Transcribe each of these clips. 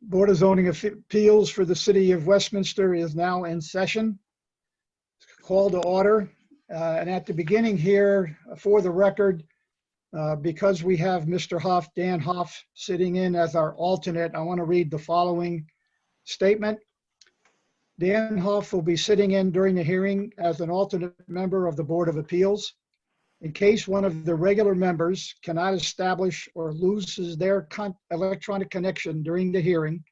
Board of Zoning Appeals for the City of Westminster is now in session. Call to order. And at the beginning here, for the record, because we have Mr. Hoff, Dan Hoff, sitting in as our alternate, I want to read the following statement. Dan Hoff will be sitting in during the hearing as an alternate member of the Board of Appeals. In case one of the regular members cannot establish or loses their electronic connection during the hearing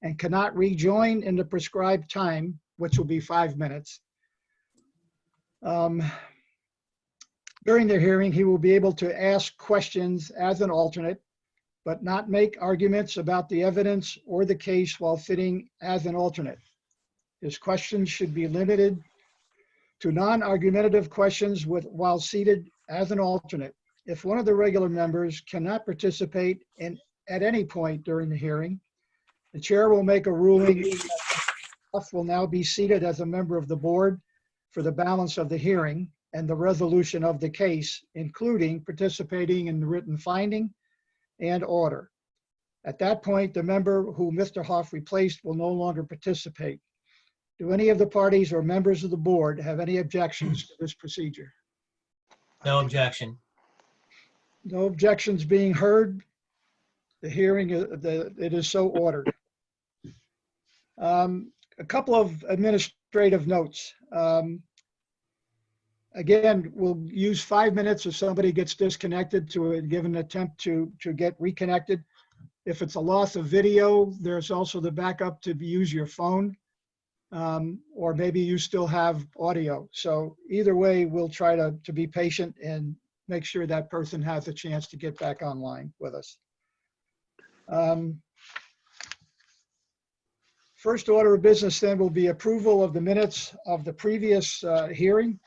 and cannot rejoin in the prescribed time, which will be 5 minutes, during the hearing, he will be able to ask questions as an alternate, but not make arguments about the evidence or the case while sitting as an alternate. His questions should be limited to non-argumentative questions while seated as an alternate. If one of the regular members cannot participate at any point during the hearing, the chair will make a ruling that Hoff will now be seated as a member of the board for the balance of the hearing and the resolution of the case, including participating in the written finding and order. At that point, the member who Mr. Hoff replaced will no longer participate. Do any of the parties or members of the board have any objections to this procedure? No objection. No objections being heard. The hearing, it is so ordered. A couple of administrative notes. Again, we'll use 5 minutes if somebody gets disconnected to give an attempt to get reconnected. If it's a loss of video, there's also the backup to use your phone. Or maybe you still have audio. So either way, we'll try to be patient and make sure that person has a chance to get back online with us. First order of business then will be approval of the minutes of the previous hearing.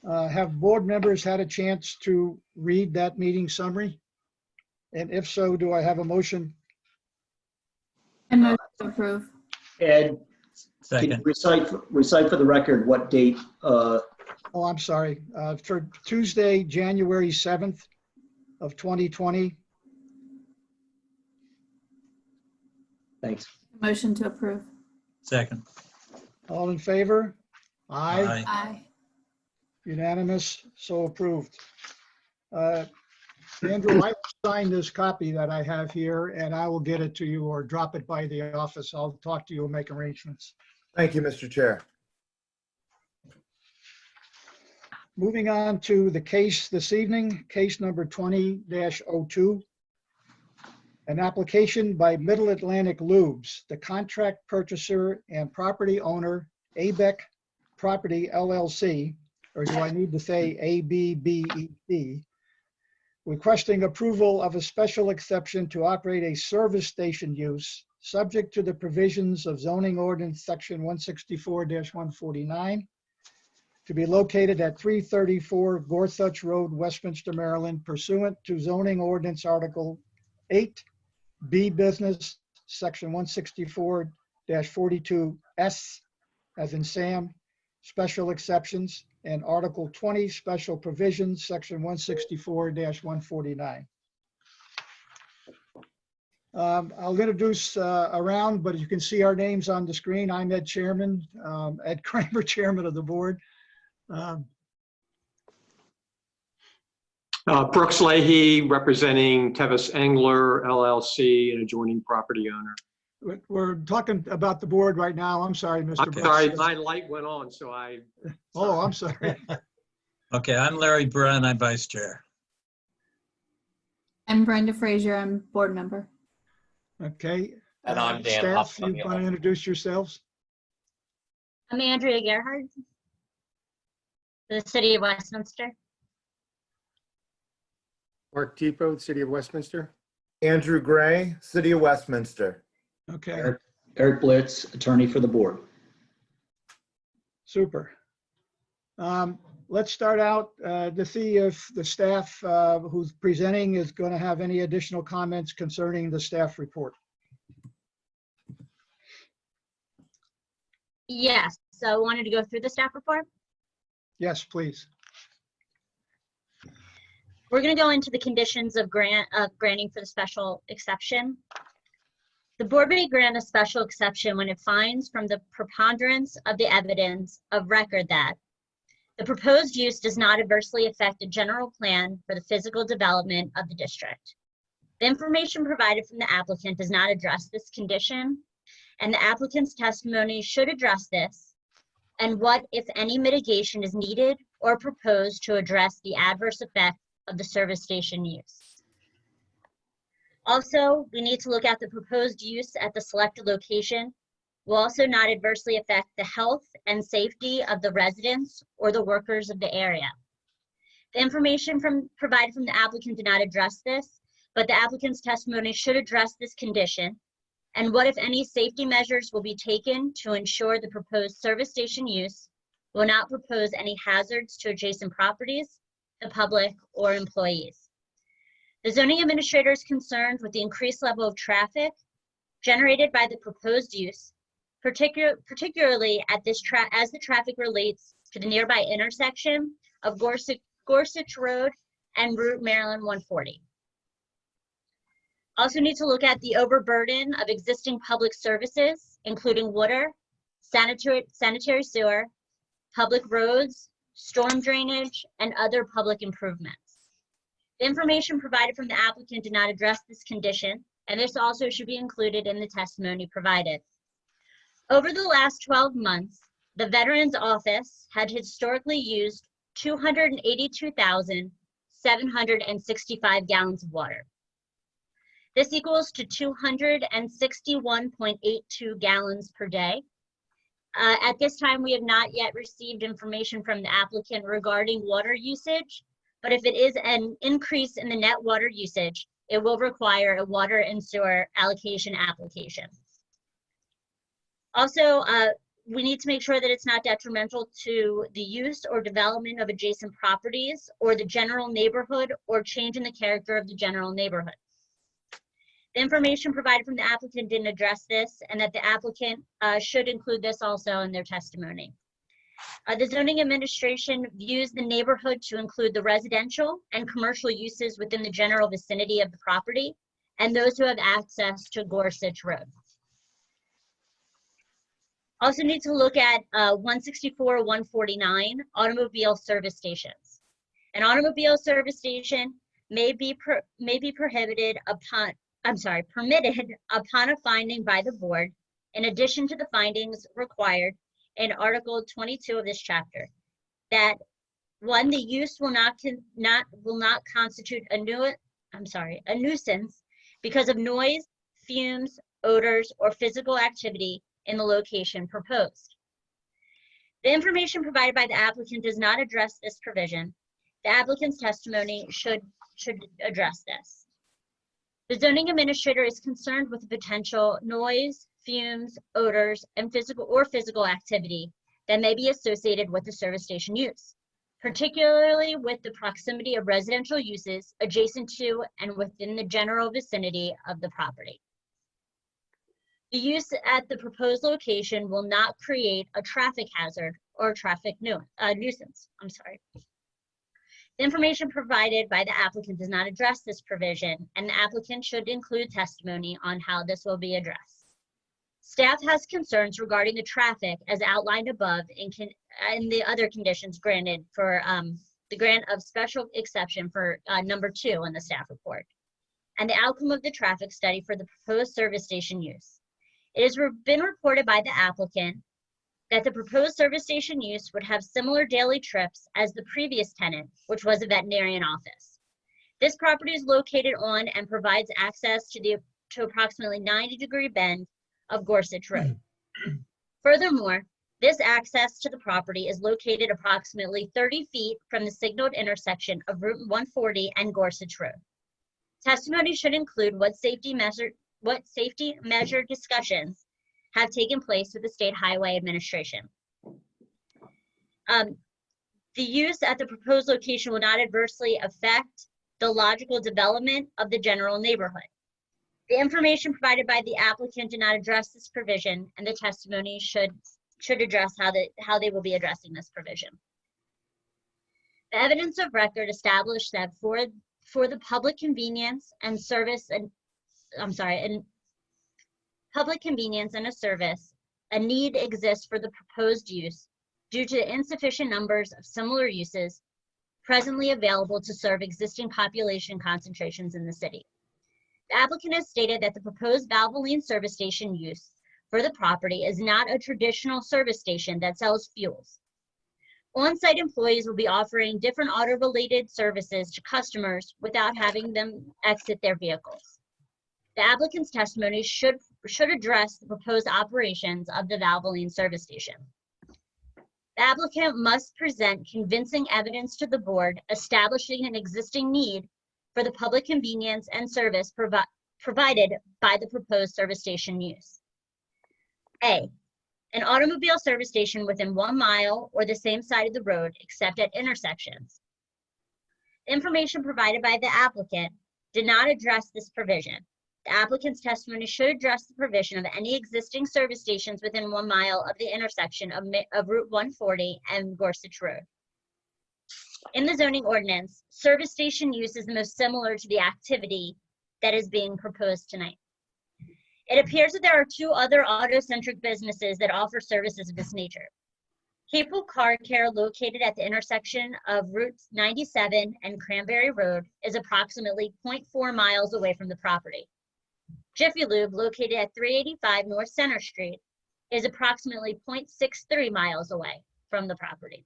Have board members had a chance to read that meeting summary? And if so, do I have a motion? I move to approve. Ed, Second. can you recite for the record what date? Oh, I'm sorry. For Tuesday, January 7th of 2020. Thanks. Motion to approve. Second. All in favor? Aye. Aye. Unanimous, so approved. Andrew, I will sign this copy that I have here and I will get it to you or drop it by the office. I'll talk to you and make arrangements. Thank you, Mr. Chair. Moving on to the case this evening, case number 20-02. An application by Middle Atlantic Lubes, the contract purchaser and property owner, ABEC Property LLC, or do I need to say ABBEC, requesting approval of a special exception to operate a service station use subject to the provisions of zoning ordinance section 164-149 to be located at 334 Gorsuch Road, Westminster, Maryland, pursuant to zoning ordinance article 8, B business, section 164-42S, as in Sam, special exceptions, and article 20, special provisions, section 164-149. I'll introduce around, but you can see our names on the screen. I'm Ed Chairman, Ed Kramer, Chairman of the board. Brooks Leahy, representing Tevis Engler LLC, an adjoining property owner. We're talking about the board right now. I'm sorry, Mr. I'm Brooks. sorry, my light went on, so I. Oh, I'm sorry. Okay, I'm Larry Brun, I'm vice chair. I'm Brenda Frazier. I'm board member. Okay. And I'm Dan Staff, Huff. you want to introduce yourselves? I'm Andrea Gerhard, the City of Westminster. Mark Tipo, City of Westminster. Andrew Gray, City of Westminster. Okay, Eric Blitz, attorney for the board. super. Let's start out to see if the staff who's presenting is going to have any additional comments concerning the staff report. Yes, so I wanted to go through the staff report. Yes, please. We're going to go into the conditions of granting for the special exception. The board may grant a special exception when it finds from the preponderance of the evidence of record that the proposed use does not adversely affect the general plan for the physical development of the district. The information provided from the applicant does not address this condition, and the applicant's testimony should address this, and what, if any, mitigation is needed or proposed to address the adverse effect of the service station use. Also, we need to look at the proposed use at the selected location will also not adversely affect the health and safety of the residents or the workers of the area. The information provided from the applicant did not address this, but the applicant's testimony should address this condition, and what, if any, safety measures will be taken to ensure the proposed service station use will not propose any hazards to adjacent properties, the public, or employees. The zoning administrator is concerned with the increased level of traffic generated by the proposed use, particularly at this as the traffic relates to the nearby intersection of Gorsuch Road and Route Maryland 140. Also need to look at the overburden of existing public services, including water, sanitary sewer, public roads, storm drainage, and other public improvements. The information provided from the applicant did not address this condition, and this also should be included in the testimony provided. Over the last 12 months, the Veterans Office had historically used 282,765 gallons of water. This equals to 261.82 gallons per day. At this time, we have not yet received information from the applicant regarding water usage, but if it is an increase in the net water usage, it will require a water and sewer allocation application. Also, we need to make sure that it's not detrimental to the use or development of adjacent properties or the general neighborhood or change in the character of the general neighborhood. The information provided from the applicant didn't address this, and that the applicant should include this also in their testimony. The zoning administration views the neighborhood to include the residential and commercial uses within the general vicinity of the property and those who have access to Gorsuch Road. Also need to look at 164, 149 automobile service stations. An automobile service station may be permitted upon a finding by the board, in addition to the findings required in Article 22 of this chapter, that one, the use will not constitute a nuisance because of noise, fumes, odors, or physical activity in the location proposed. The information provided by the applicant does not address this provision. The applicant's testimony should address this. The zoning administrator is concerned with the potential noise, fumes, odors, and physical activity that may be associated with the service station use, particularly with the proximity of residential uses adjacent to and within the general vicinity of the property. The use at the proposed location will not create a traffic hazard or traffic nuisance. The information provided by the applicant does not address this provision, and the applicant should include testimony on how this will be addressed. Staff has concerns regarding the traffic as outlined above in the other conditions granted for the grant of special exception for number 2 in the staff report, and the outcome of the traffic study for the proposed service station use. It has been reported by the applicant that the proposed service station use would have similar daily trips as the previous tenant, which was a veterinarian office. This property is located on and provides access to approximately 90-degree bend of Gorsuch Road. Furthermore, this access to the property is located approximately 30 feet from the signaled intersection of Route 140 and Gorsuch Road. Testimony should include what safety measure discussions have taken place with the State Highway Administration. The use at the proposed location will not adversely affect the logical development of the general neighborhood. The information provided by the applicant did not address this provision, and the testimony should address how they will be addressing this provision. The evidence of record established that for the public convenience and service public convenience and a service, a need exists for the proposed use due to the insufficient numbers of similar uses presently available to serve existing population concentrations in the city. The applicant has stated that the proposed Valvoline service station use for the property is not a traditional service station that sells fuels. On-site employees will be offering different auto-related services to customers without having them exit their vehicles. The applicant's testimony should address the proposed operations of the Valvoline service station. The applicant must present convincing evidence to the board establishing an existing need for the public convenience and service provided by the proposed service station use. A, an automobile service station within 1 mile or the same side of the road except at intersections. The information provided by the applicant did not address this provision. The applicant's testimony should address the provision of any existing service stations within 1 mile of the intersection of Route 140 and Gorsuch Road. In the zoning ordinance, service station use is the most similar to the activity that is being proposed tonight. It appears that there are 2 other auto-centric businesses that offer services of this nature. Capel Car Care, located at the intersection of Route 97 and Cranberry Road, is approximately 0.4 miles away from the property. Jiffy Lube, located at 385 North Center Street, is approximately 0.63 miles away from the property.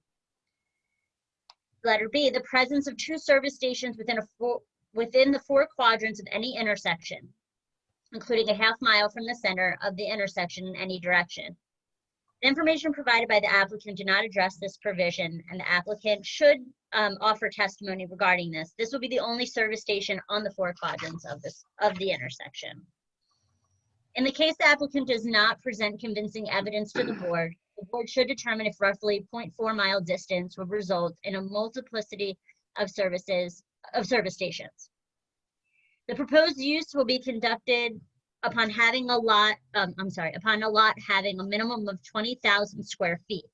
Letter B, the presence of 2 service stations within the 4 quadrants of any intersection, including a half mile from the center of the intersection in any direction. The information provided by the applicant did not address this provision, and the applicant should offer testimony regarding this. This will be the only service station on the 4 quadrants of the intersection. In the case the applicant does not present convincing evidence to the board should determine if roughly 0.4 mile distance would result in a multiplicity of service stations. The proposed use will be conducted upon having a lot having a minimum of 20,000 square feet.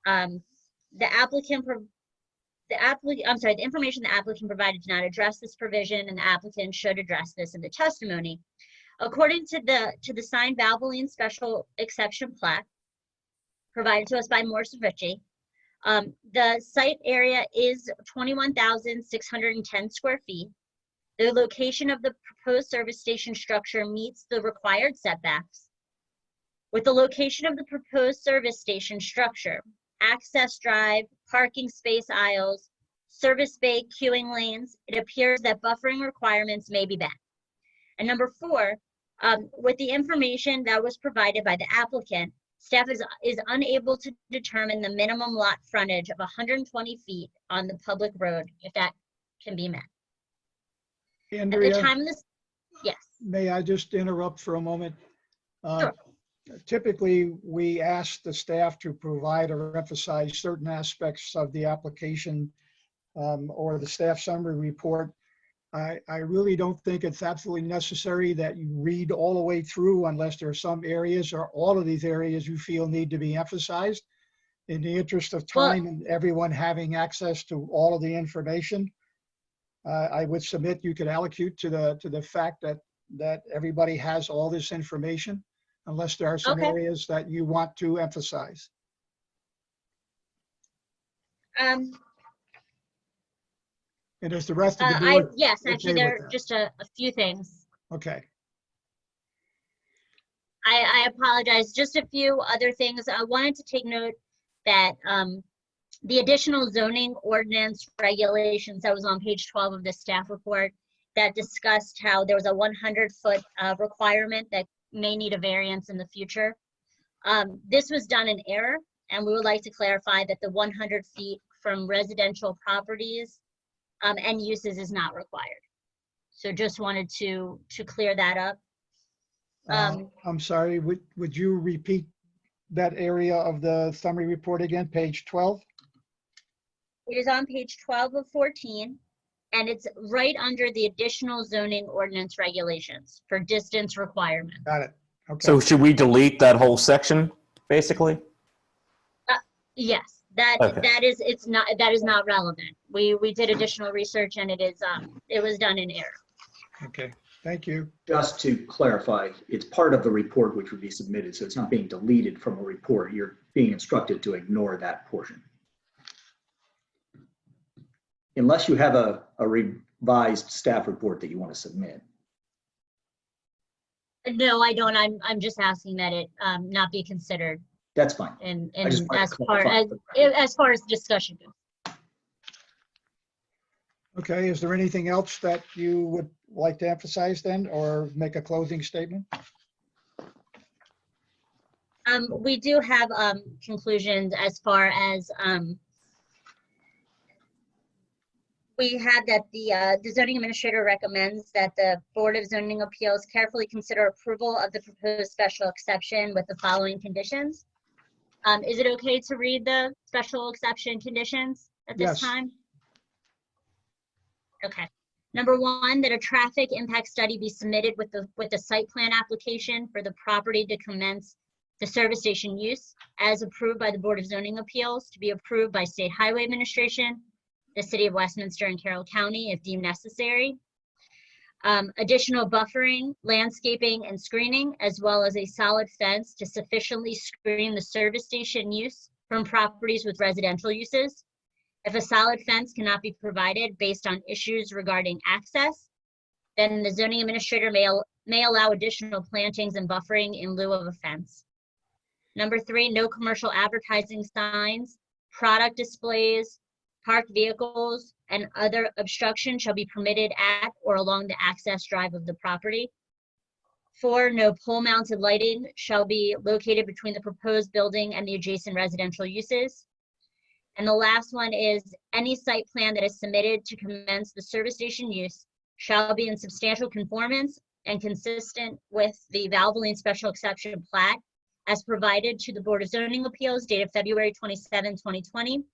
The information the applicant provided did not address this provision, and the applicant should address this in the testimony. According to the signed Valvoline special exception plat provided to us by Morse Ritchie, the site area is 21,610 square feet. The location of the proposed service station structure meets the required setbacks. With the location of the proposed service station structure, access drive, parking space aisles, service bay queuing lanes, it appears that buffering requirements may be met. And number 4, with the information that was provided by the applicant, staff is unable to determine the minimum lot frontage of 120 feet on the public road, if that can be met. At the Andrea, time of this, yes. may I just interrupt for a moment? Sure. Typically, we ask the staff to provide or emphasize certain aspects of the application or the staff summary report. I really don't think it's absolutely necessary that you read all the way through unless there are some areas or all of these areas you feel need to be emphasized. In the interest of time and everyone having access to all of the information, I would submit you could allocate to the fact that everybody has all this information, unless there are some Okay. areas that you want to emphasize. And is the rest of the board? Yes, okay actually, with there are that? just a few things. Okay. I apologize. Just a few other things. I wanted to take note that the additional zoning ordinance regulations that was on page 12 of the staff report that discussed how there was a 100-foot requirement that may need a variance in the future. This was done in error, and we would like to clarify that the 100 feet from residential properties and uses is not required. So just wanted to clear that up. I'm sorry, would you repeat that area of the summary report again, page 12? It is on page 12 of 14, and it's right under the additional zoning ordinance regulations for distance requirement. Got it. Okay. So should we delete that whole section, basically? Yes, that is not relevant. We did additional research, and it was done in error. Okay. Thank you. Just to clarify, it's part of the report which would be submitted, so it's not being deleted from a report. You're being instructed to ignore that portion. Unless you have a revised staff report that you want to submit. No, I don't. I'm just asking that it not be considered That's fine. in I just wanted as to far clarify. as far as discussion goes. Okay, is there anything else that you would like to emphasize then, or make a closing statement? We do have conclusions as far as we have that the zoning administrator recommends that the Board of Zoning Appeals carefully consider approval of the proposed special exception with the following conditions. Is it okay to read the special exception conditions at this Yes. time? Okay. Number one, that a traffic impact study be submitted with the site plan application for the property to commence the service station use as approved by the Board of Zoning Appeals to be approved by State Highway Administration, the City of Westminster and Carroll County if deemed necessary. Additional buffering, landscaping, and screening, as well as a solid fence to sufficiently screen the service station use from properties with residential uses. If a solid fence cannot be provided based on issues regarding access, then the zoning administrator may allow additional plantings and buffering in lieu of a fence. Number three, no commercial advertising signs, product displays, parked vehicles, and other obstruction shall be permitted at or along the access drive of the property. Four, no pole-mounted lighting shall be located between the proposed building and the adjacent residential uses. And the last one is any site plan that is submitted to commence the service station use shall be in substantial conformance and consistent with the Valvoline Special Exception Plat as provided to the Board of Zoning Appeals dated February 27, 2020.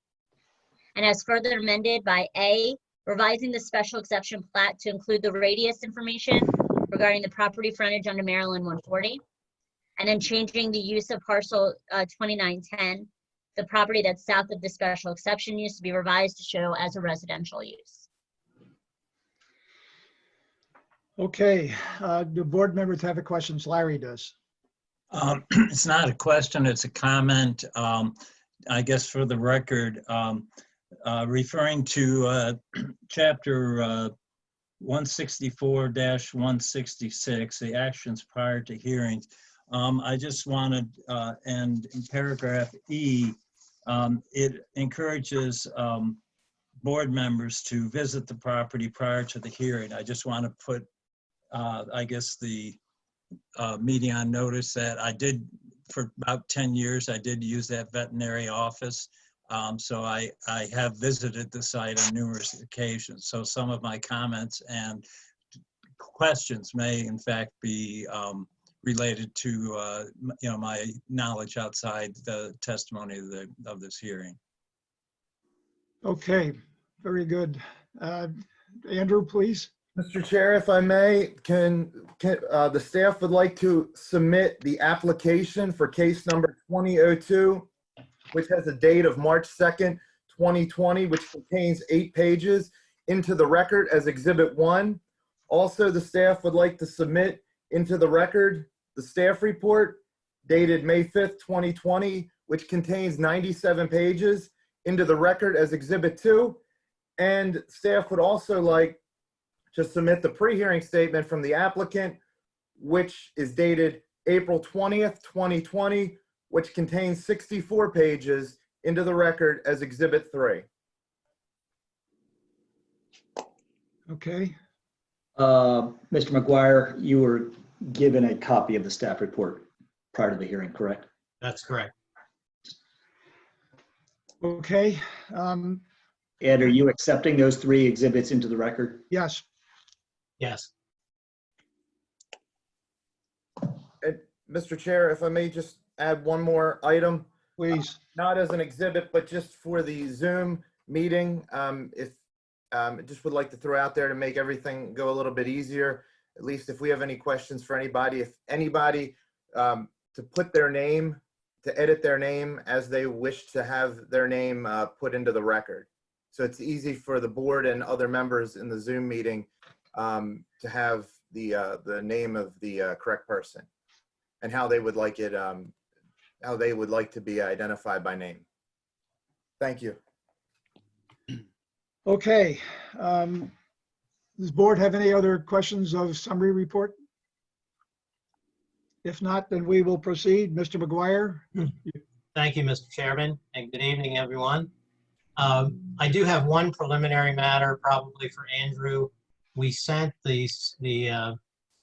And as further amended by A, revising the special exception plat to include the radius information regarding the property frontage under Maryland 140. And then changing the use of parcel 2910, the property that's south of the special exception use to be revised to show as a residential use. Okay, do board members have any questions? Larry does. It's not a question, it's a comment. I guess for the record, referring to chapter 164-166, the actions prior to hearings. I just wanted, and in paragraph E, it encourages board members to visit the property prior to the hearing. I just want to put, I guess, the meeting on notice that I did, for about 10 years, I did use that veterinary office. So I have visited the site on numerous occasions. So some of my comments and questions may in fact be related to my knowledge outside the testimony of this hearing. Okay, very good. Andrew, please. Mr. Chair, if I may, can the staff would like to submit the application for case number 2002, which has a date of March 2nd, 2020, which contains 8 pages, into the record as Exhibit 1. Also, the staff would like to submit into the record the staff report dated May 5th, 2020, which contains 97 pages, into the record as Exhibit 2. And staff would also like to submit the pre-hearing statement from the applicant, which is dated April 20th, 2020, which contains 64 pages, into the record as Exhibit 3. Okay, Mr. McGuire, you were given a copy of the staff report prior to the hearing, correct? That's correct. okay, Ed, are you accepting those 3 exhibits into the record? yes, Yes. And Mr. Chair, if I may just add one more item, please. not as an exhibit, but just for the Zoom meeting, if I just would like to throw out there to make everything go a little bit easier, at least if we have any questions for anybody, if anybody to put their name, to edit their name as they wish to have their name put into the record. So it's easy for the board and other members in the Zoom meeting to have the name of the correct person and how they would like it, how they would like to be identified by name. Thank you. Okay. Does the board have any other questions of summary report? If not, then we will proceed. Mr. McGuire? Thank you, Mr. Chairman, and good evening, everyone. I do have one preliminary matter, probably for Andrew. We sent the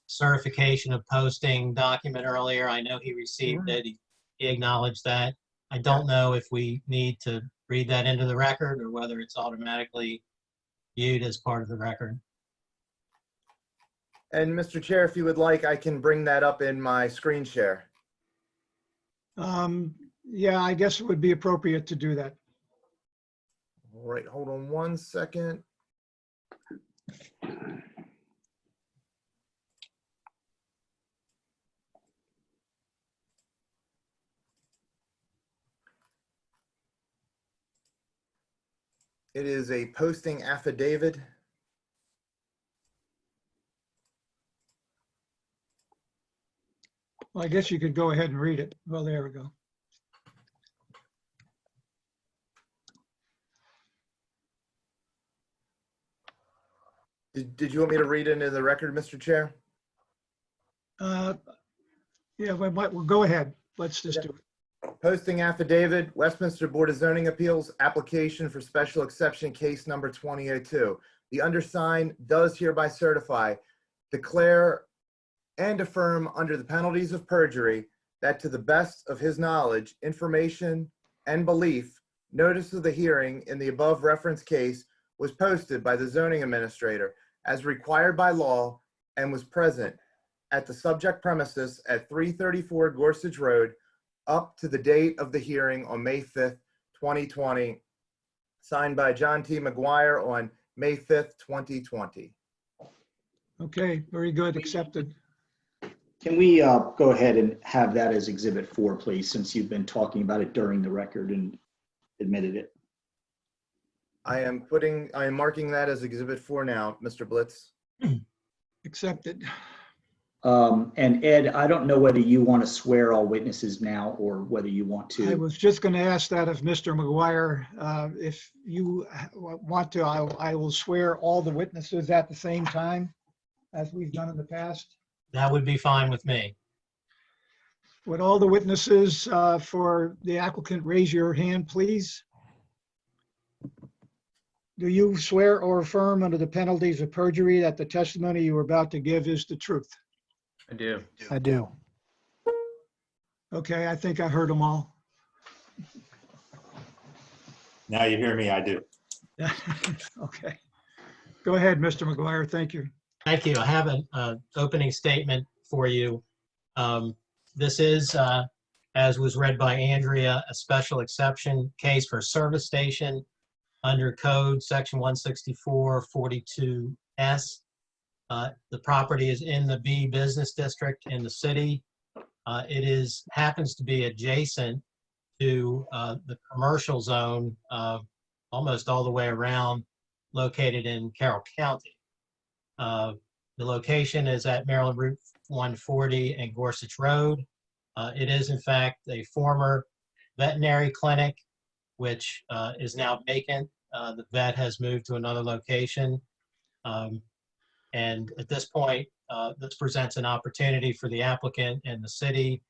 certification of posting document earlier. I know he received it. He acknowledged that. I don't know if we need to read that into the record or whether it's automatically viewed as part of the record. And Mr. Chair, if you would like, I can bring that up in my screen share. Yeah, I guess it would be appropriate to do that. All right, hold on one second. It is a posting affidavit. Well, I guess you could go ahead and read it. Well, there we go. Did you want me to read it into the record, Mr. Chair? Yeah, we'll go ahead. Let's just do it. Posting affidavit, Westminster Board of Zoning Appeals, application for special exception case number 2002. The undersigned does hereby certify, declare, and affirm under the penalties of perjury that to the best of his knowledge, information, and belief, notice of the hearing in the above referenced case was posted by the zoning administrator as required by law and was present at the subject premises at 334 Gorsuch Road up to the date of the hearing on May 5th, 2020, signed by John T. McGuire on May 5th, 2020. Okay, very good. Accepted. Can we go ahead and have that as Exhibit 4, please, since you've been talking about it during the record and admitted it? I am marking that as Exhibit 4 now, Mr. Blitz. Accepted. And Ed, I don't know whether you want to swear all witnesses now or whether you want I to. was just going to ask that of Mr. McGuire. If you want to, I will swear all the witnesses at the same time, as we've done in the past. That would be fine with me. Would all the witnesses for the applicant raise your hand, please? Do you swear or affirm under the penalties of perjury that the testimony you are about to give is the truth? I do. I do. Okay, I think I heard them all. Now you hear me, I do. Okay. Go ahead, Mr. McGuire. Thank you. Thank you. I have an opening statement for you. This is, as was read by Andrea, a special exception case for service station under code section 164-42S. The property is in the B business district in the city. It happens to be adjacent to the commercial zone almost all the way around, located in Carroll County. The location is at Maryland Route 140 and Gorsuch Road. It is in fact a former veterinary clinic, which is now vacant. The vet has moved to another location. And at this point, this presents an opportunity for the applicant and the city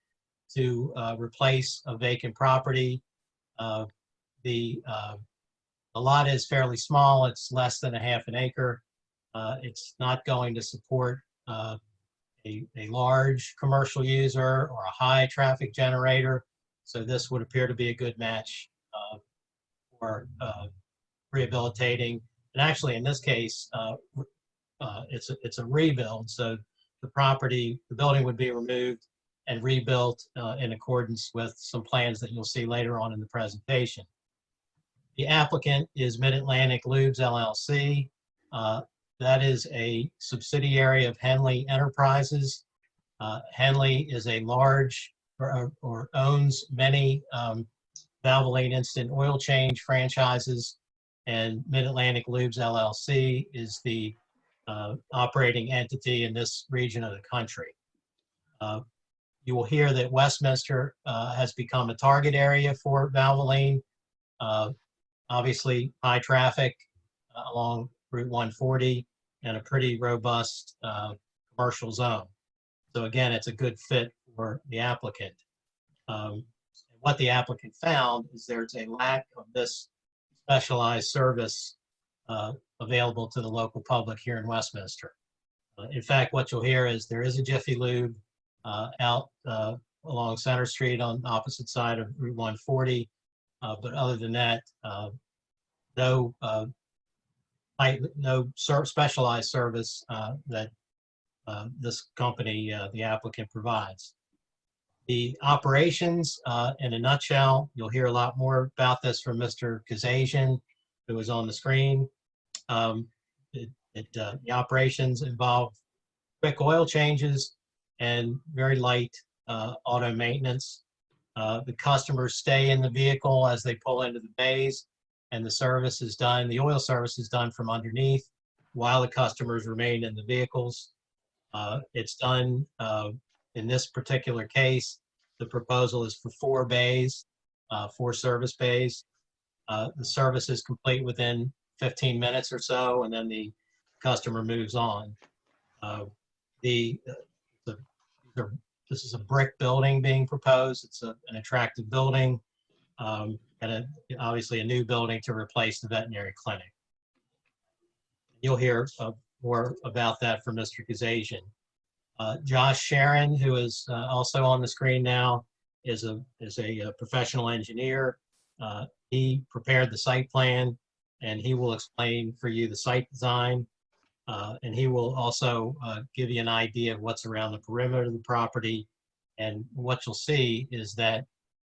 to replace a vacant property. The lot is fairly small. It's less than a half an acre. It's not going to support a large commercial user or a high traffic generator. So this would appear to be a good match for rehabilitating. And actually, in this case, it's a rebuild. So the building would be removed and rebuilt in accordance with some plans that you'll see later on in the presentation. The applicant is Mid-Atlantic Lubes LLC. That is a subsidiary of Henley Enterprises. Henley is a large or owns many Valvoline instant oil change franchises, and Mid-Atlantic Lubes LLC is the operating entity in this region of the country. You will hear that Westminster has become a target area for Valvoline. Obviously, high traffic along Route 140 and a pretty robust commercial zone. So again, it's a good fit for the applicant. What the applicant found is there's a lack of this specialized service available to the local public here in Westminster. In fact, what you'll hear is there is a Jiffy Lube out along Center Street on the opposite side of Route 140. But other than that, no specialized service that this company, the applicant, provides. The operations, in a nutshell, you'll hear a lot more about this from Mr. Kazajian, who is on the screen. The operations involve quick oil changes and very light auto maintenance. The customers stay in the vehicle as they pull into the bays, and the service is done, the oil service is done from underneath while the customers remain in the vehicles. It's done, in this particular case, the proposal is for 4 bays, 4 service bays. The service is complete within 15 minutes or so, and then the customer moves on. This is a brick building being proposed. It's an attractive building, and obviously a new building to replace the veterinary clinic. You'll hear more about that from Mr. Kazajian. Josh Sharon, who is also on the screen now, is a professional engineer. He prepared the site plan, and he will explain for you the site design. And he will also give you an idea of what's around the perimeter of the property. And what you'll see is that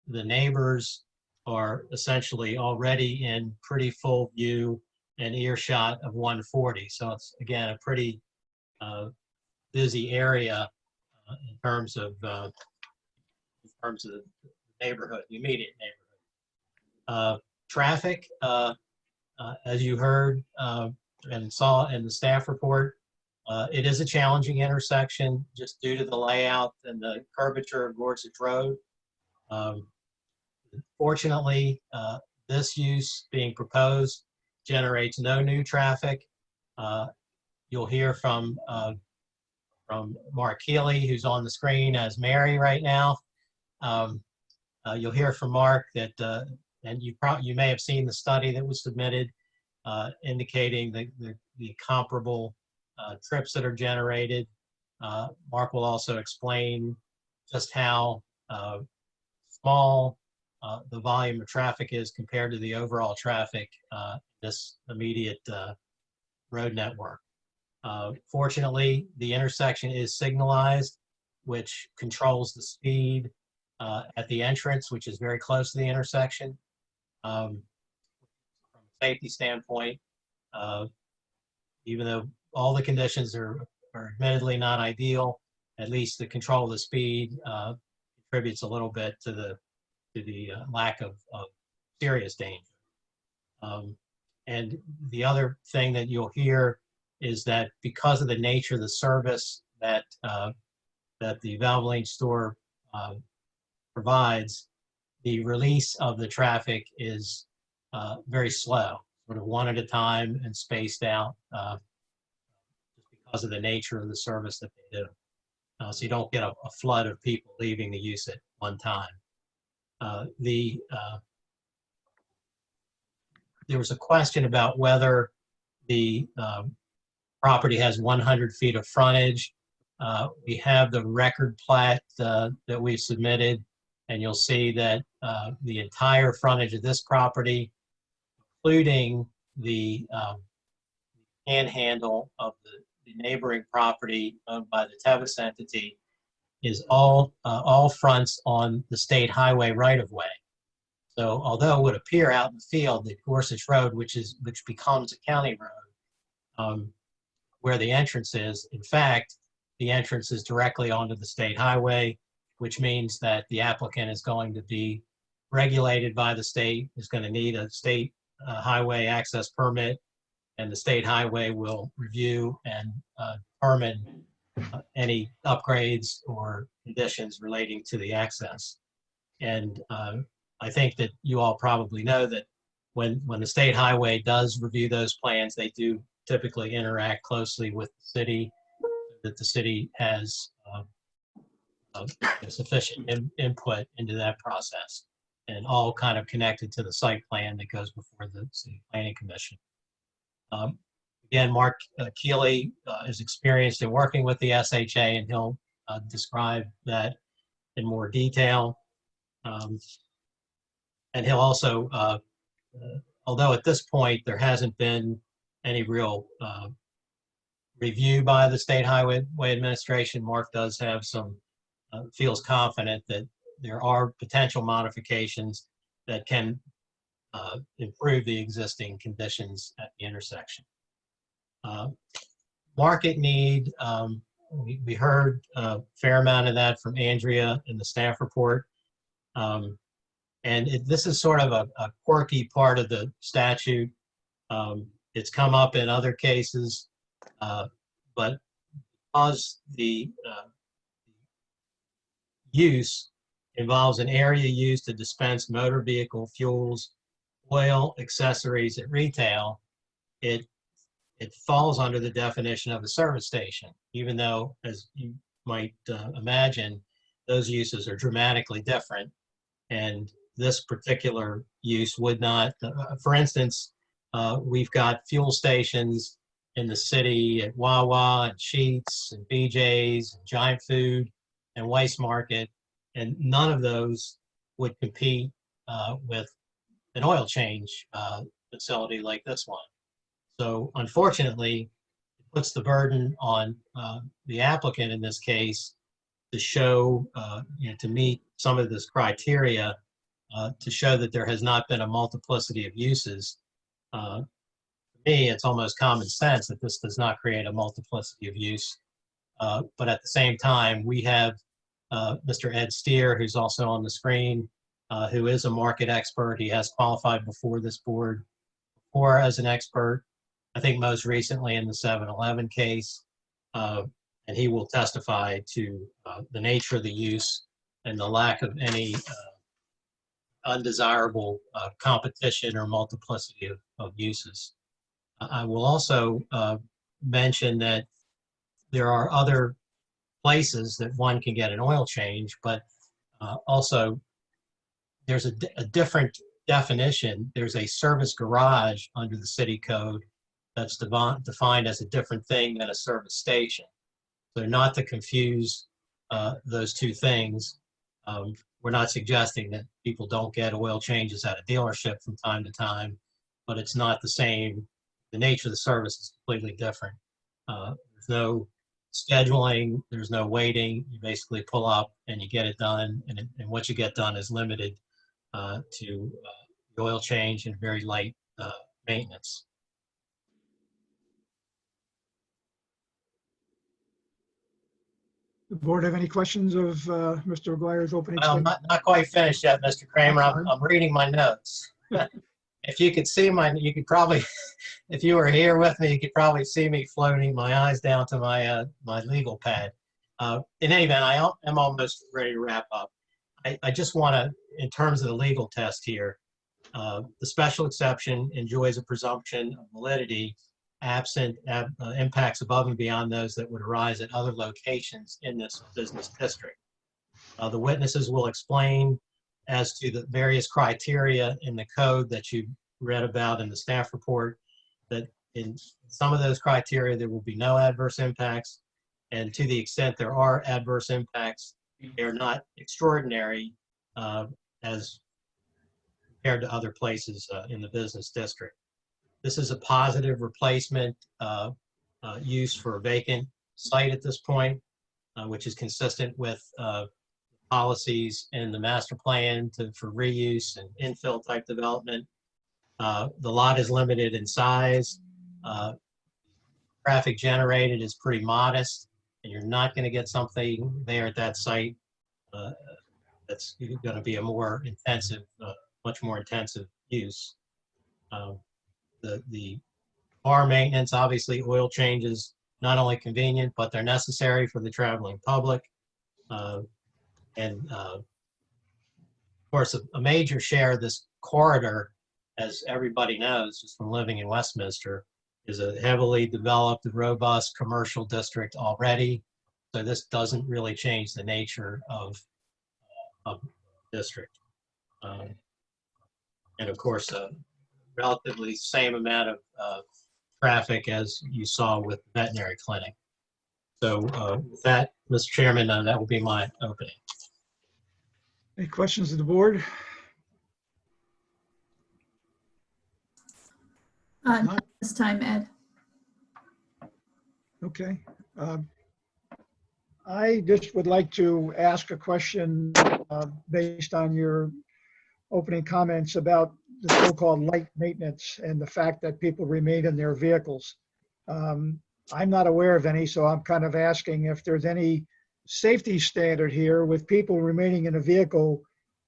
the neighbors are essentially already in pretty full view and earshot of 140. So it's, again, a pretty busy area in terms of the neighborhood, the immediate neighborhood. Traffic, as you heard and saw in the staff report, it is a challenging intersection just due to the layout and the curvature of Gorsuch Road. Fortunately, this use being proposed generates no new traffic. You'll hear from Mark Healy, who's on the screen as Mary right now. You'll hear from Mark that, and you may have seen the study that was submitted indicating the comparable trips that are generated. Mark will also explain just how small the volume of traffic is compared to the overall traffic this immediate road network. Fortunately, the intersection is signalized, which controls the speed at the entrance, which is very close to the intersection. From a safety standpoint, even though all the conditions are admittedly not ideal, at least the control of the speed contributes a little bit to the lack of serious danger. And the other thing that you'll hear is that because of the nature of the service that the Valvoline store provides, the release of the traffic is very slow, sort of one at a time and spaced out, just because of the nature of the service that they do. So you don't get a flood of people leaving the use at one time. There was a question about whether the property has 100 feet of frontage. We have the record plat that we've submitted, and you'll see that the entire frontage of this property, including the panhandle of the neighboring property owned by the Tevis entity, is all fronts on the state highway right-of-way. So although it would appear out in the field that Gorsuch Road, which becomes a county road, where the entrance is, in fact, the entrance is directly onto the state highway, which means that the applicant is going to be regulated by the state, is going to need a state highway access permit, and the state highway will review and determine any upgrades or conditions relating to the access. And I think that you all probably know that when the state highway does review those plans, they do typically interact closely with the city, that the city has sufficient input into that process, and all kind of connected to the site plan that goes before the City Planning Commission. Again, Mark Keeley is experienced in working with the SHA, and he'll describe that in more detail. And he'll also, although at this point there hasn't been any real review by the State Highway Administration, Mark does have some, feels confident that there are potential modifications that can improve the existing conditions at the intersection. Market need, we heard a fair amount of that from Andrea in the staff report. And this is sort of a quirky part of the statute. It's come up in other cases, but because the use involves an area used to dispense motor vehicle fuels, oil, accessories at retail, it falls under the definition of a service station, even though, as you might imagine, those uses are dramatically different. And this particular use would not, for instance, we've got fuel stations in the city at Wawa and Sheetz and BJ's and Giant Food and Weiss Market, and none of those would compete with an oil change facility like this one. So unfortunately, it puts the burden on the applicant in this case to show, to meet some of this criteria, to show that there has not been a multiplicity of uses. For me, it's almost common sense that this does not create a multiplicity of use. But at the same time, we have Mr. Ed Steer, who's also on the screen, who is a market expert. He has qualified before this board or as an expert, I think most recently in the 7-Eleven case. And he will testify to the nature of the use and the lack of any undesirable competition or multiplicity of uses. I will also mention that there are other places that one can get an oil change, but also there's a different definition. There's a service garage under the city code that's defined as a different thing than a service station. So not to confuse those two things. We're not suggesting that people don't get oil changes at a dealership from time to time, but it's not the same. The nature of the service is completely different. There's no scheduling, there's no waiting. You basically pull up and you get it done, and what you get done is limited to the oil change and very light maintenance. The board have any questions of Mr. McGuire's opening Well, statement? not quite finished yet, Mr. Kramer. I'm reading my notes. If you could see you could probably, if you were here with me, you could probably see me floating my eyes down to my my legal pad. In any event, I am almost ready to wrap up. I just want to, in terms of the legal test here, the special exception enjoys a presumption of validity absent impacts above and beyond those that would arise at other locations in this business district. The witnesses will explain as to the various criteria in the code that you read about in the staff report, that in some of those criteria there will be no adverse impacts, and to the extent there are adverse impacts, they are not extraordinary as compared to other places in the business district. This is a positive replacement use for a vacant site at this point, which is consistent with policies in the master plan for reuse and infill type development. The lot is limited in size. Traffic generated is pretty modest, and you're not going to get something there at that site that's going to be a more intensive, much more intensive use. The car maintenance. Obviously, oil changes, not only convenient, but they're necessary for the traveling public. Of course, a major share of this corridor, as everybody knows, just from living in Westminster, is a heavily developed, robust commercial district already. So this doesn't really change the nature of the district. And of course, relatively same amount of traffic as you saw with the veterinary clinic. So with that, Mr. Chairman, that will be my opening. Any questions of the board? Not this time, Ed. Okay. I just would like to ask a question based on your opening comments about the so-called light maintenance and the fact that people remain in their vehicles. I'm not aware of any, so I'm kind of asking if there's any safety standard here with people remaining in a vehicle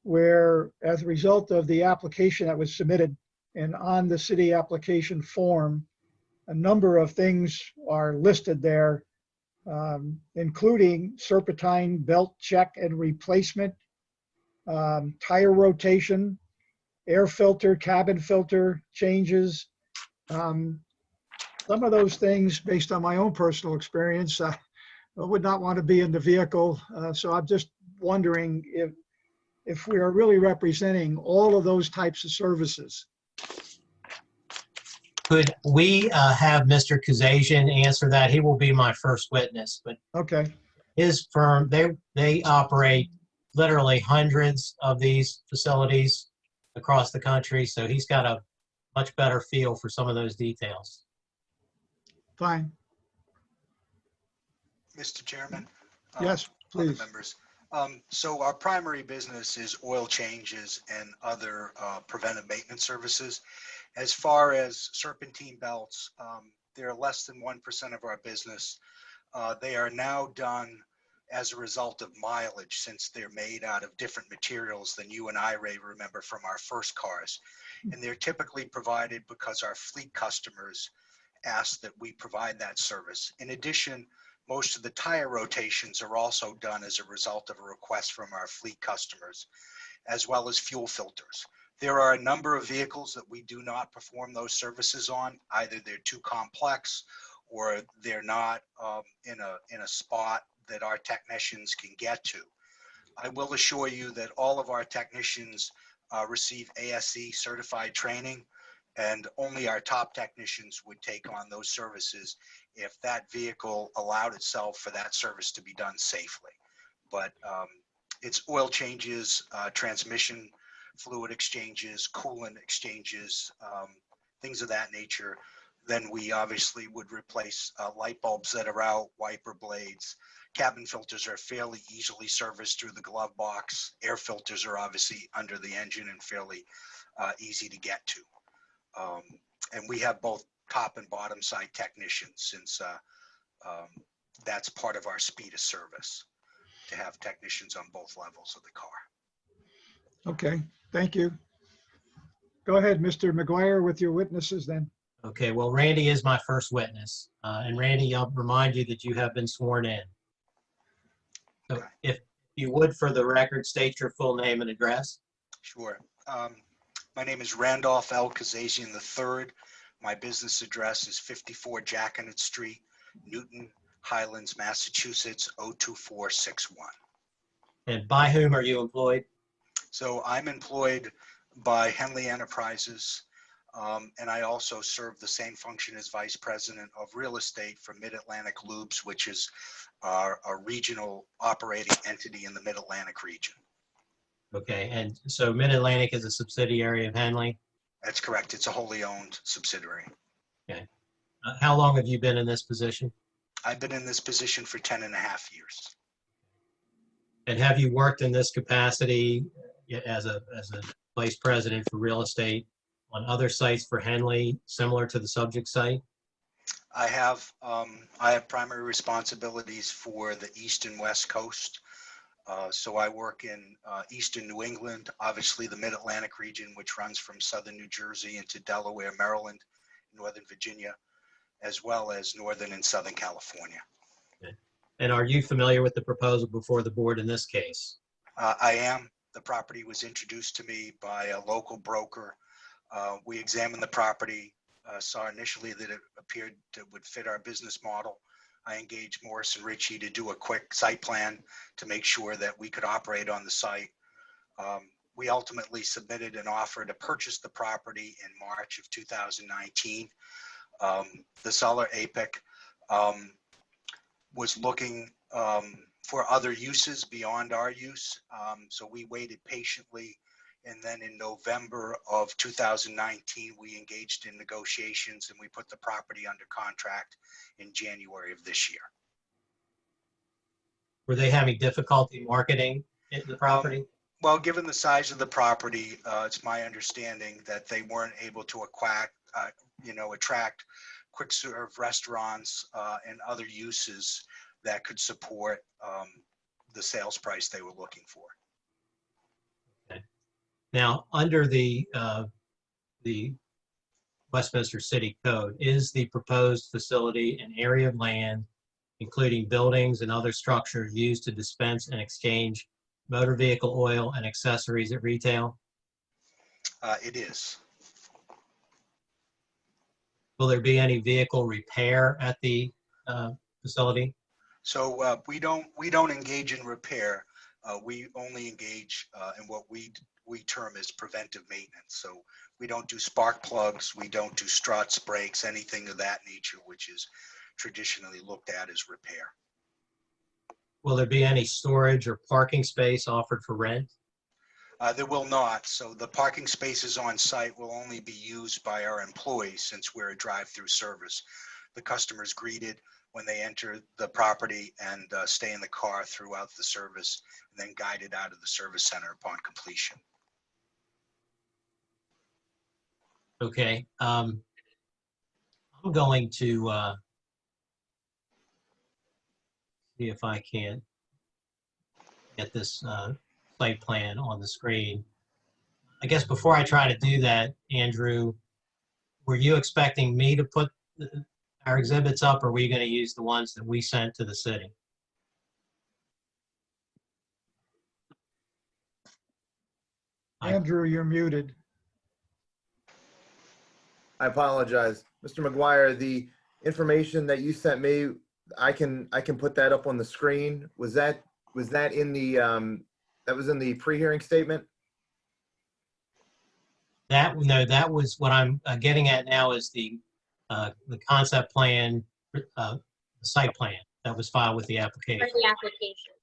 where, as a result of the application that was submitted and on the city application form, a number of things are listed there, including serpentine belt check and replacement, tire rotation, air filter, cabin filter changes. Some of those things, based on my own personal experience, I would not want to be in the vehicle. So I'm just wondering if we are really representing all of those types of services. Could we have Mr. Kazajian answer that? He will be my first witness, but Okay. his firm, they operate literally hundreds of these facilities across the country, so he's got a much better feel for some of those details. Fine. Mr. Chairman? Yes, Other please. members. So our primary business is oil changes and other preventive maintenance services. As far as serpentine belts, they're less than 1% of our business. They are now done as a result of mileage, since they're made out of different materials than you and I, Ray, remember from our first cars. And they're typically provided because our fleet customers ask that we provide that service. In addition, most of the tire rotations are also done as a result of a request from our fleet customers, as well as fuel filters. There are a number of vehicles that we do not perform those services on. Either they're too complex or they're not in a spot that our technicians can get to. I will assure you that all of our technicians receive ASE certified training, and only our top technicians would take on those services if that vehicle allowed itself for that service to be done safely. But it's oil changes, transmission fluid exchanges, coolant exchanges, things of that nature. Then we obviously would replace light bulbs that are out, wiper blades. Cabin filters are fairly easily serviced through the glove box. Air filters are obviously under the engine and fairly easy to get to. And we have both top and bottom side technicians, since that's part of our speed of service, to have technicians on both levels of the car. Okay, thank you. Go ahead, Mr. McGuire, with your witnesses then. Okay, well, Randy is my first witness. And Randy, I'll remind you that you have been sworn in. So Okay. if you would, for the record, state your full name and address. Sure. My name is Randolph L. Kazajian III. My business address is 54 Jackennett Street, Newton Highlands, Massachusetts, 02461. And by whom are you employed? So I'm employed by Henley Enterprises, and I also serve the same function as Vice President of Real Estate for Mid-Atlantic Lubes, which is a regional operating entity in the Mid-Atlantic region. Okay, and so Mid-Atlantic is a subsidiary of Henley? That's correct. It's a wholly owned subsidiary. Okay. How long have you been in this position? I've been in this position for 10.5 years. And have you worked in this capacity as a vice president for real estate on other sites for Henley, similar to the subject site? I have primary responsibilities for the East and West Coast. So I work in Eastern New England, obviously the Mid-Atlantic region, which runs from Southern New Jersey into Delaware, Maryland, Northern Virginia, as well as Northern and Southern California. And are you familiar with the proposal before the board in this case? I am. The property was introduced to me by a local broker. We examined the property, saw initially that it appeared to would fit our business model. I engaged Morris and Ritchie to do a quick site plan to make sure that we could operate on the site. We ultimately submitted an offer to purchase the property in March of 2019. The seller, APIC, was looking for other uses beyond our use. So we waited patiently. And then in November of 2019, we engaged in negotiations and we put the property under contract in January of this year. Were they having difficulty marketing the property? Well, given the size of the property, it's my understanding that they weren't able to attract quick serve restaurants and other uses that could support the sales price they were looking for. Okay. Now, under the Westminster City Code, is the proposed facility an area of land, including buildings and other structures used to dispense and exchange motor vehicle oil and accessories at retail? It is. Will there be any vehicle repair at the facility? So we don't engage in repair. We only engage in what we term as preventive maintenance. So we don't do spark plugs, we don't do struts, brakes, anything of that nature, which is traditionally looked at as repair. Will there be any storage or parking space offered for rent? There will not. So the parking spaces on site will only be used by our employees since we're a drive-through service. The customer's greeted when they enter the property and stay in the car throughout the service, and then guided out of the service center upon completion. Okay. I'm going to see if I can get this site plan on the screen. I guess before I try to do that, Andrew, were you expecting me to put our exhibits up, or were you going to use the ones that we sent to the city? Andrew, you're muted. I apologize. Mr. McGuire, the information that you sent me, I can put that up on the screen. Was that in the that was in the pre-hearing statement? No, that was what I'm getting at now is the concept plan, the site plan that was filed with the application. For the application.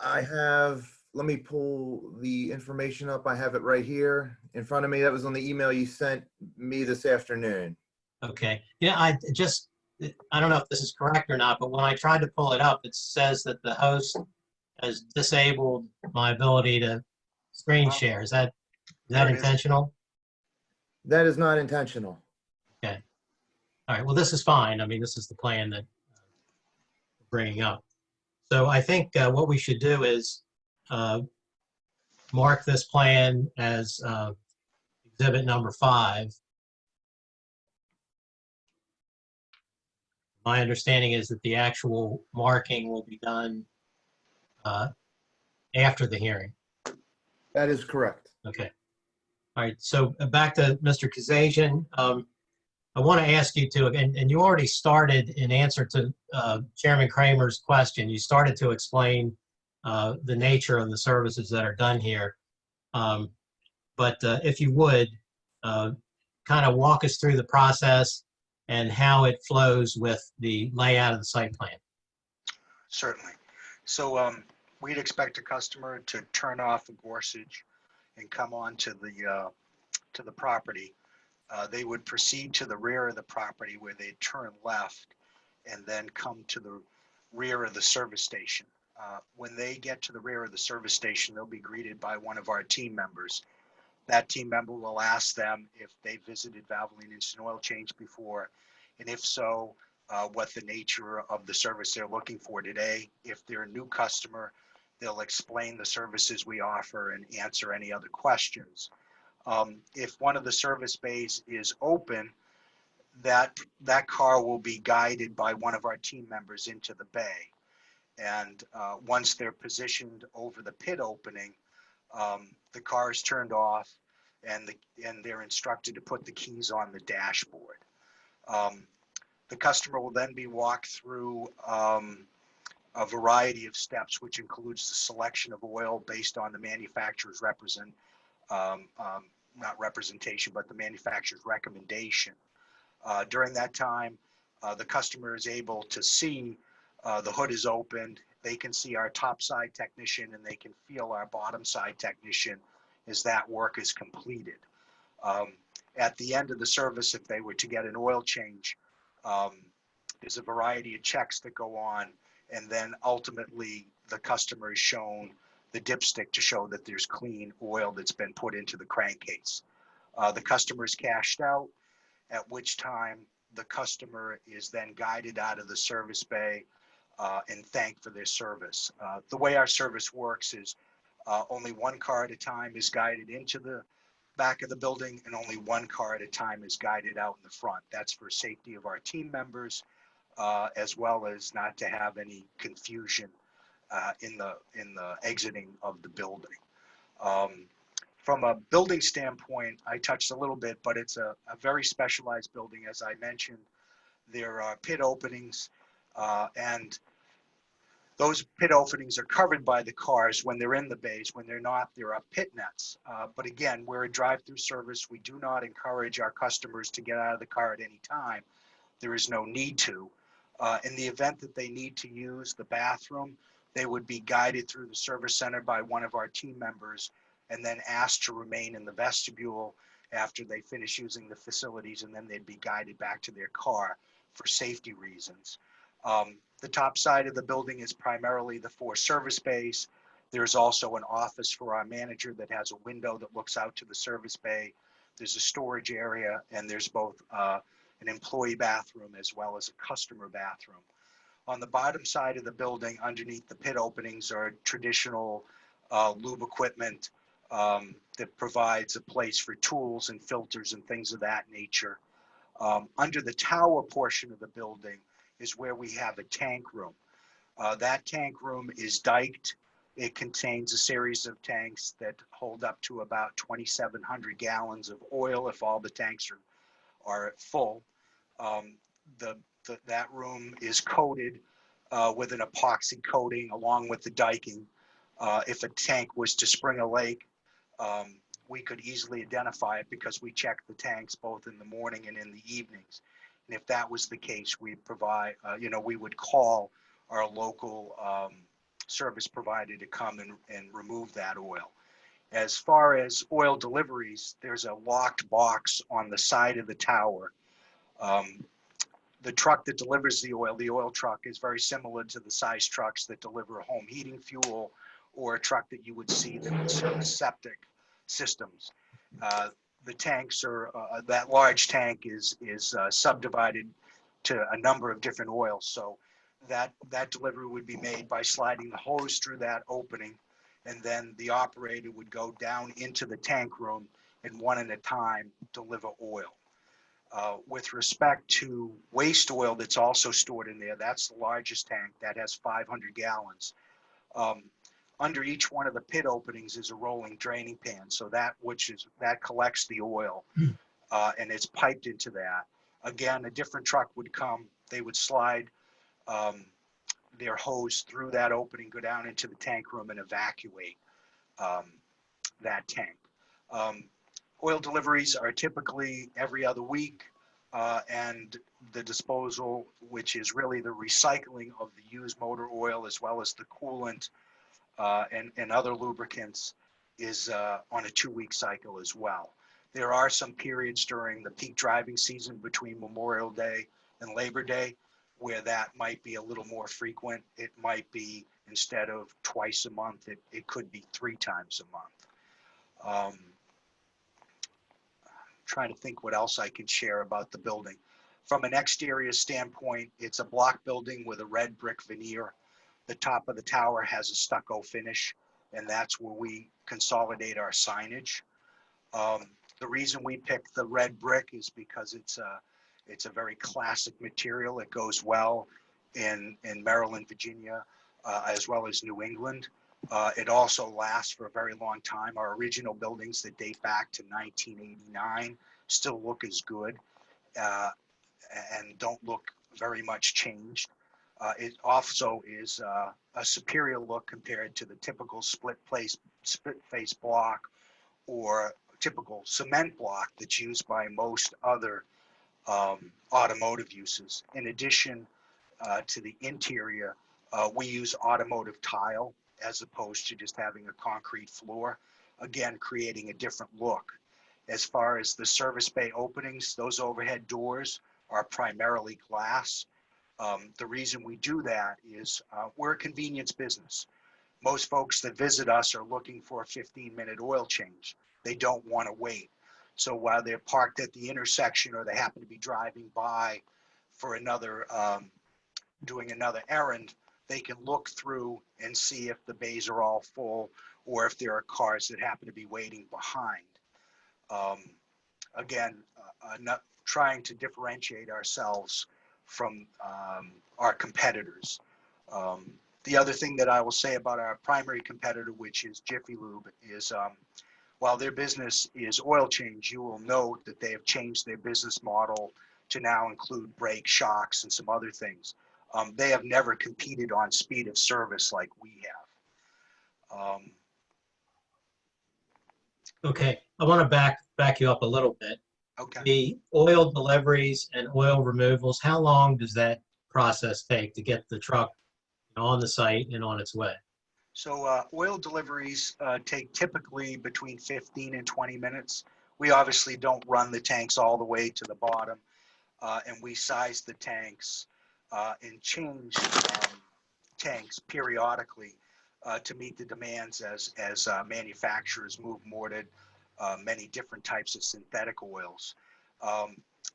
I have, let me pull the information up. I have it right here in front of me. That was on the email you sent me this afternoon. Okay. Yeah, I don't know if this is correct or not, but when I tried to pull it up, it says that the host has disabled my ability to screen share. Is that intentional? That is not intentional. Okay. All right. Well, this is fine. I mean, this is the plan that we're bringing up. So I think what we should do is mark this plan as exhibit number 5. My understanding is that the actual marking will be done after the hearing. That is correct. Okay. All right. So back to Mr. Kazajian. I want to ask you to, and you already started in answer to Chairman Kramer's question, you started to explain the nature of the services that are done here. But if you would, kind of walk us through the process and how it flows with the layout of the site plan. Certainly. So we'd expect a customer to turn off the Gorsuch and come on to the property. They would proceed to the rear of the property where they'd turn left and then come to the rear of the service station. When they get to the rear of the service station, they'll be greeted by one of our team members. That team member will ask them if they visited Valvoline Instant Oil Change before, and if so, what the nature of the service they're looking for today. If they're a new customer, they'll explain the services we offer and answer any other questions. If one of the service bays is open, that car will be guided by one of our team members into the bay. And once they're positioned over the pit opening, the car is turned off and they're instructed to put the keys on the dashboard. The customer will then be walked through a variety of steps, which includes the selection of oil based on the manufacturer's not representation, but the manufacturer's recommendation. During that time, the customer is able to see the hood is opened. They can see our top side technician and they can feel our bottom side technician as that work is completed. At the end of the service, if they were to get an oil change, there's a variety of checks that go on, and then ultimately the customer is shown the dipstick to show that there's clean oil that's been put into the crankcase. The customer is cashed out, at which time the customer is then guided out of the service bay and thanked for their service. The way our service works is only one car at a time is guided into the back of the building, and only one car at a time is guided out in the front. That's for safety of our team members, as well as not to have any confusion in the exiting of the building. From a building standpoint, I touched a little bit, but it's a very specialized building. As I mentioned, there are pit openings, and those pit openings are covered by the cars when they're in the bays. When they're not, there are pit nets. But again, we're a drive-through service. We do not encourage our customers to get out of the car at any time. There is no need to. In the event that they need to use the bathroom, they would be guided through the service center by one of our team members and then asked to remain in the vestibule after they finish using the facilities, and then they'd be guided back to their car for safety reasons. The top side of the building is primarily the 4 service bays. There's also an office for our manager that has a window that looks out to the service bay. There's a storage area, and there's both an employee bathroom as well as a customer bathroom. On the bottom side of the building, underneath the pit openings, are traditional lube equipment that provides a place for tools and filters and things of that nature. Under the tower portion of the building is where we have a tank room. That tank room is diked. It contains a series of tanks that hold up to about 2,700 gallons of oil if all the tanks are full. That room is coated with an epoxy coating along with the diking. If a tank was to spring a leak, we could easily identify it because we check the tanks both in the morning and in the evenings. And if that was the case, we provide, we would call our local service provider to come and remove that oil. As far as oil deliveries, there's a locked box on the side of the tower. The truck that delivers the oil truck, is very similar to the size trucks that deliver home heating fuel, or a truck that you would see that would service septic systems. The tanks are, that large tank is subdivided to a number of different oils. So that delivery would be made by sliding the hose through that opening, and then the operator would go down into the tank room and one at a time deliver oil. With respect to waste oil that's also stored in there, that's the largest tank that has 500 gallons. Under each one of the pit openings is a rolling draining pan. So that collects the oil and it's piped into that. Again, a different truck would come, they would slide their hose through that opening, go down into the tank room and evacuate that tank. Oil deliveries are typically every other week, and the disposal, which is really the recycling of the used motor oil as well as the coolant and other lubricants, is on a 2-week cycle as well. There are some periods during the peak driving season between Memorial Day and Labor Day where that might be a little more frequent. It might be, instead of twice a month, it could be 3 times a month. Trying to think what else I can share about the building. From an exterior standpoint, it's a block building with a red brick veneer. The top of the tower has a stucco finish, and that's where we consolidate our signage. The reason we picked the red brick is because it's It's a very classic material. It goes well in Maryland, Virginia, as well as New England. It also lasts for a very long time. Our original buildings that date back to 1989 still look as good and don't look very much changed. It also is a superior look compared to the typical split face block or typical cement block that's used by most other automotive uses. In addition to the interior, we use automotive tile as opposed to just having a concrete floor, again, creating a different look. As far as the service bay openings, those overhead doors are primarily glass. The reason we do that is we're a convenience business. Most folks that visit us are looking for a 15-minute oil change. They don't want to wait. So while they're parked at the intersection or they happen to be driving by for another, doing another errand, they can look through and see if the bays are all full or if there are cars that happen to be waiting behind. Again, not trying to differentiate ourselves from our competitors. The other thing that I will say about our primary competitor, which is Jiffy Lube, is while their business is oil change, you will note that they have changed their business model to now include brake shocks and some other things. They have never competed on speed of service like we have. Okay, I want to back you up a little bit. Okay. The oil deliveries and oil removals, how long does that process take to get the truck on the site and on its way? So oil deliveries take typically between 15 and 20 minutes. We obviously don't run the tanks all the way to the bottom, and we size the tanks and change tanks periodically to meet the demands as manufacturers move more to many different types of synthetic oils.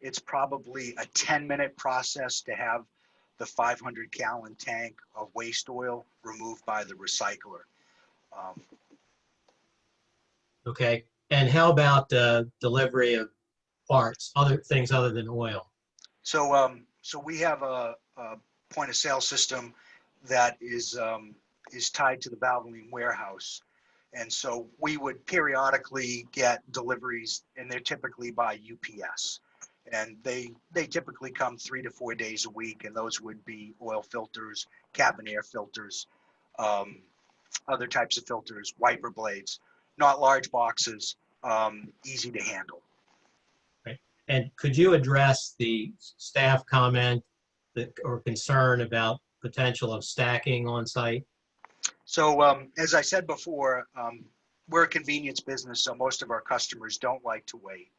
It's probably a 10-minute process to have the 500-gallon tank of waste oil removed by the recycler. Okay, and how about delivery of parts, other things other than oil? So we have a point of sale system that is tied to the Valvoline warehouse. And so we would periodically get deliveries, and they're typically by UPS. And they typically come 3 to 4 days a week, and those would be oil filters, cabin air filters, other types of filters, wiper blades, not large boxes, easy to handle. Right. And could you address the staff comment or concern about potential of stacking on site? So as I said before, we're a convenience business, so most of our customers don't like to wait.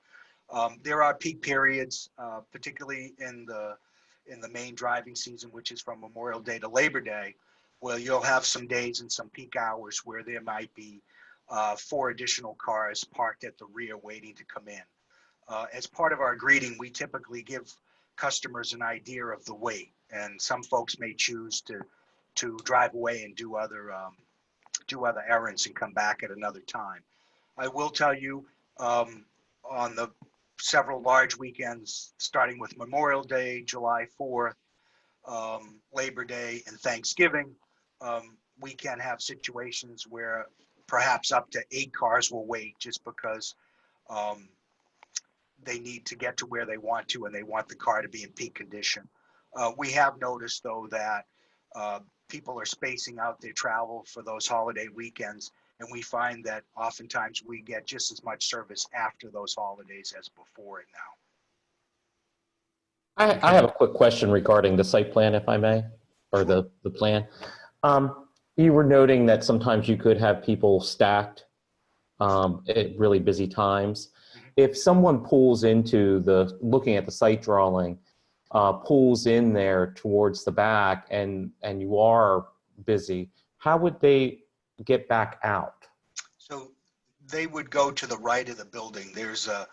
There are peak periods, particularly in the main driving season, which is from Memorial Day to Labor Day, where you'll have some days and some peak hours where there might be 4 additional cars parked at the rear waiting to come in. As part of our greeting, we typically give customers an idea of the wait, and some folks may choose to drive away and do other errands and come back at another time. I will tell you, on the several large weekends, starting with Memorial Day, July 4th, Labor Day, and Thanksgiving, we can have situations where perhaps up to 8 cars will wait just because they need to get to where they want to and they want the car to be in peak condition. We have noticed, though, that people are spacing out their travel for those holiday weekends, and we find that oftentimes we get just as much service after those holidays as before it now. I have a quick question regarding the site plan, if I may, or the plan. You were noting that sometimes you could have people stacked at really busy times. If someone pulls into looking at the site drawing, pulls in there towards the back and you are busy, how would they get back out? So they would go to the right of the building. There's a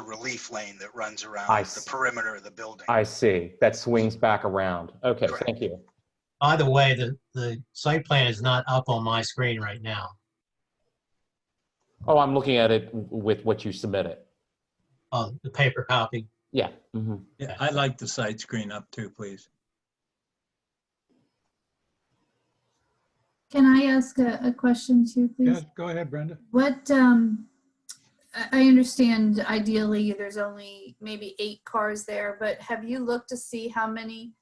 relief lane that runs around the perimeter of the building. I see. That swings back around. Okay, Correct. Thank you. By the way, the site plan is not up on my screen right now. Oh, I'm looking at it with what you submitted. The paper copy. Yeah. Hmm. Yeah, I'd like the side screen up too, please. Can I ask a question too, please? Yeah, go ahead, Brenda. What, I understand ideally there's only maybe 8 cars there, but have you looked to see how many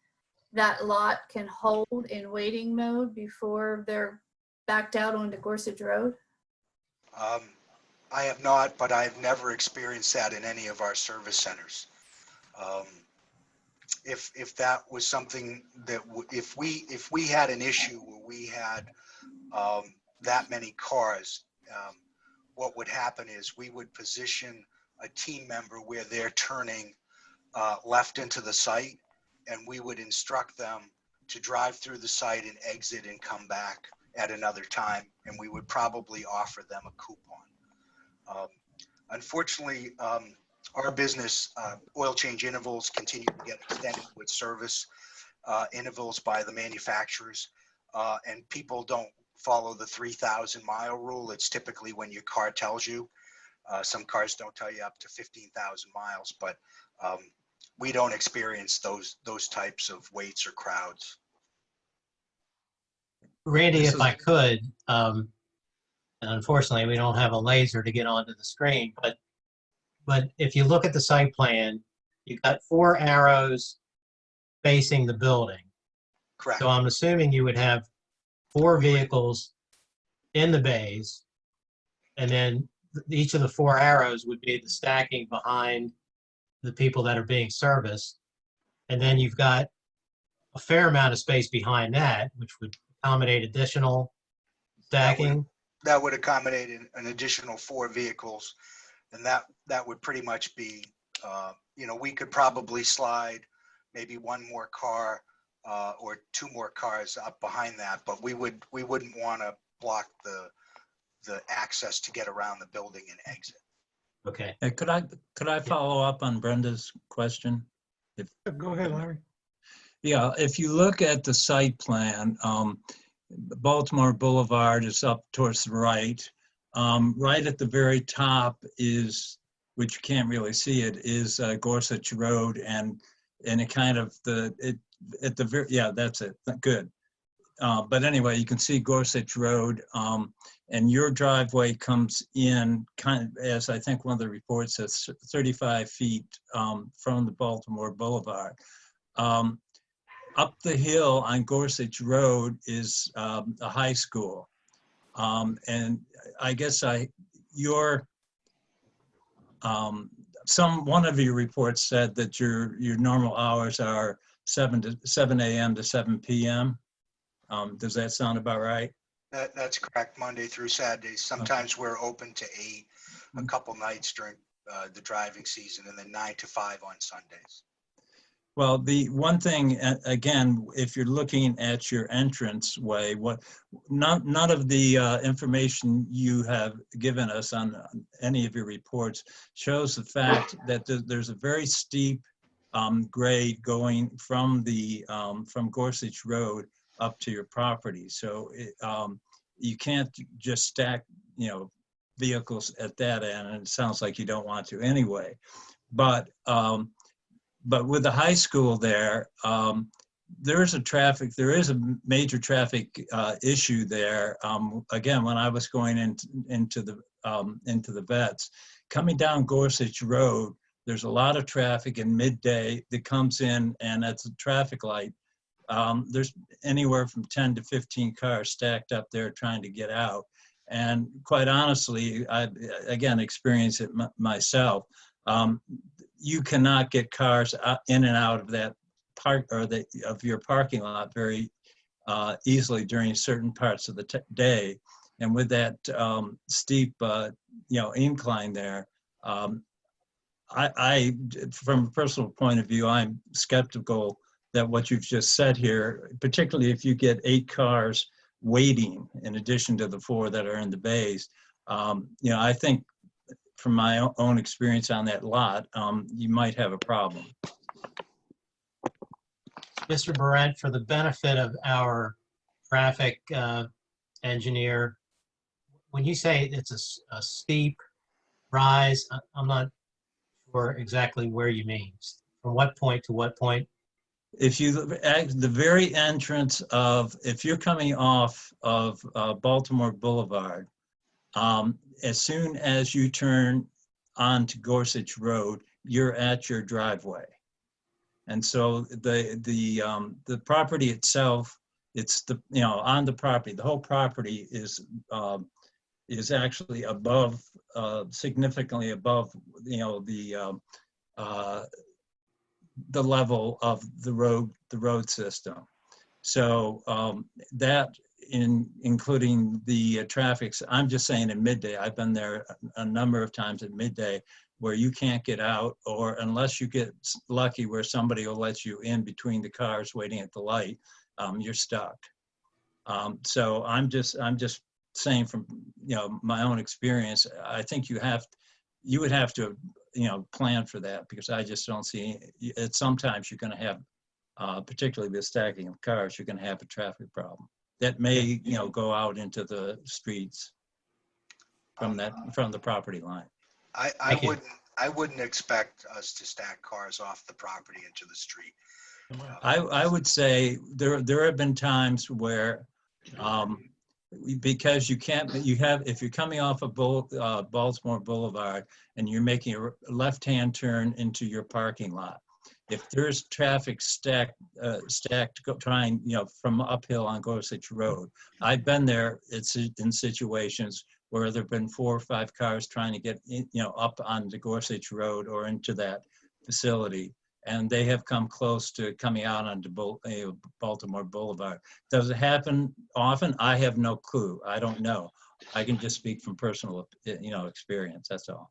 that lot can hold in waiting mode before they're backed out onto Gorsuch Road? I have not, but I've never experienced that in any of our service centers. If that was something that, if we had an issue where we had that many cars, what would happen is we would position a team member where they're turning left into the site, and we would instruct them to drive through the site and exit and come back at another time, and we would probably offer them a coupon. Unfortunately, our business, oil change intervals continue to get extended with service intervals by the manufacturers, and people don't follow the 3,000 mile rule. It's typically when your car tells you. Some cars don't tell you up to 15,000 miles, but we don't experience those types of waits or crowds. Randy, This if is- I could, and unfortunately, we don't have a laser to get onto the screen, but if you look at the site plan, you've got 4 arrows facing the building. Correct. So I'm assuming you would have 4 vehicles in the bays, and then each of the 4 arrows would be the stacking behind the people that are being serviced. And then you've got a fair amount of space behind that, which would accommodate additional stacking. That would accommodate an additional 4 vehicles, and that would pretty much be, we could probably slide maybe 1 more car or 2 more cars up behind that, but we wouldn't want to block the access to get around the building and exit. Okay. Could I follow up on Brenda's question? Go ahead, Larry. Yeah, if you look at the site plan, Baltimore Boulevard is up towards the right. Right at the very top is, which you can't really see it, is Gorsuch Road, and it kind of at the very, yeah, that's it. Good. But anyway, you can see Gorsuch Road, and your driveway comes in kind of, as I think one of the reports says, 35 feet from the Baltimore Boulevard. Up the hill on Gorsuch Road is a high school. And I guess one of your reports said that your normal hours are 7 a.m. to 7 p.m. Does that sound about right? That's correct, Monday through Saturday. Sometimes we're open to 8, a couple nights during the driving season, and then 9 to 5 on Sundays. Well, the one thing, again, if you're looking at your entrance way, none of the information you have given us on any of your reports shows the fact that there's a very steep grade going from Gorsuch Road up to your property. So you can't just stack, vehicles at that end, and it sounds like you don't want to anyway. But with the high school there is a major traffic issue there. Again, when I was going into the vets, coming down Gorsuch Road, there's a lot of traffic in midday that comes in, and at the traffic light, there's anywhere from 10 to 15 cars stacked up there trying to get out. And quite honestly, I again experienced it myself. You cannot get cars in and out of that park of your parking lot very easily during certain parts of the day. And with that steep, incline there, I, from a personal point of view, I'm skeptical that what you've just said here, particularly if you get 8 cars waiting in addition to the 4 that are in the bays, I think from my own experience on that lot, you might have a problem. Mr. Barrett, for the benefit of our traffic engineer, when you say it's a steep rise, I'm not sure exactly where you mean. From what point to what point? If you, at the very entrance of, if you're coming off of Baltimore Boulevard, as soon as you turn onto Gorsuch Road, you're at your driveway. And so the property itself, it's the, you know, on the property, the whole property is actually above, significantly above, you know, the level of the road system. So that including the traffic, I'm just saying at midday, I've been there a number of times at midday where you can't get out, or unless you get lucky where somebody will let you in between the cars waiting at the light, you're stuck. So I'm just saying from, you know, my own experience, I think you would have to, you know, plan for that, because I just don't see it. Sometimes you're going to have, particularly with stacking of cars, you're going to have a traffic problem that may, you know, go out into the streets from the property line. I wouldn't expect us to stack cars off the property into the street. I would say there have been times where, because if you're coming off of Baltimore Boulevard and you're making a left-hand turn into your parking lot, if there's traffic stacked trying, you know, from uphill on Gorsuch Road, I've been there. It's in situations where there've been 4 or 5 cars trying to get in, you know, up on the Gorsuch Road or into that facility, and they have come close to coming out onto Baltimore Boulevard. Does it happen often? I have no clue. I don't know. I can just speak from personal, you know, experience. That's all.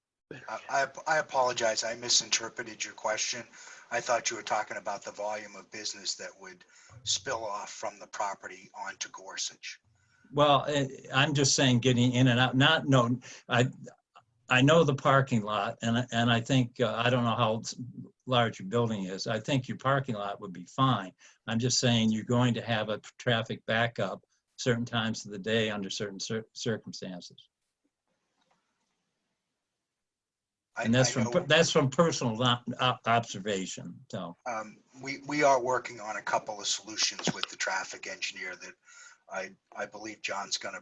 I apologize. I misinterpreted your question. I thought you were talking about the volume of business that would spill off from the property onto Gorsuch. Well, I'm just saying getting in and out. I know the parking lot, and I think, I don't know how large your building is. I think your parking lot would be fine. I'm just saying you're going to have a traffic backup certain times of the day under certain circumstances. And that's from personal observation. So we are working on a couple of solutions with the traffic engineer that I believe John's gonna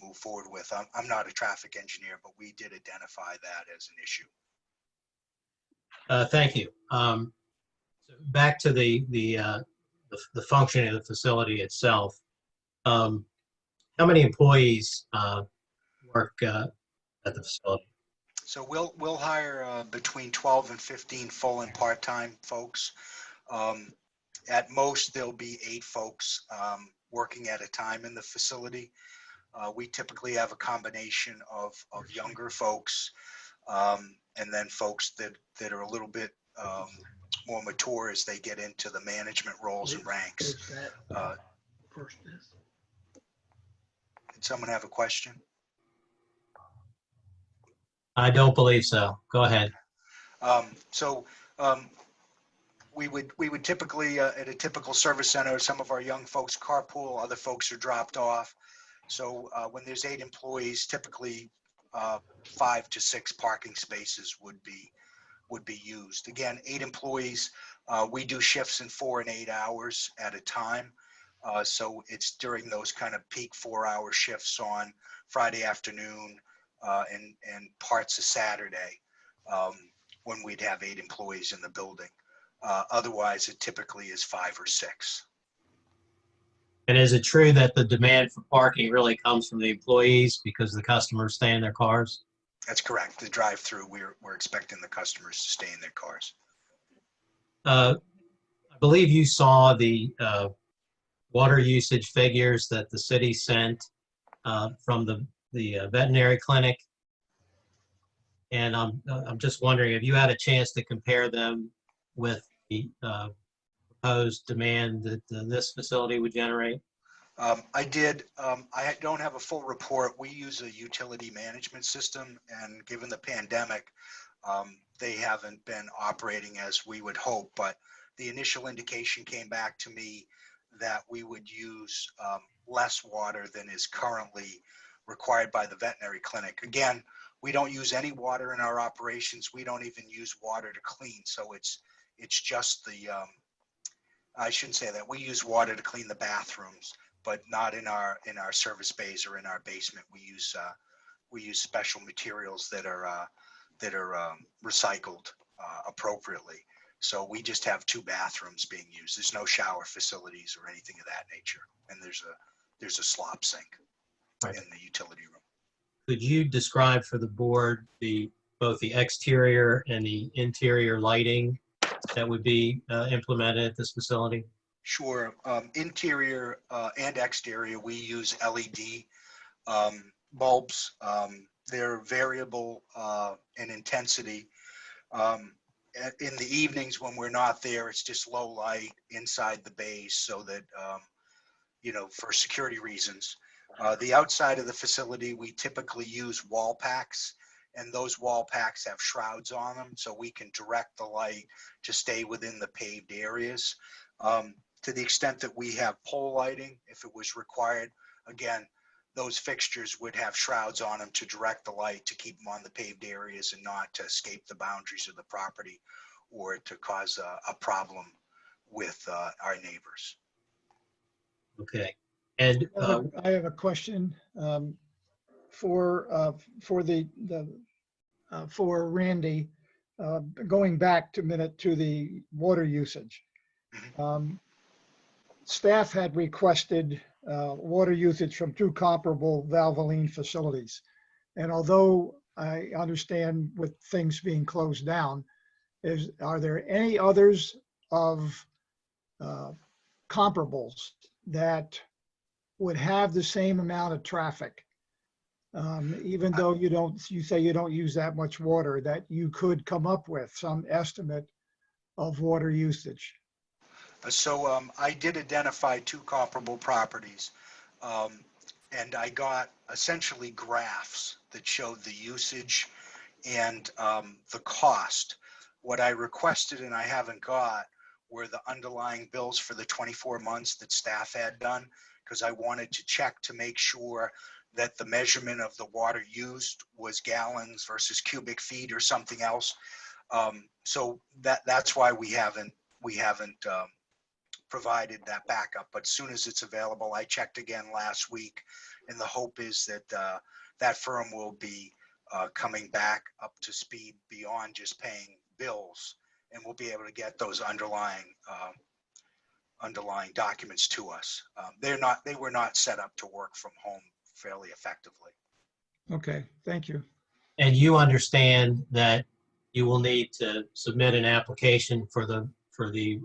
move forward with. I'm not a traffic engineer, but we did identify that as an issue. Thank you. Back to the functioning of the facility itself. How many employees work at the facility? So we'll hire between 12 and 15 full and part-time folks. At most, there'll be 8 folks working at a time in the facility. We typically have a combination of younger folks and then folks that are a little bit more mature as they get into the management roles and ranks. Did someone have a question? I don't believe so. Go ahead. We would typically at a typical service center, some of our young folks carpool, other folks are dropped off. So when there's 8 employees, typically 5 to 6 parking spaces would be used. Again, 8 employees. We do shifts in 4 and 8 hours at a time. So it's during those kind of peak 4-hour shifts on Friday afternoon and parts of Saturday when we'd have 8 employees in the building. Otherwise, it typically is 5 or 6. And is it true that the demand for parking really comes from the employees because the customers stay in their cars? That's correct. The drive-through, we're expecting the customers to stay in their cars. I believe you saw the water usage figures that the city sent from the veterinary clinic. And I'm just wondering, have you had a chance to compare them with the proposed demand that this facility would generate? I did. I don't have a full report. We use a utility management system, and given the pandemic, they haven't been operating as we would hope. But the initial indication came back to me that we would use less water than is currently required by the veterinary clinic. Again, We don't use any water in our operations. We don't even use water to clean. So it's just the, I shouldn't say that. We use water to clean the bathrooms, but not in our service bays or in our basement. We use special materials that are recycled appropriately. So we just have 2 bathrooms being used. There's no shower facilities or anything of that nature. And there's a slop sink Right. in the utility room. Could you describe for the board both the exterior and the interior lighting that would be implemented at this facility? Sure. Interior and exterior, we use LED bulbs. They're variable in intensity. In the evenings when we're not there, it's just low light inside the bays so that, for security reasons. The outside of the facility, we typically use wall packs, and those wall packs have shrouds on them, so we can direct the light to stay within the paved areas. To the extent that we have pole lighting, if it was required, again, those fixtures would have shrouds on them to direct the light to keep them on the paved areas and not to escape the boundaries of the property or to cause a problem with our neighbors. Okay. And I have a question for Randy, going back a minute to the water usage. Staff had requested water usage from 2 comparable Valvoline facilities. And although I understand with things being closed down, are there any others of comparables that would have the same amount of traffic? Even though you say you don't use that much water, that you could come up with some estimate of water usage? So I did identify 2 comparable properties, and I got essentially graphs that showed the usage and the cost. What I requested and I haven't got were the underlying bills for the 24 months that staff had done, because I wanted to check to make sure that the measurement of the water used was gallons versus cubic feet or something else. So that's why we haven't provided that backup, but as soon as it's available, I checked again last week, and the hope is that that firm will be coming back up to speed beyond just paying bills, and we'll be able to get those underlying documents to us. They were not set up to work from home fairly effectively. Okay, thank you. and you understand that you will need to submit an application for the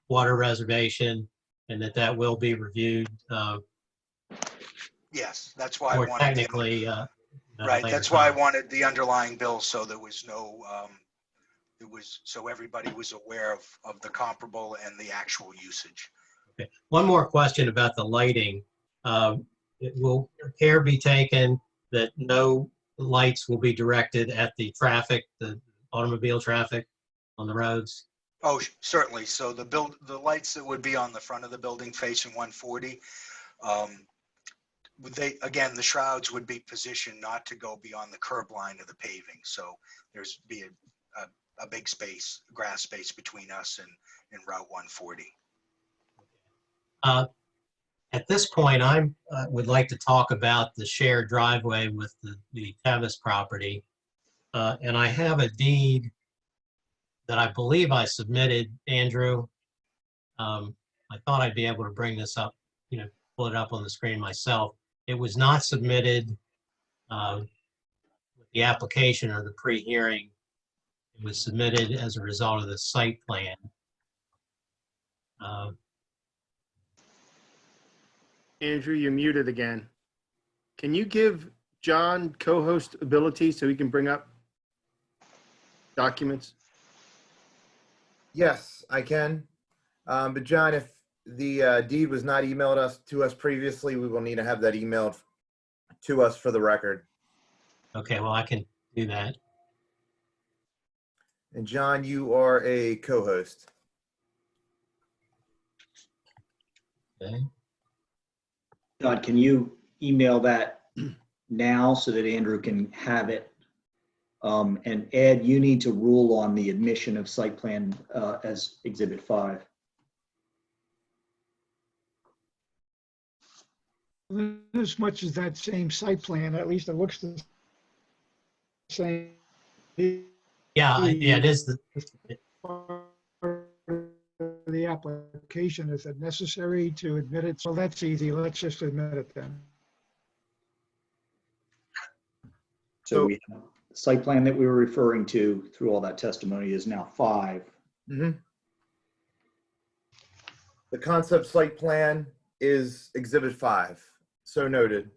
water reservation, and that will be reviewed. Yes, that's why I More wanted technically. right. That's why I wanted the underlying bill, so there was no. So everybody was aware of the comparable and the actual usage. Okay. One more question about the lighting. Will care be taken that no lights will be directed at the traffic, the automobile traffic on the roads? Oh, certainly. So the lights that would be on the front of the building facing 140, the shrouds would be positioned not to go beyond the curb line of the paving. So there's be a big space, grass space between us and Route 140. At this point, I would like to talk about the shared driveway with the Tevis property. And I have a deed that I believe I submitted, Andrew. I thought I'd be able to bring this up, pull it up on the screen myself. It was not submitted with the application or the pre-hearing. It was submitted as a result of the site plan. Andrew, you're muted again. Can you give John co-host ability so he can bring up documents? Yes, I can. But John, if the deed was not emailed to us previously, we will need to have that emailed to us for the record. Okay, well, I can do that. And John, you are a co-host. Okay. John, can you email that now so that Andrew can have it. And Ed, you need to rule on the admission of site plan as Exhibit 5. As much as that same site plan, at least it looks the same. Yeah, it is. The application, is it necessary to admit it? So that's easy. Let's just admit it then. So we have the site plan that we were referring to through all that testimony is now 5. The concept site plan is Exhibit 5. So noted.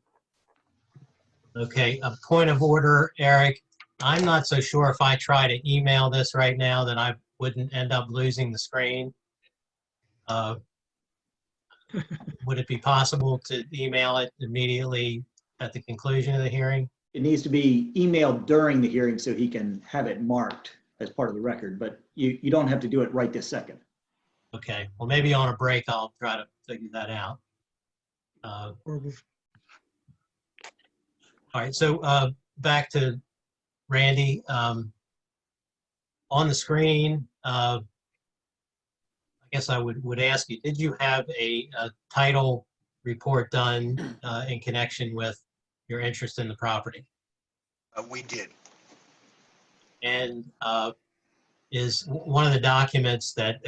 Okay, a point of order, Eric. I'm not so sure if I try to email this right now that I wouldn't end up losing the screen. Would it be possible to email it immediately at the conclusion of the hearing? It needs to be emailed during the hearing so he can have it marked as part of the record, but you don't have to do it right this second. Okay, well, maybe on a break, I'll try to figure that out. All right, so back to Randy. On the screen, I guess I would ask you, did you have a title report done in connection with your interest in the property? We did. And is one of the documents that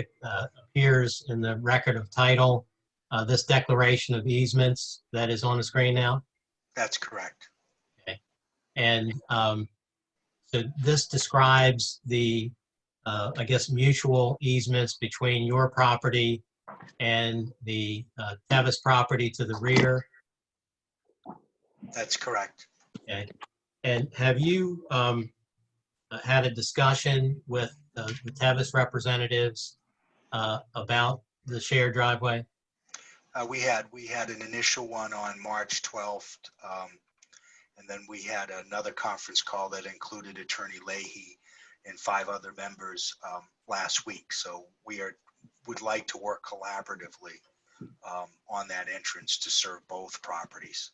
appears in the record of title this declaration of easements that is on the screen now? That's correct. Okay. And so this describes the, I guess, mutual easements between your property and the Tevis property to the rear. That's correct. Okay. And have you had a discussion with the Tevis representatives about the shared driveway? We had an initial one on March 12th. And then we had another conference call that included Attorney Leahy and 5 other members last week. So we would like to work collaboratively on that entrance to serve both properties.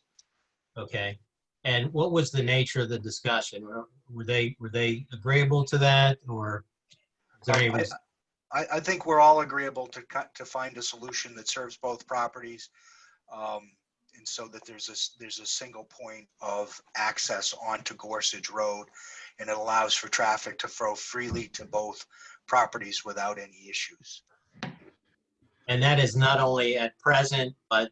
Okay. And what was the nature of the discussion? Were they agreeable to that, or is there any I think we're all agreeable to find a solution that serves both properties. And so that there's a single point of access onto Gorsuch Road, and it allows for traffic to flow freely to both properties without any issues. And that is not only at present, but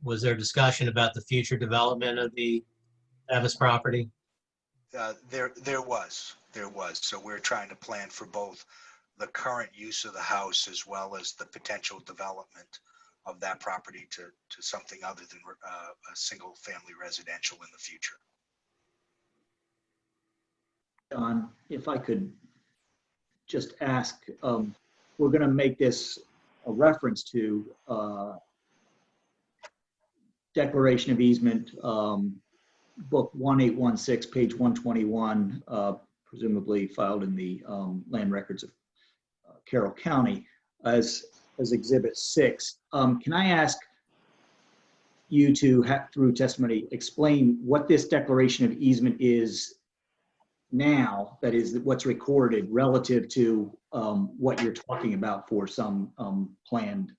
was there discussion about the future development of the Tevis property? There was. So we're trying to plan for both the current use of the house as well as the potential development of that property to something other than a single family residential in the future. John, if I could just ask, we're going to make this a reference to Declaration of Easement, book 1816, page 121, presumably filed in the land records of Carroll County as Exhibit 6. Can I ask you to, through testimony, explain what this declaration of easement is now, that is what's recorded, relative to what you're talking about for some planned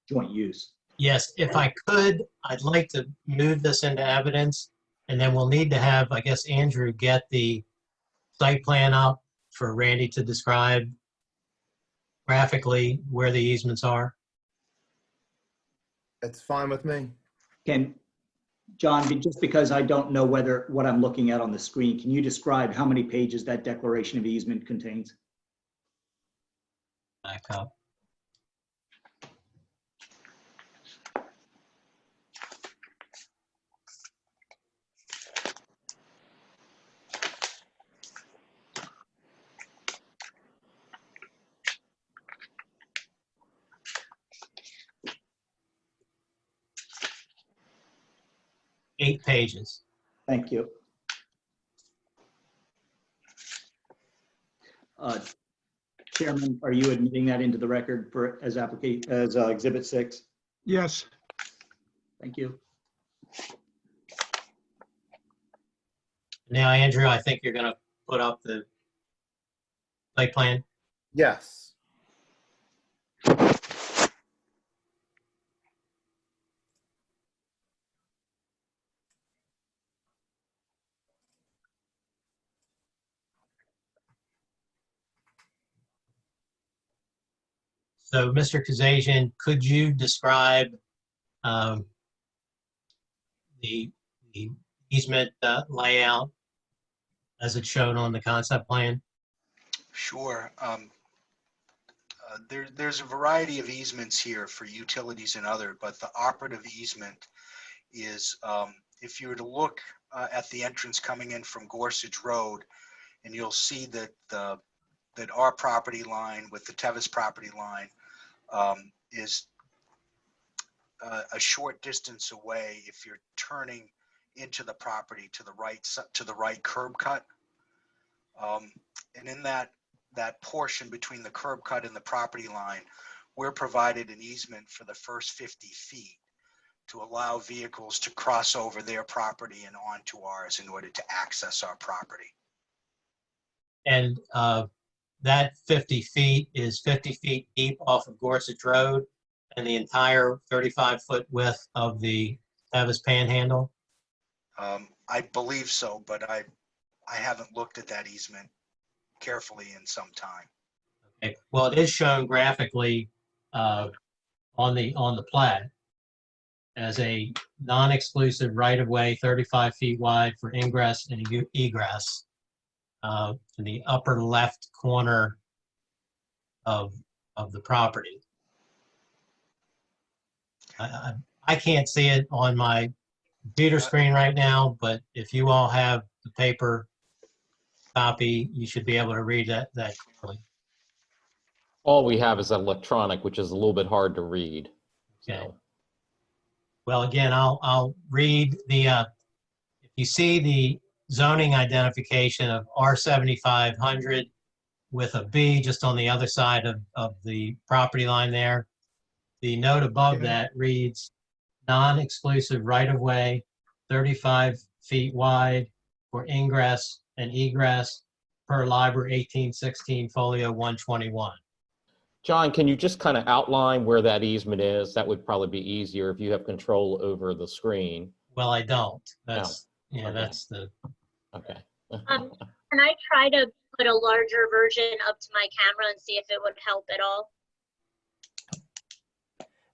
joint use? Yes, if I could, I'd like to move this into evidence, and then we'll need to have, I guess, Andrew get the site plan up for Randy to describe graphically where the easements are. That's fine with me. John, just because I don't know what I'm looking at on the screen, can you describe how many pages that declaration of easement contains? Back up. Eight pages. Thank you. Chairman, are you admitting that into the record as Exhibit 6? Yes. Thank you. Now, Andrew, I think you're gonna put up the site plan. Yes. So, Mr. Kazazian, could you describe um, the easement layout as it's shown on the concept plan? Sure. There's a variety of easements here for utilities and other, but the operative easement is, if you were to look at the entrance coming in from Gorsuch Road, and you'll see that that our property line with the Tevis property line is a short distance away if you're turning into the property to the right curb cut. And in that portion between the curb cut and the property line, we're provided an easement for the first 50 feet to allow vehicles to cross over their property and onto ours in order to access our property. And that 50 feet is 50 feet deep off of Gorsuch Road and the entire 35-foot width of the Tevis Panhandle? I believe so, but I haven't looked at that easement carefully in some time. Okay. Well, it is shown graphically on the plat as a non-exclusive right-of-way 35 feet wide for ingress and egress in the upper left corner of the property. I can't see it on my computer screen right now, but if you all have the paper copy, you should be able to read that clearly. All we have is electronic, which is a little bit hard to read. Okay. So, Well, again, I'll read the, if you see the zoning identification of R7500 with a B just on the other side of the property line there, the note above that reads non-exclusive right-of-way, 35 feet wide for ingress and egress per Liber 1816 folio 121. John, can you just kind of outline where that easement is? That would probably be easier if you have control over the screen. Well, I don't. That's, okay. That's the. Okay. Can I try to put a larger version up to my camera and see if it would help at all?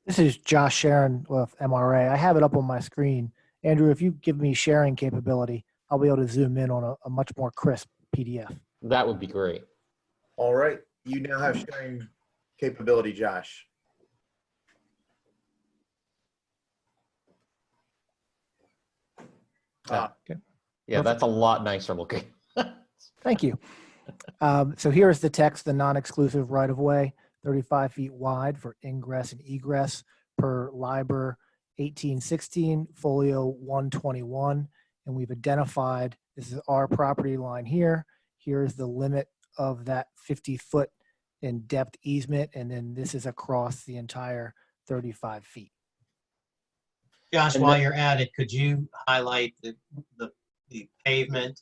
This is Josh Sharon with MRA. I have it up on my screen. Andrew, if you give me sharing capability, I'll be able to zoom in on a much more crisp PDF. That would be great. All right. You now have sharing capability, Josh. Okay. Yeah, that's a lot nicer looking. Thank you. So here's the text, the non-exclusive right-of-way, 35 feet wide for ingress and egress per Liber 1816, folio 121. And we've identified, this is our property line here. Here's the limit of that 50-foot in depth easement. And then this is across the entire 35 feet. Josh, And while that- you're at it, could you highlight the pavement?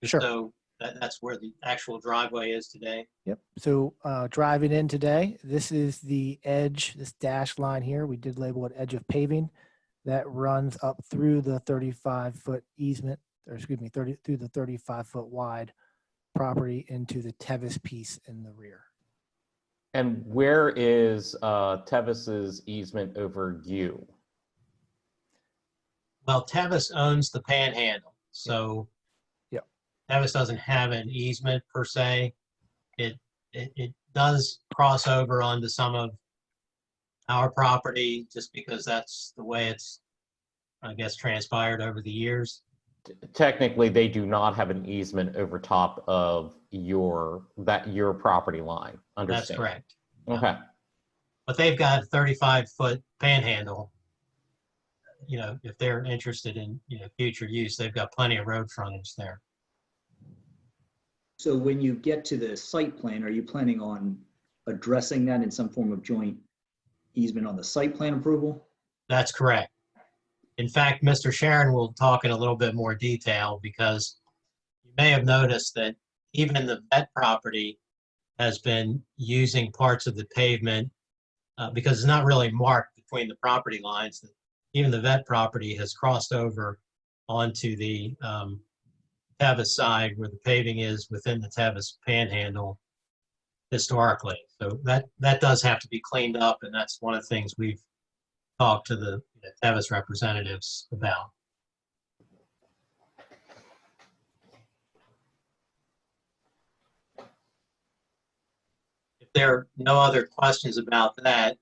Just Sure. So that's where the actual driveway is today. Yep. So driving in today, this is the edge, this dashed line here. We did label it edge of paving that runs up through the 35-foot easement, or excuse me, through the 35-foot wide property into the Tevis piece in the rear. And where is Tevis's easement over you? Well, Tevis owns the Panhandle, so Yep. Tevis doesn't have an easement per se. It does cross over onto some of our property just because that's the way it's, I guess, transpired over the years. Technically, they do not have an easement over top of your property line. Understand? That's correct. Okay. But they've got a 35-foot panhandle. You know, if they're interested in, future use, they've got plenty of road frontage there. So when you get to the site plan, are you planning on addressing that in some form of joint easement on the site plan approval? That's correct. In fact, Mr. Sharon will talk in a little bit more detail because you may have noticed that even the vet property has been using parts of the pavement because it's not really marked between the property lines. Even the vet property has crossed over onto the Tevis side where the paving is within the Tevis panhandle historically. So that does have to be cleaned up, and that's one of the things we've talked to the Tevis representatives about. If there are no other questions about that,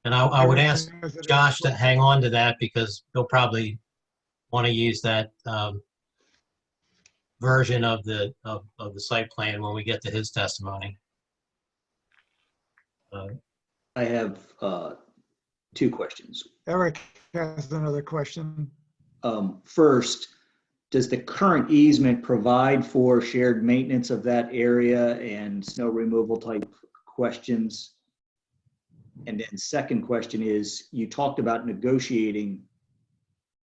and I would ask Josh to hang on to that because he'll probably want to use that version of the site plan when we get to his testimony. I have two questions. Eric has another question. First, does the current easement provide for shared maintenance of that area and snow removal type questions? And then second question is, you talked about negotiating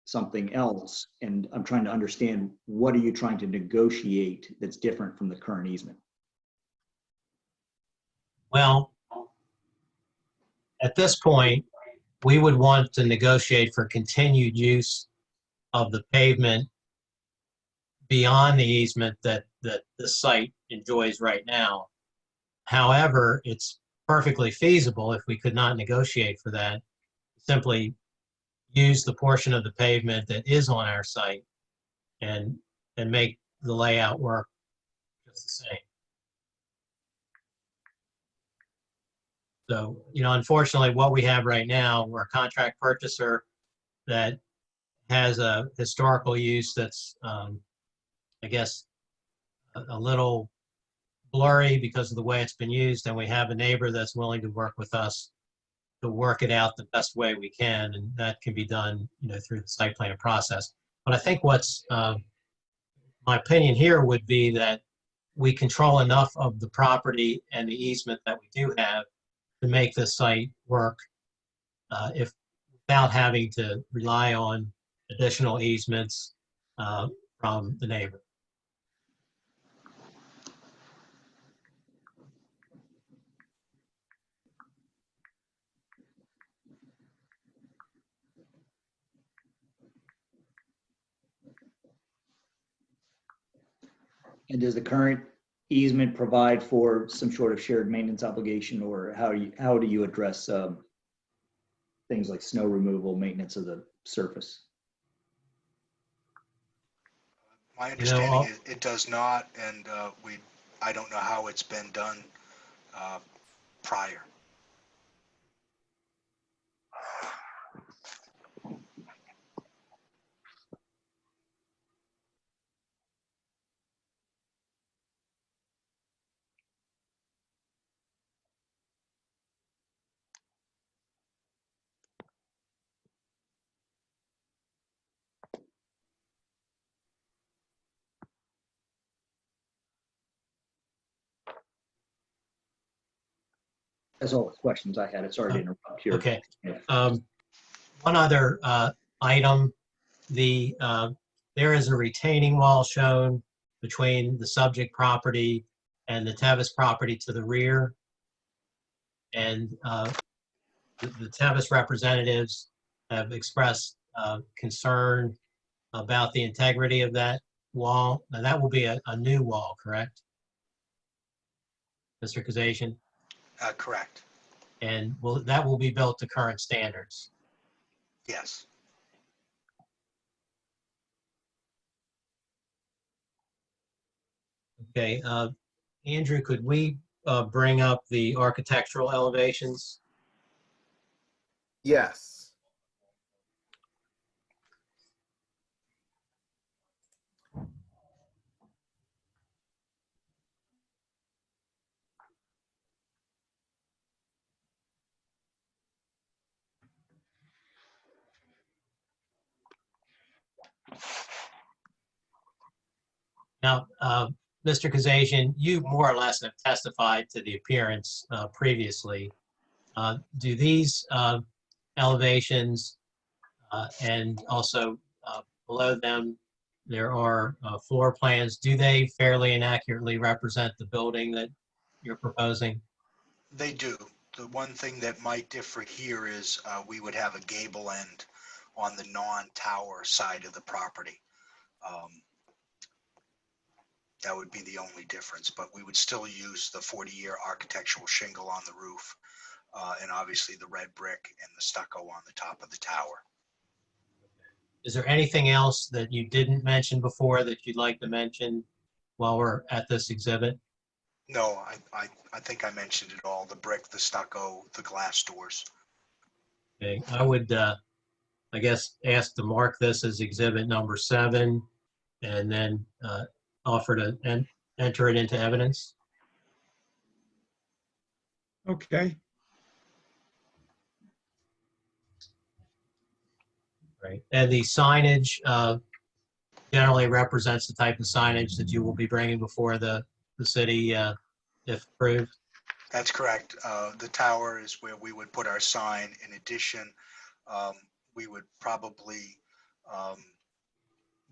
something else, and I'm trying to understand, what are you trying to negotiate that's different from the current easement? Well, at this point, we would want to negotiate for continued use of the pavement beyond the easement that the site enjoys right now. However, it's perfectly feasible if we could not negotiate for that, simply use the portion of the pavement that is on our site and make the layout work just the same. So, unfortunately, what we have right now, we're a contract purchaser that has a historical use that's, I guess, a little blurry because of the way it's been used, and we have a neighbor that's willing to work with us to work it out the best way we can, and that can be done, through the site plan process. But I think what's my opinion here would be that we control enough of the property and the easement that we do have to make this site work without having to rely on additional easements from the neighbor. And does the current easement provide for some sort of shared maintenance obligation, or how do you address things like snow removal, maintenance of the surface? My understanding is it does not, and I don't know how it's been done prior. That's all the questions I had. Sorry to interrupt here. Okay. One other item, there is a retaining wall shown between the subject property and the Tevis property to the rear. And the Tevis representatives have expressed concern about the integrity of that wall. Now that will be a new wall, correct? Mr. Kazasian? Correct. And that will be built to current standards. Yes. Okay, Andrew, could we bring up the architectural elevations? Yes. Now, Mr. Kazasian, you more or less have testified to the appearance previously. Do these elevations and also below them there are floor plans. Do they fairly and accurately represent the building that you're proposing? They do. The one thing that might differ here is we would have a gable end on the non-tower side of the property. That would be the only difference, but we would still use the 40-year architectural shingle on the roof, and obviously the red brick and the stucco on the top of the tower. Is there anything else that you didn't mention before that you'd like to mention while we're at this exhibit? No, I think I mentioned it all, the brick, the stucco, the glass doors. Okay, I would, I guess, ask to mark this as exhibit number 7 and then offer to enter it into evidence. Okay. Right. And the signage generally represents the type of signage that you will be bringing before the city if approved. That's correct. The tower is where we would put our sign. In addition, we would probably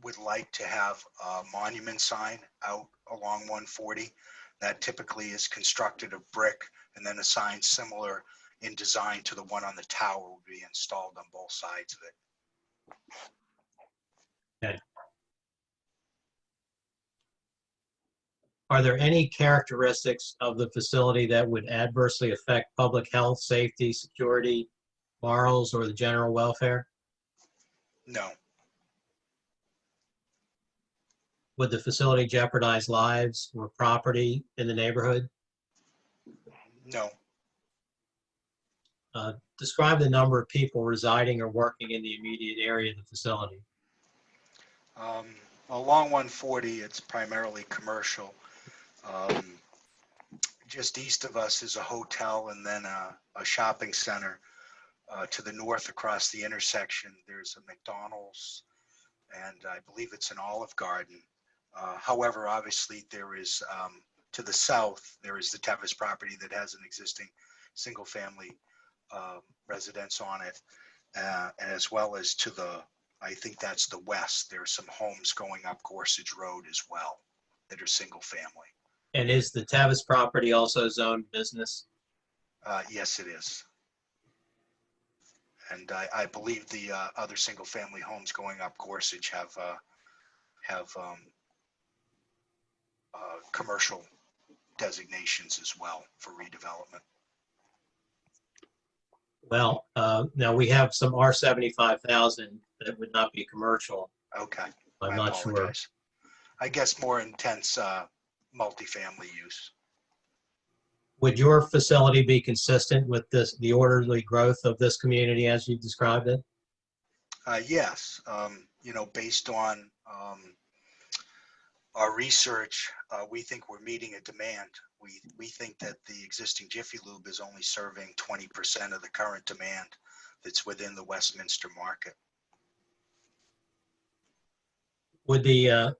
would like to have a monument sign out along 140. That typically is constructed of brick, and then a sign similar in design to the one on the tower would be installed on both sides of it. Okay. Are there any characteristics of the facility that would adversely affect public health, safety, security, morals, or the general welfare? No, Would the facility jeopardize lives or property in the neighborhood? no. Describe the number of people residing or working in the immediate area of the facility. Along 140, it's primarily commercial. Just east of us is a hotel and then a shopping center. To the north across the intersection, there's a McDonald's, and I believe it's an Olive Garden. However, obviously there is, to the south, there is the Tevis property that has an existing single family residence on it, as well as to the, I think that's the west. There are some homes going up Gorsuch Road as well that are single family. And is the Tavis property also zoned business? Yes, it is. And I believe the other single family homes going up Gorsuch have commercial designations as well for redevelopment. Well, now we have some R75,000 that would not be commercial. Okay, I'm I not sure. apologize. I guess more intense multifamily use. Would your facility be consistent with the orderly growth of this community as you described it? Yes, based on our research, we think we're meeting a demand. We think that the existing Jiffy Lube is only serving 20% of the current demand that's within the Westminster market. Would the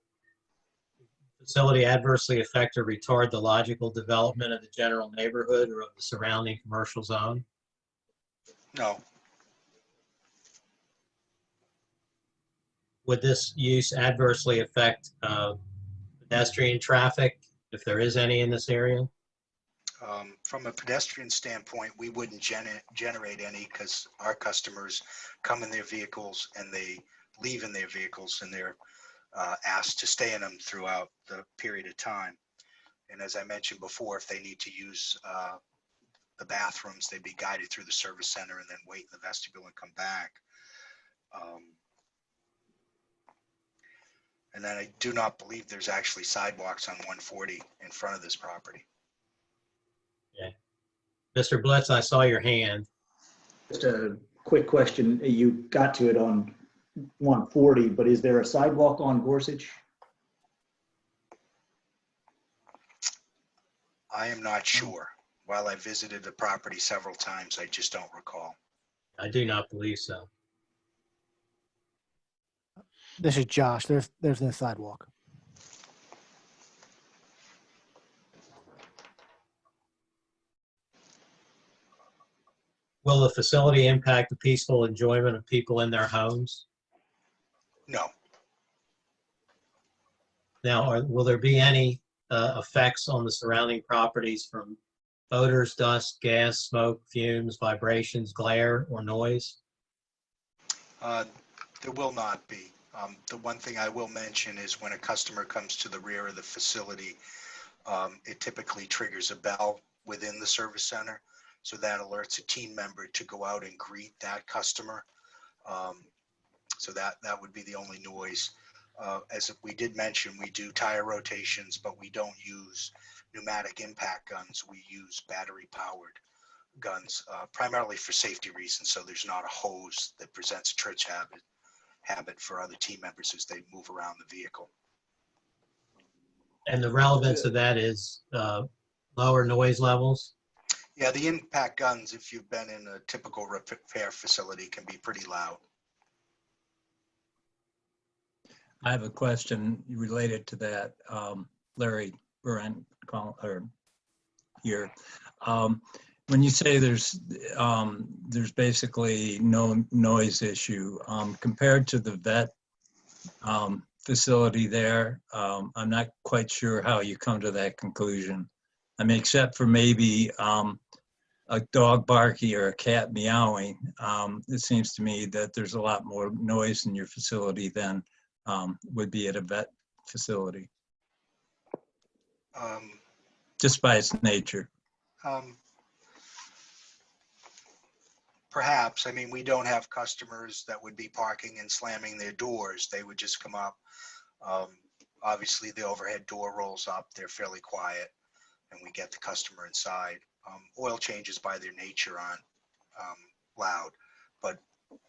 facility adversely affect or retard the logical development of the general neighborhood or of the surrounding commercial zone? No, Would this use adversely affect pedestrian traffic, if there is any in this area? from a pedestrian standpoint, we wouldn't generate any because our customers come in their vehicles and they leave in their vehicles, and they're asked to stay in them throughout the period of time. And as I mentioned before, if they need to use the bathrooms, they'd be guided through the service center and then wait in the vestibule and come back. And then I do not believe there's actually sidewalks on 140 in front of this property. Okay. Mr. Blitz, I saw your hand. Just a quick question. You got to it on 140, but is there a sidewalk on Gorsuch? I am not sure. While I visited the property several times, I just don't recall. I do not believe so. This is Josh. There's no sidewalk. Will the facility impact the peaceful enjoyment of people in their homes? No, Now, will there be any effects on the surrounding properties from odors, dust, gas, smoke, fumes, vibrations, glare, or noise? There will not be. The one thing I will mention is when a customer comes to the rear of the facility, it typically triggers a bell within the service center. So that alerts a team member to go out and greet that customer. So that would be the only noise. As we did mention, we do tire rotations, but we don't use pneumatic impact guns. We use battery powered guns, primarily for safety reasons. So there's not a hose that presents a church habit for other team members as they move around the vehicle. And the relevance of that is lower noise levels? Yeah, the impact guns, if you've been in a typical repair facility, can be pretty loud. I have a question related to that. Larry Buren here. When you say there's basically no noise issue, compared to the vet facility there, I'm not quite sure how you come to that conclusion. I mean, except for maybe a dog barking or a cat meowing, it seems to me that there's a lot more noise in your facility than would be at a vet facility, just by its nature. Perhaps. I mean, we don't have customers that would be parking and slamming their doors. They would just come up. Obviously, the overhead door rolls up. They're fairly quiet, and we get the customer inside. Oil changes by their nature aren't loud, but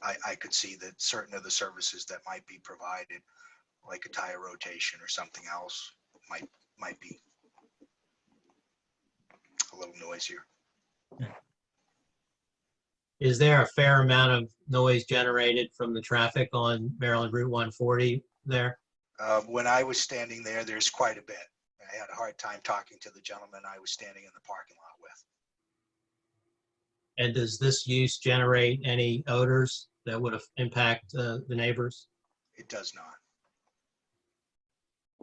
I could see that certain of the services that might be provided, like a tire rotation or something else, might be a little noisier. Is there a fair amount of noise generated from the traffic on Maryland Route 140 there? When I was standing there, there's quite a bit. I had a hard time talking to the gentleman I was standing in the parking lot with. And does this use generate any odors that would impact the neighbors? It does not.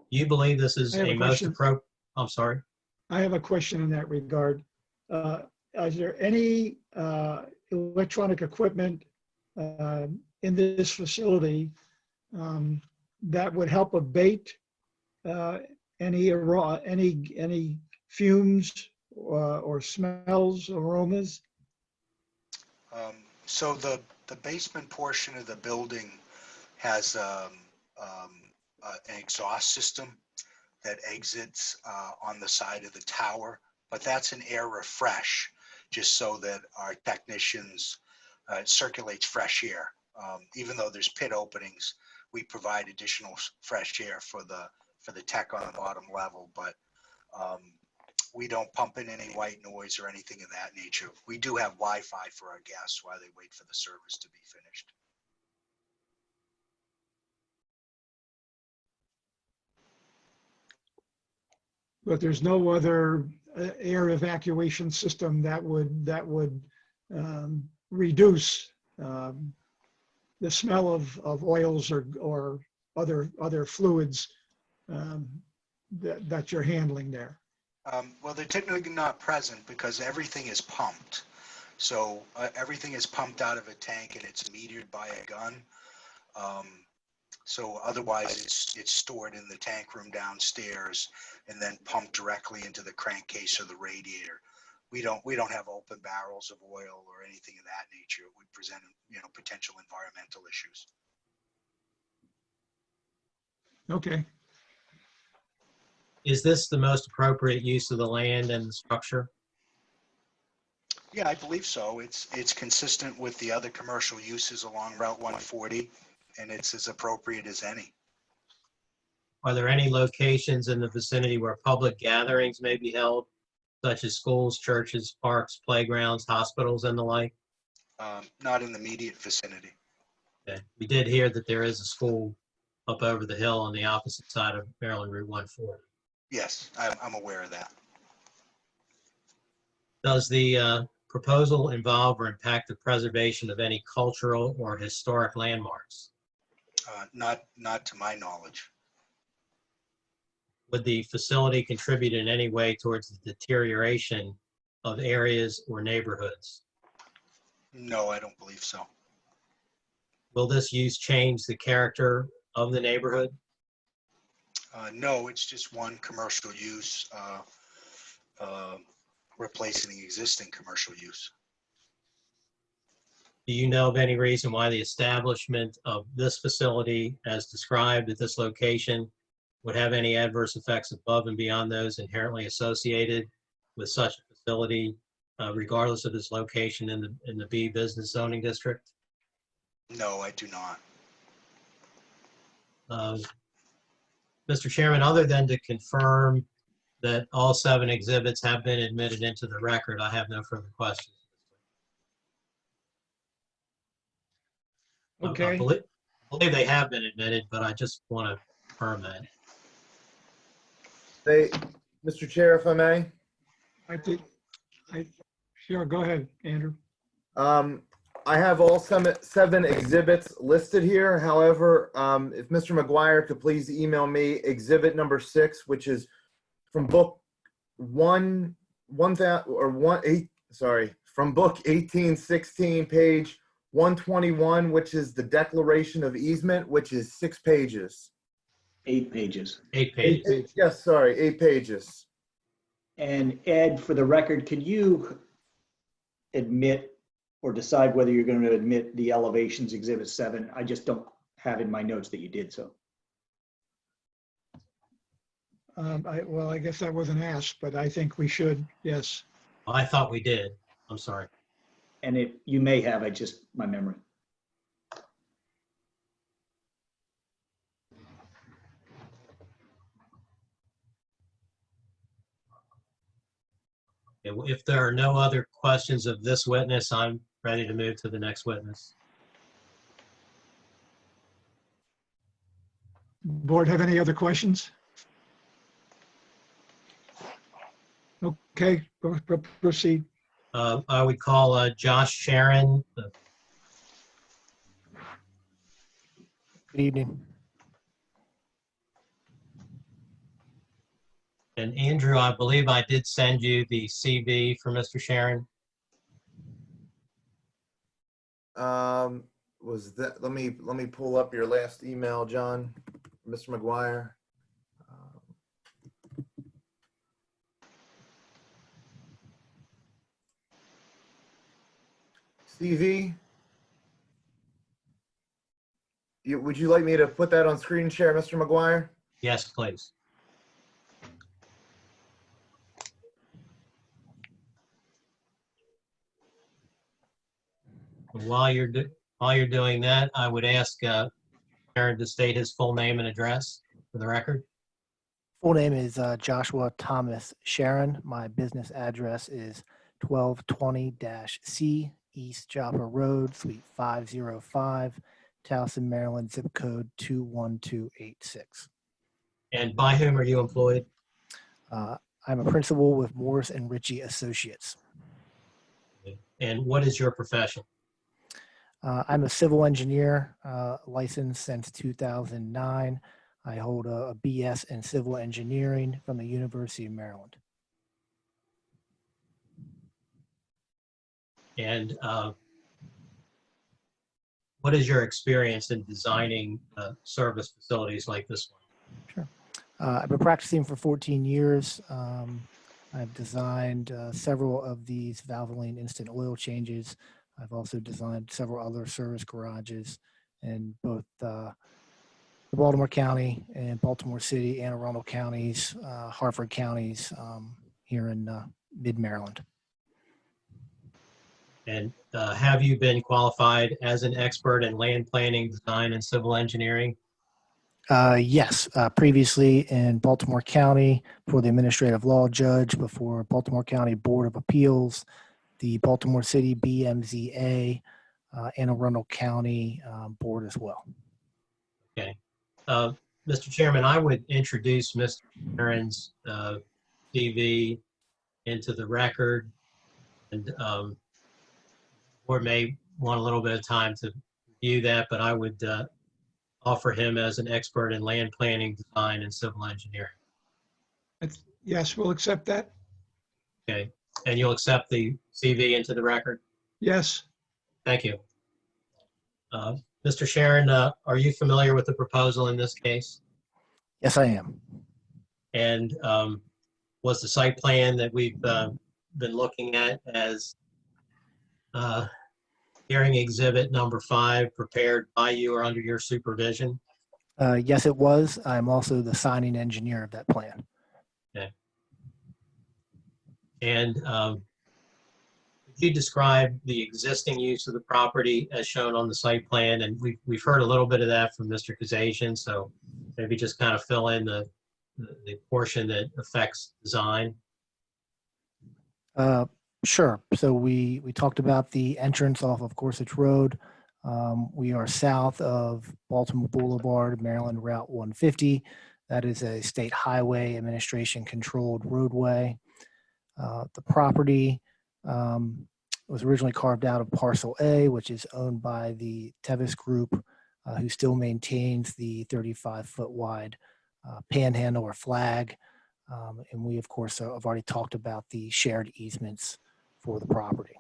You believe this is I have a a most question. appropriate? I'm sorry. I have a question in that regard. Is there any electronic equipment in this facility that would help abate any fumes or smells, aromas? So the basement portion of the building has an exhaust system that exits on the side of the tower, but that's an air refresh, just so that our technicians circulates fresh air. Even though there's pit openings, we provide additional fresh air for the tech on the bottom level, but we don't pump in any white noise or anything of that nature. We do have Wi-Fi for our guests while they wait for the service to be finished. But there's no other air evacuation system that would reduce the smell of oils or other fluids that you're handling there. Well, they're typically not present because everything is pumped. So everything is pumped out of a tank and it's metered by a gun. So otherwise it's stored in the tank room downstairs and then pumped directly into the crankcase or the radiator. We don't have open barrels of oil or anything of that nature. It would present, potential environmental issues. Okay. Is this the most appropriate use of the land and the structure? Yeah, I believe so. It's consistent with the other commercial uses along Route 140, and it's as appropriate as any. Are there any locations in the vicinity where public gatherings may be held, such as schools, churches, parks, playgrounds, hospitals, and the like? Not in the immediate vicinity. Okay. We did hear that there is a school up over the hill on the opposite side of Maryland Route 140. Yes, I'm aware of that. Does the proposal involve or impact the preservation of any cultural or historic landmarks? Not to my knowledge. would the facility contribute in any way towards the deterioration of areas or neighborhoods? No, I don't believe so. Will this use change the character of the neighborhood? No, it's just one commercial use replacing the existing commercial use. Do you know of any reason why the establishment of this facility as described at this location would have any adverse effects above and beyond those inherently associated with such a facility, regardless of its location in the B business zoning district? No, I do not. Mr. Chairman, other than to confirm that all 7 exhibits have been admitted into the record, I have no further questions. I Okay. believe they have been admitted, but I just want to confirm that. Mr. Chair, if I may? Sure, go ahead, Andrew. I have all 7 exhibits listed here. However, if Mr. McGuire could please email me exhibit number 6, which is from book from book 1816, page 121, which is the declaration of easement, which is 6 pages. 8 pages. 8 pages. Yes, sorry, 8 pages. And Ed, for the record, could you admit or decide whether you're going to admit the elevations exhibit 7? I just don't have in my notes that you did so. Well, I guess that wasn't asked, but I think we should, yes. I thought we did. I'm sorry. And you may have, my memory. If there are no other questions of this witness, I'm ready to move to the next witness. Board have any other questions? Okay, proceed. I would call Josh Sharon. Good evening. And Andrew, I believe I did send you the CV for Mr. Sharon. Was that, let me pull up your last email, John, Mr. McGuire. CV, would you like me to put that on screen share, Mr. McGuire? Yes, please. While you're doing that, I would ask Sharon to state his full name and address for the record. Full name is Joshua Thomas Sharon. My business address is 1220-C East Joppa Road, Suite 505, Towson, Maryland, zip code 21286. And by whom are you employed? I'm a principal with Morris and Ritchie Associates. And what is your profession? I'm a civil engineer, licensed since 2009. I hold a BS in civil engineering from the University of Maryland. And what is your experience in designing service facilities like this one? Sure. I've been practicing for 14 years. I've designed several of these Valvoline instant oil changes. I've also designed several other service garages in both the Baltimore County and Baltimore City, Anne Arundel counties, Harford counties here in mid-Maryland. And have you been qualified as an expert in land planning, design, and civil engineering? Yes, previously in Baltimore County for the administrative law judge, before Baltimore County Board of Appeals, the Baltimore City BMZA, Anne Arundel County Board as well. Okay. Mr. Chairman, I would introduce Mr. Sharon's CV into the record, and board may want a little bit of time to review that, but I would offer him as an expert in land planning, design, and civil engineering. Yes, we'll accept that. Okay, and you'll accept the CV into the record? Yes. Thank you. Mr. Sharon, are you familiar with the proposal in this case? Yes, I am. And was the site plan that we've been looking at as hearing exhibit number 5 prepared by you or under your supervision? Yes, it was. I'm also the signing engineer of that plan. Okay. And could you describe the existing use of the property as shown on the site plan? And we've heard a little bit of that from Mr. Kazajian, so maybe just kind of fill in the portion that affects design. Sure. So we talked about the entrance off of Gorsuch Road. We are south of Baltimore Boulevard, Maryland Route 150. That is a state highway administration controlled roadway. The property was originally carved out of Parcel A, which is owned by the Tevis Group, who still maintains the 35-foot wide panhandle or flag. And we, of course, have already talked about the shared easements for the property.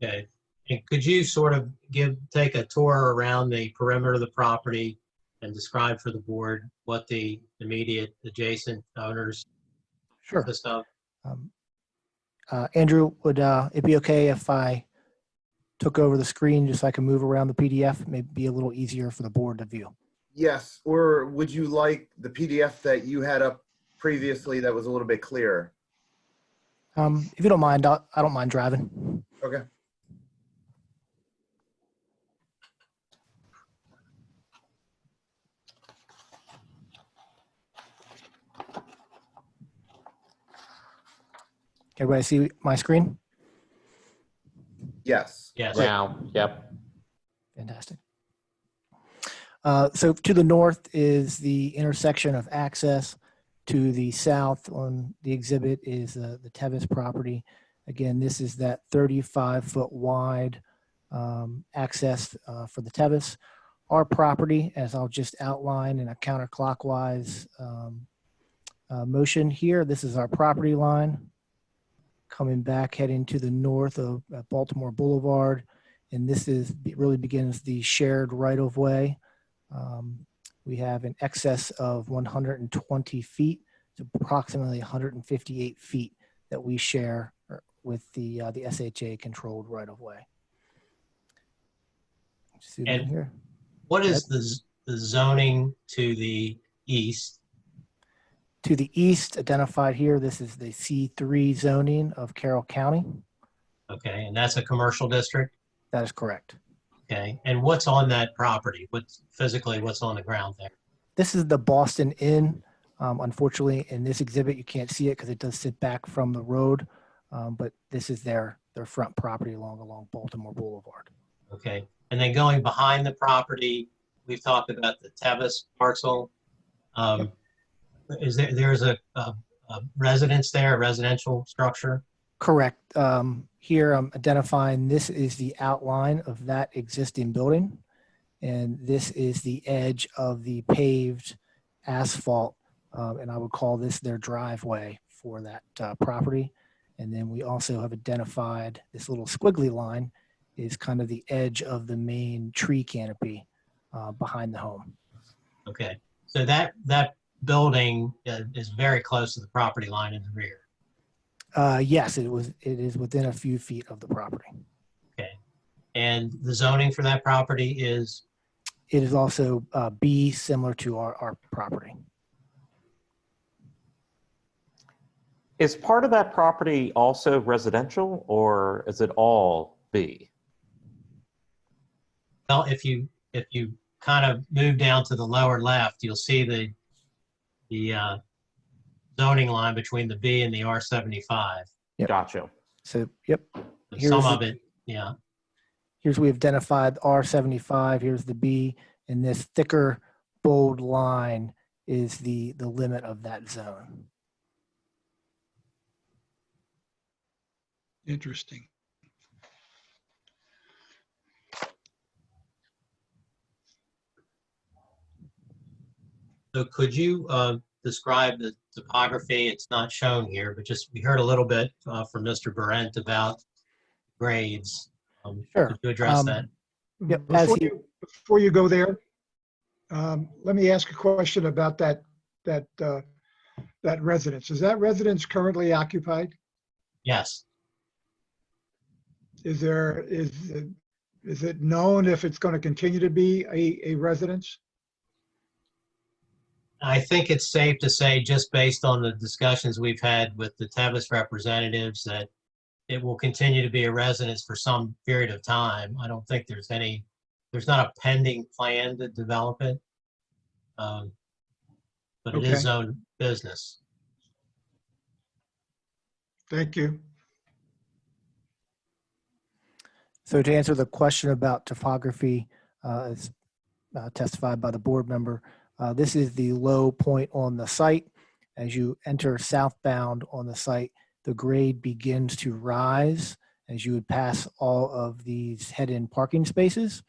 Okay. And could you sort of take a tour around the perimeter of the property and describe for the board what the immediate adjacent owners Sure. consist of? Andrew, would it be okay if I took over the screen just so I can move around the PDF? It may be a little easier for the board to view. Yes, or would you like the PDF that you had up previously that was a little bit clearer? If you don't mind, I don't mind driving. Okay. Everybody see my screen? Yes. Yes. Now, yep. Fantastic. So to the north is the intersection of access. To the south on the exhibit is the Tevis property. Again, this is that 35-foot wide access for the Tevis. Our property, as I'll just outline in a counterclockwise motion here, this is our property line. Coming back, heading to the north of Baltimore Boulevard. And this really begins the shared right-of-way. We have an excess of 120 feet, to approximately 158 feet that we share with the SHA controlled right-of-way. And here. what is the zoning to the east? To the east, identified here, this is the C3 zoning of Carroll County. Okay, and that's a commercial district? That is correct. Okay, and what's on that property? What's on the ground there? This is the Boston Inn. Unfortunately, in this exhibit, you can't see it because it does sit back from the road, but this is their front property along Baltimore Boulevard. Okay, and then going behind the property, we've talked about the Tevis parcel. Is there's a residence there, a residential structure? Correct. Here I'm identifying this is the outline of that existing building, and this is the edge of the paved asphalt, and I would call this their driveway for that property. And then we also have identified this little squiggly line is kind of the edge of the main tree canopy behind the home. Okay, so that building is very close to the property line in the rear. Yes, it is within a few feet of the property. Okay, and the zoning for that property is? It is also B, similar to our property. Is part of that property also residential, or is it all B? Well, if you kind of move down to the lower left, you'll see the zoning line between the B and the R75. Yep. Gotcha. So, yep. Some of it, yeah. Here's we've identified R75. Here's the B, and this thicker, bold line is the limit of that zone. Interesting. So could you describe the topography? It's not shown here, but just we heard a little bit from Mr. Barrent about grades. Sure. Could you address that? Yep, as he- Before you go there, let me ask a question about that residence. Is that residence currently occupied? Yes. Is it known if it's going to continue to be a residence? I think it's safe to say, just based on the discussions we've had with the Tevis representatives, that it will continue to be a residence for some period of time. I don't think there's not a pending plan to develop it. But it is Okay. zoned business. Thank you. So to answer the question about topography, as testified by the board member, this is the low point on the site. As you enter southbound on the site, the grade begins to rise as you would pass all of these head-in parking spaces,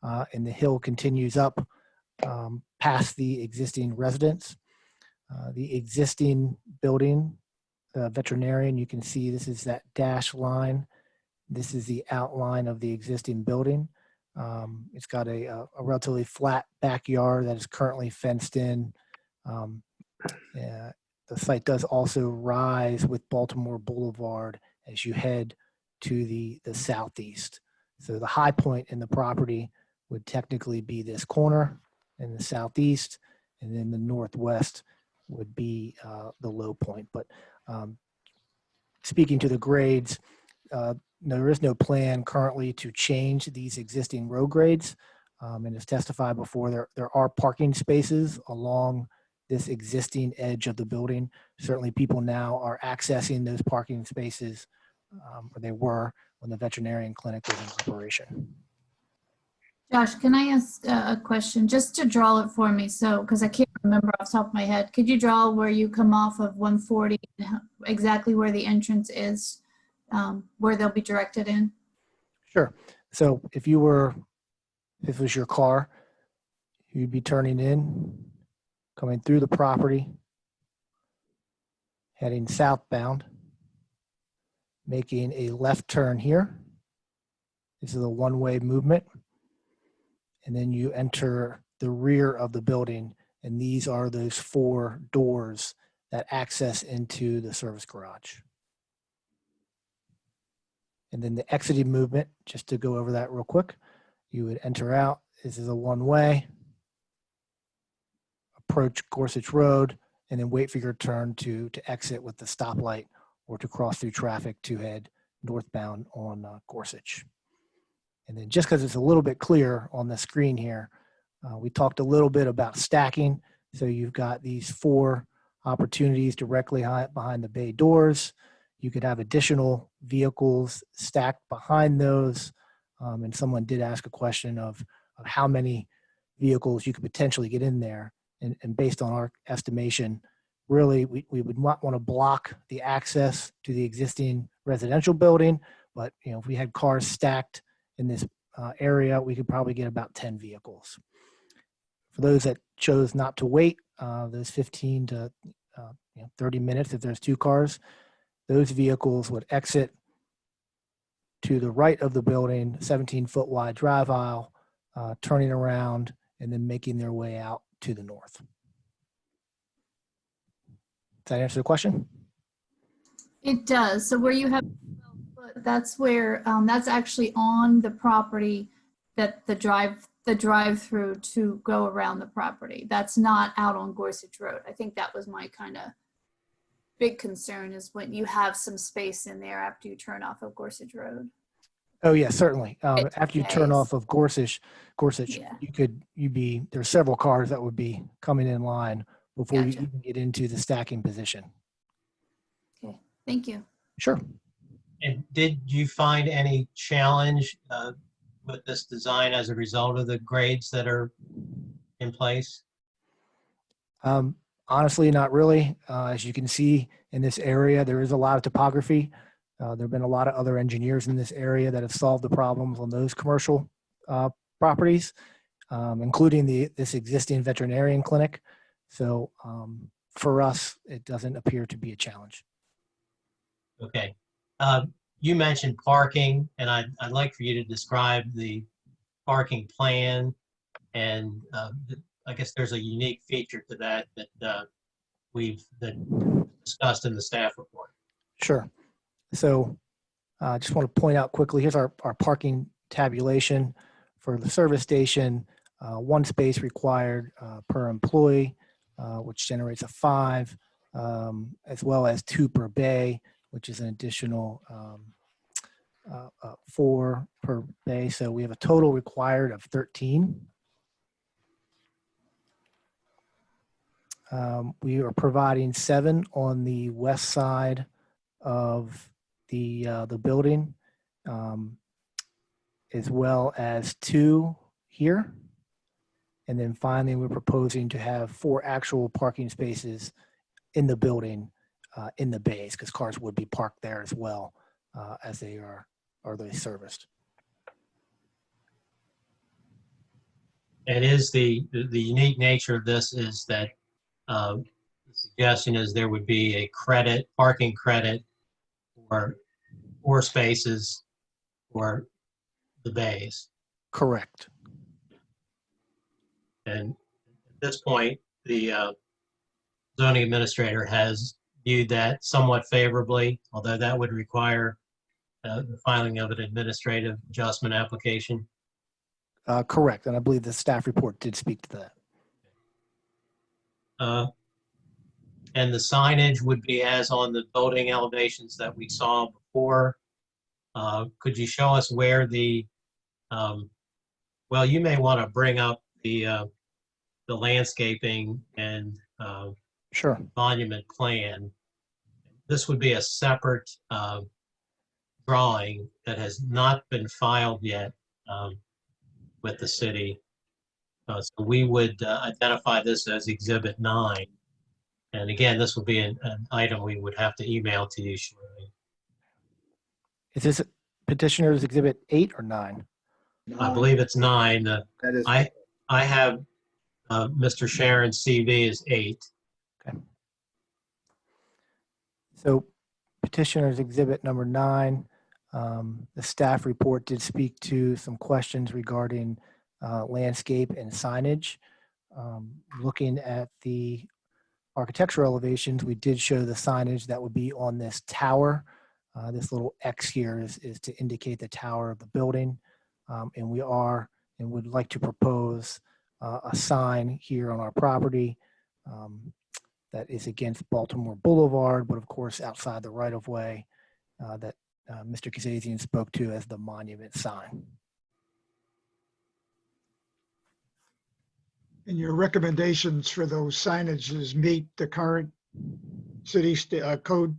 and the hill continues up past the existing residence. The existing building, veterinarian, you can see this is that dash line. This is the outline of the existing building. It's got a relatively flat backyard that is currently fenced in. The site does also rise with Baltimore Boulevard as you head to the southeast. So the high point in the property would technically be this corner in the southeast, and then the northwest would be the low point. But speaking to the grades, there is no plan currently to change these existing road grades. And as testified before, there are parking spaces along this existing edge of the building. Certainly people now are accessing those parking spaces, or they were when the veterinarian clinic was in operation. Josh, can I ask a question just to draw it for me? So, because I can't remember off the top of my head, could you draw where you come off of 140, exactly where the entrance is, where they'll be directed in? Sure. So if it was your car, you'd be turning in, coming through the property, heading southbound, making a left turn here. This is a one-way movement. And then you enter the rear of the building, and these are those 4 doors that access into the service garage. And then the exiting movement, just to go over that real quick, you would enter out. This is a one-way, approach Gorsuch Road, and then wait for your turn to exit with the stoplight or to cross through traffic to head northbound on Gorsuch. And then just because it's a little bit clear on the screen here, we talked a little bit about stacking. So you've got these 4 opportunities directly behind the bay doors. You could have additional vehicles stacked behind those. And someone did ask a question of how many vehicles you could potentially get in there. And based on our estimation, really, we would not want to block the access to the existing residential building. But if we had cars stacked in this area, we could probably get about 10 vehicles. For those that chose not to wait, those 15 to 30 minutes, if there's 2 cars, those vehicles would exit to the right of the building, 17-foot wide drive aisle, turning around and then making their way out to the north. Does that answer the question? It does. So where you have, that's where, that's actually on the property that the drive-through to go around the property. That's not out on Gorsuch Road. I think that was my kind of big concern, is when you have some space in there after you turn off of Gorsuch Road. Oh yeah, certainly. After you turn Yes. off of Gorsuch, Yeah. there's several cars that would be coming in line before you Gotcha. even get into the stacking position. Okay, thank you. Sure. And did you find any challenge with this design as a result of the grades that are in place? Honestly, not really. As you can see in this area, there is a lot of topography. There have been a lot of other engineers in this area that have solved the problems on those commercial properties, including this existing veterinarian clinic. So for us, it doesn't appear to be a challenge. Okay. You mentioned parking, and I'd like for you to describe the parking plan. And I guess there's a unique feature to that we've discussed in the staff report. Sure. So I just want to point out quickly, here's our parking tabulation for the service station. 1 space required per employee, which generates a 5, as well as 2 per bay, which is an additional 4 per bay. So we have a total required of 13. We are providing 7 on the west side of the building, as well as 2 here. And then finally, we're proposing to have 4 actual parking spaces in the building, in the bays, because cars would be parked there as well, as they are they serviced. And is the unique nature of this is that the suggestion is there would be a parking credit for 4 spaces for the bays. Correct. And at this point, the zoning administrator has viewed that somewhat favorably, although that would require the filing of an administrative adjustment application. Correct. And I believe the staff report did speak to that. And the signage would be as on the building elevations that we saw before. Could you show us where well, you may want to bring up the landscaping and Sure. monument plan. This would be a separate drawing that has not been filed yet with the city. So we would identify this as Exhibit 9. And again, this would be an item we would have to email to you shortly. Is this petitioner's Exhibit 8 or 9? I believe it's 9. That is, I have Mr. Sharon's CV is 8. Okay. So petitioner's Exhibit number 9, the staff report did speak to some questions regarding landscape and signage. Looking at the architectural elevations, we did show the signage that would be on this tower. This little X here is to indicate the tower of the building. And we are and would like to propose a sign here on our property that is against Baltimore Boulevard, but of course outside the right-of-way that Mr. Kazazian spoke to as the monument sign. And your recommendations for those signages meet the current city code?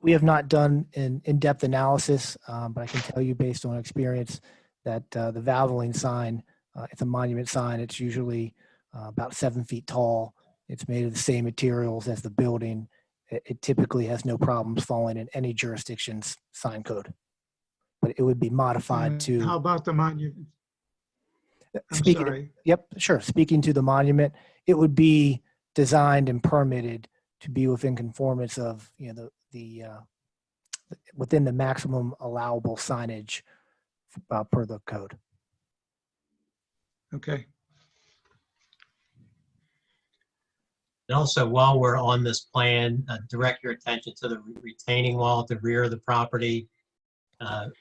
We have not done an in-depth analysis, but I can tell you based on experience that the Valvoline sign, it's a monument sign. It's usually about 7 feet tall. It's made of the same materials as the building. It typically has no problems falling in any jurisdiction's sign code, but it would be modified to. How about the monument? Speaking, sorry. Yep, sure. Speaking to the monument, it would be designed and permitted to be within conformance of, you know, within the maximum allowable signage per the code. Okay. And also, while we're on this plan, direct your attention to the retaining wall at the rear of the property.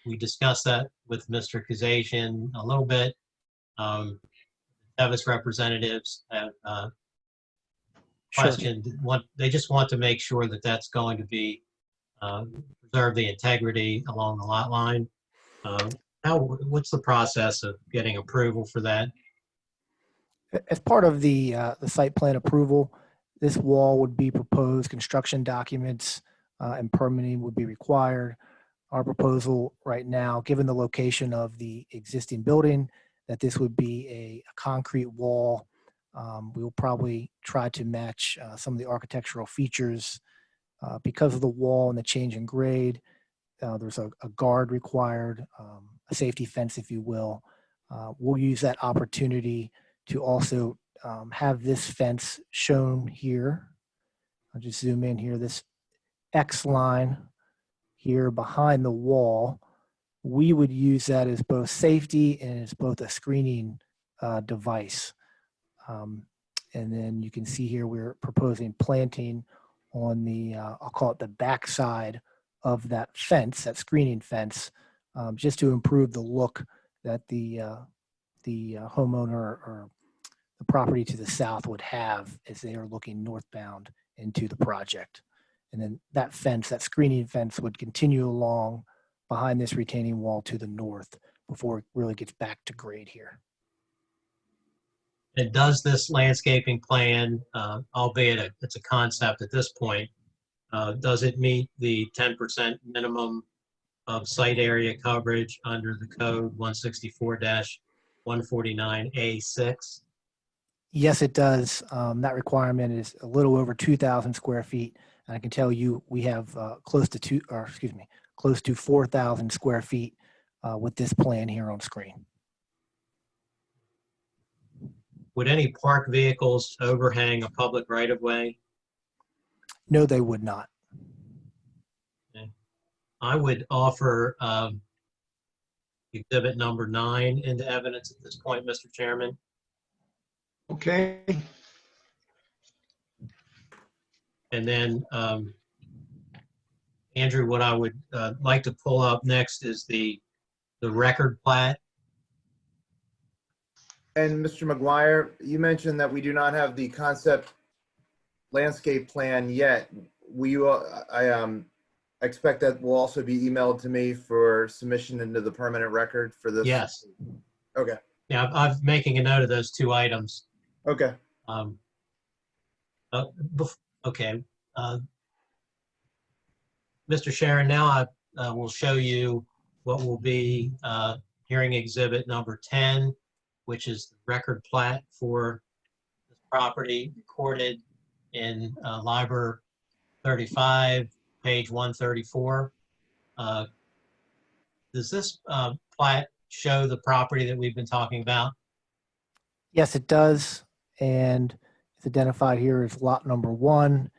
We discussed that with Mr. Kazazian a little bit. Tevis representatives have questioned they just want to make sure that that's going to be preserve the integrity along the lot line. What's the process of getting approval for that? As part of the site plan approval, this wall would be proposed, construction documents and permitting would be required. Our proposal right now, given the location of the existing building, that this would be a concrete wall. We will probably try to match some of the architectural features. Because of the wall and the change in grade, there's a guard required, a safety fence, if you will. We'll use that opportunity to also have this fence shown here. I'll just zoom in here, this X line here behind the wall. We would use that as both safety and as both a screening device. And then you can see here we're proposing planting on the, I'll call it the back side of that fence, that screening fence, just to improve the look that the homeowner or the property to the south would have as they are looking northbound into the project. And then that fence, that screening fence, would continue along behind this retaining wall to the north before it really gets back to grade here. And does this landscaping plan, albeit it's a concept at this point, does it meet the 10% minimum of site area coverage under the code 164-149A6? Yes, it does. That requirement is a little over 2,000 square feet. And I can tell you we have close to 4,000 square feet with this plan here on screen. Would any park vehicles overhang a public right-of-way? No, they would not. Okay. I would offer exhibit number 9 into evidence at this point, Mr. Chairman. Okay, And then, Andrew, what I would like to pull up next is the record plat. And Mr. McGuire, you mentioned that we do not have the concept landscape plan yet. I expect that will also be emailed to me for submission into the permanent record for this. Yes. Okay. Yeah, I'm making a note of those 2 items. Okay. Okay. Mr. Sharon, now I will show you what will be hearing exhibit number 10, which is the record plat for this property recorded in Library 35, page 134. Does this plat show the property that we've been talking about? Yes, it does. And it's identified here as lot number 1.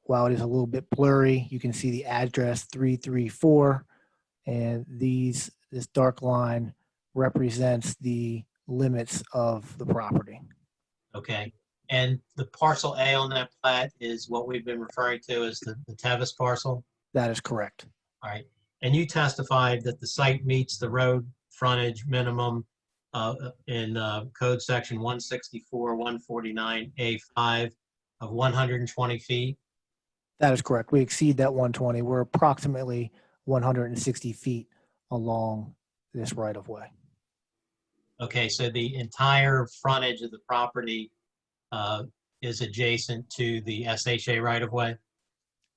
While it is a little bit blurry, you can see the address 334. And this dark line represents the limits of the property. Okay. And the parcel A on that plat is what we've been referring to as the Tevis parcel? That is correct. All right. And you testified that the site meets the road frontage minimum in code section 164-149A5 of 120 feet? That is correct. We exceed that 120. We're approximately 160 feet along this right of way. Okay, so the entire frontage of the property is adjacent to the SHA right of way?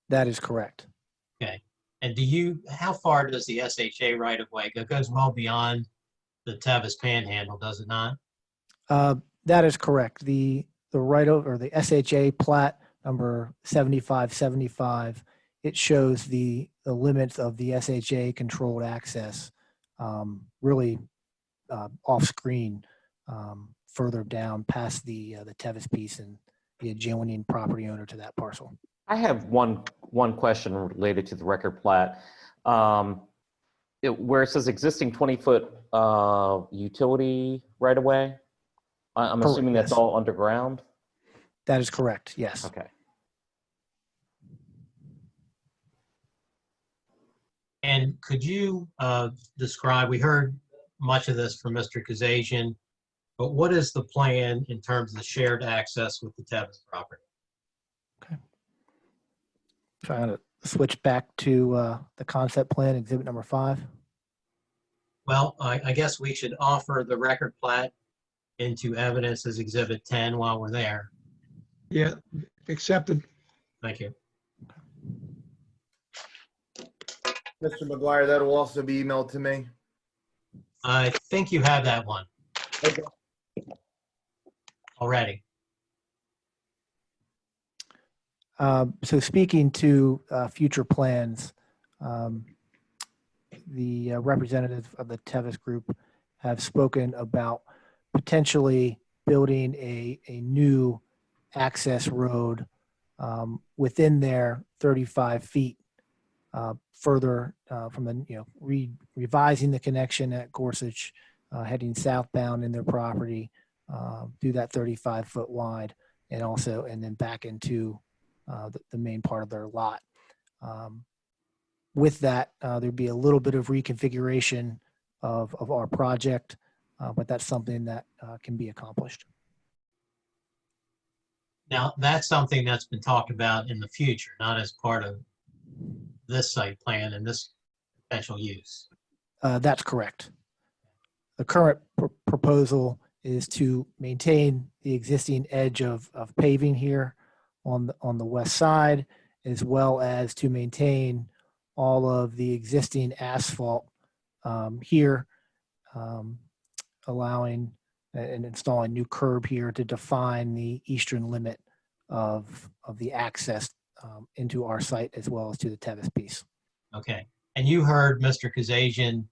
That is correct. Okay. And how far does the SHA right of way go? It goes well beyond the Tevis Panhandle, does it not? That is correct. The right of, or the SHA plat number 7575, it shows the limits of the SHA controlled access really off screen further down past the Tevis piece and the adjoining property owner to that parcel. I have one question related to the record plat. Where it says existing 20-foot utility right away, I'm Correct, assuming that's yes. all underground? That is correct, yes. Okay. And could you describe, we heard much of this from Mr. Kazazian, but what is the plan in terms of the shared access with the Tevis property? Trying to switch back to the concept plan, exhibit number 5. Well, I guess we should offer the record plat into evidence as exhibit 10 while we're there. yeah, accepted. Thank you. Mr. McGuire, that will also be emailed to me. I think you have that one Okay. already. So speaking to future plans, the representatives of the Tevis group have spoken about potentially building a new access road within their 35 feet further from the, revising the connection at Gorsuch, heading southbound in their property through that 35-foot wide, and then back into the main part of their lot. With that, there'd be a little bit of reconfiguration of our project, but that's something that can be accomplished. Now, that's something that's been talked about in the future, not as part of this site plan and this potential use. That's correct. The current proposal is to maintain the existing edge of paving here on the west side, as well as to maintain all of the existing asphalt here, allowing and installing new curb here to define the eastern limit of the access into our site as well as to the Tevis piece. Okay. And you heard Mr. Kazajian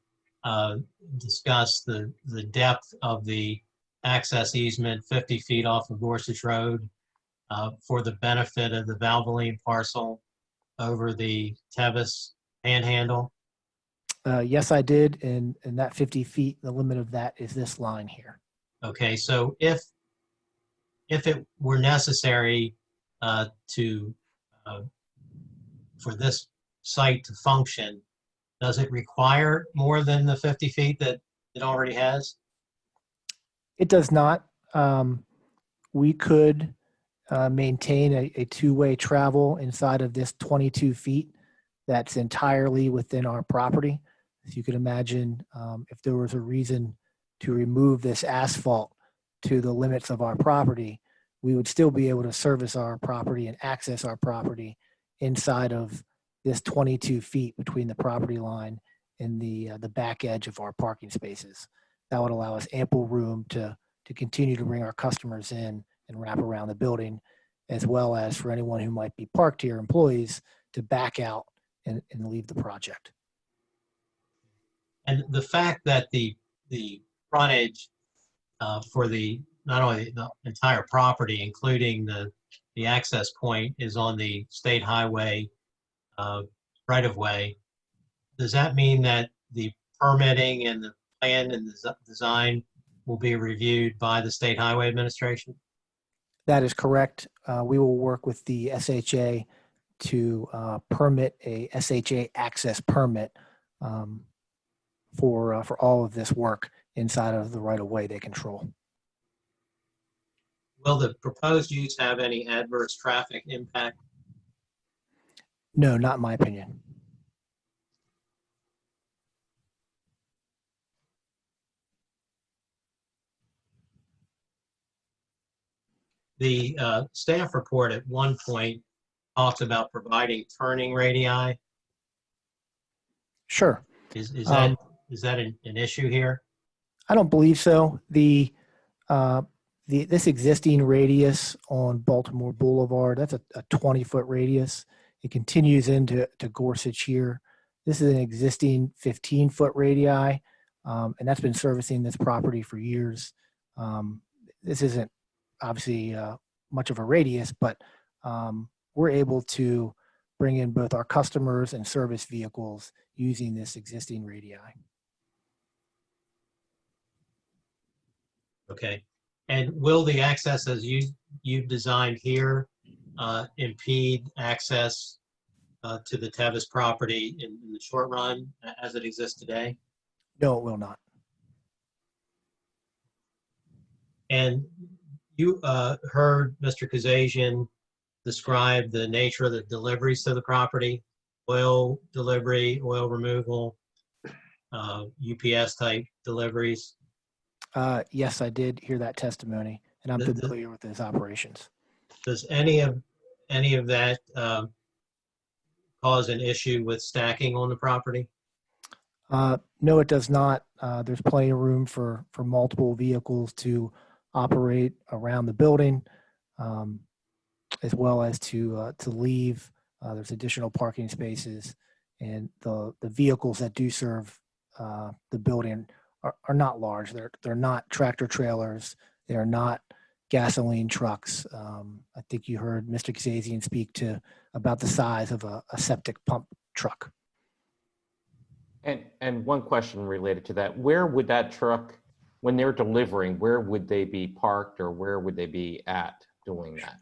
discuss the depth of the access easement 50 feet off of Gorsuch Road for the benefit of the Valvoline parcel over the Tevis panhandle. Yes, I did. And that 50 feet, the limit of that is this line here. Okay, so if it were necessary for this site to function, does it require more than the 50 feet that it already has? It does not. We could maintain a two-way travel inside of this 22 feet that's entirely within our property. As you can imagine, if there was a reason to remove this asphalt to the limits of our property, we would still be able to service our property and access our property inside of this 22 feet between the property line and the back edge of our parking spaces. That would allow us ample room to continue to bring our customers in and wrap around the building, as well as for anyone who might be parked here, employees, to back out and leave the project. And the fact that the frontage for not only the entire property, including the access point, is on the state highway right of way, does that mean that the permitting and the plan and the design will be reviewed by the State Highway Administration? That is correct. We will work with the SHA to permit a SHA access permit for all of this work inside of the right of way they control. Will the proposed use have any adverse traffic impact? No, not in my opinion. The staff report at one point talks about providing turning radii. Sure. Is that an issue here? I don't believe so. This existing radius on Baltimore Boulevard, that's a 20-foot radius. It continues into Gorsuch here. This is an existing 15-foot radii, and that's been servicing this property for years. This isn't obviously much of a radius, but we're able to bring in both our customers and service vehicles using this existing radii. Okay. And will the access as you've designed here impede access to the Tevis property in the short run as it exists today? No, it will not. And you heard Mr. Kazajian describe the nature of the deliveries to the property: oil delivery, oil removal, UPS type deliveries. Yes, I did hear that testimony, and I'm familiar with his operations. Does any of that cause an issue with stacking on the property? No, it does not. There's plenty of room for multiple vehicles to operate around the building, as well as to leave. There's additional parking spaces, and the vehicles that do serve the building are not large. They're not tractor trailers. They are not gasoline trucks. I think you heard Mr. Kazazian speak to about the size of a septic pump truck. And one question related to that, where would that truck, when they're delivering, where would they be parked or where would they be at doing that?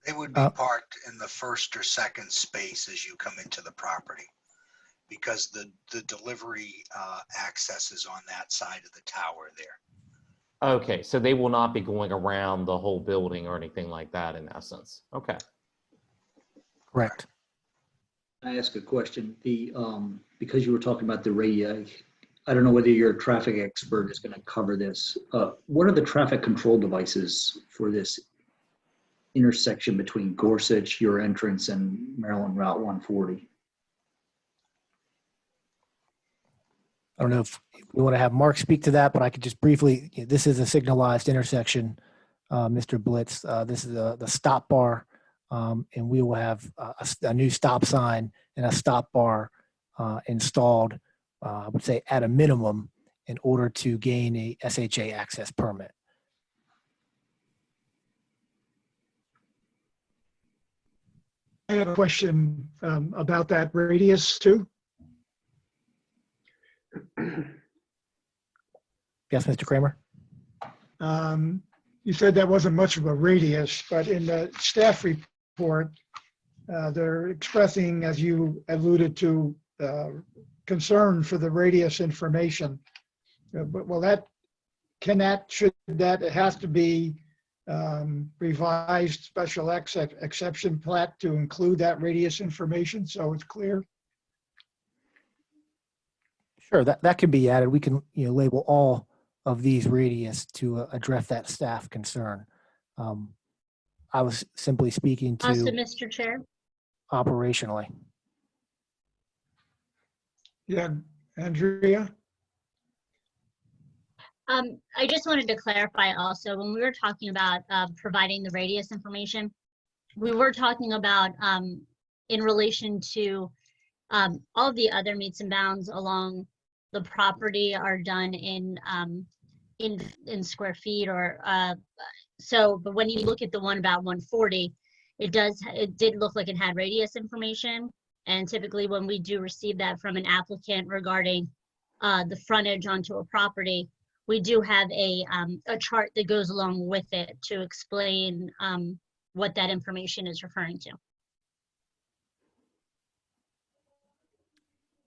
They would be parked in the first or second space as you come into the property, because the delivery access is on that side of the tower there. Okay, so they will not be going around the whole building or anything like that in essence. Okay. Correct. Can I ask a question? Because you were talking about the radii, I don't know whether your traffic expert is going to cover this. What are the traffic control devices for this intersection between Gorsuch, your entrance, and Maryland Route 140? I don't know if we want to have Mark speak to that, but I could just briefly, this is a signalized intersection, Mr. Blitz. This is the stop bar, and we will have a new stop sign and a stop bar installed, I would say at a minimum, in order to gain a SHA access permit. I have a question about that radius too. Yes, Mr. Kramer? You said that wasn't much of a radius, but in the staff report, they're expressing, as you alluded to, concern for the radius information. But should that, it has to be revised special exception plat to include that radius information so it's clear? Sure, that can be added. We can label all of these radius to address that staff concern. I was simply speaking to Also, Mr. Chair. operationally. Yeah, Andrea? I just wanted to clarify also, when we were talking about providing the radius information, we were talking about in relation to all the other meets and bounds along the property are done in square feet or so, but when you look at the one about 140, it did look like it had radius information. And typically when we do receive that from an applicant regarding the frontage onto a property, we do have a chart that goes along with it to explain what that information is referring to.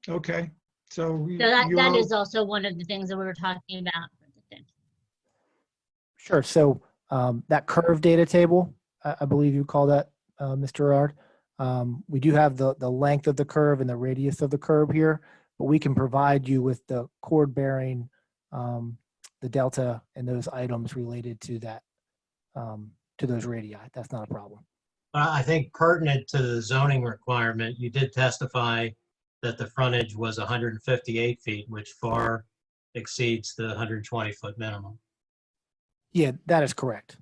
Okay, so that is also one of the things that we were talking about. Sure. So that curve data table, I believe you call that, Mr. Gerard. We do have the length of the curve and the radius of the curve here, but we can provide you with the chord bearing, the delta, and those items related to that, to those radii. That's not a problem. I think pertinent to the zoning requirement, you did testify that the frontage was 158 feet, which far exceeds the 120-foot minimum. Yeah, that is correct.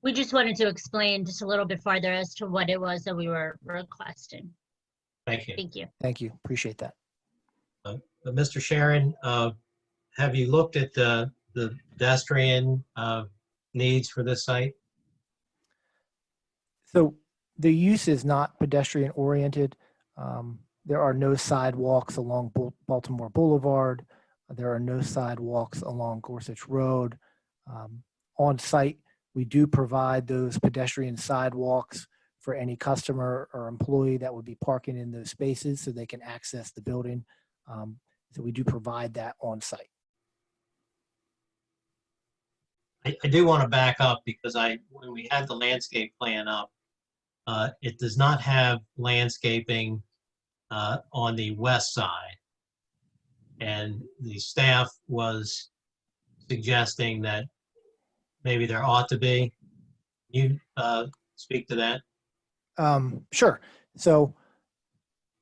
We just wanted to explain just a little bit farther as to what it was that we were requesting. Thank you. Thank you. Thank you. Appreciate that. Mr. Sharon, have you looked at the pedestrian needs for this site? So the use is not pedestrian oriented. There are no sidewalks along Baltimore Boulevard. There are no sidewalks along Gorsuch Road. On site, we do provide those pedestrian sidewalks for any customer or employee that would be parking in those spaces so they can access the building. So we do provide that on site. I do want to back up because when we had the landscape plan up, it does not have landscaping on the west side. And the staff was suggesting that maybe there ought to be. You speak to that? Sure. So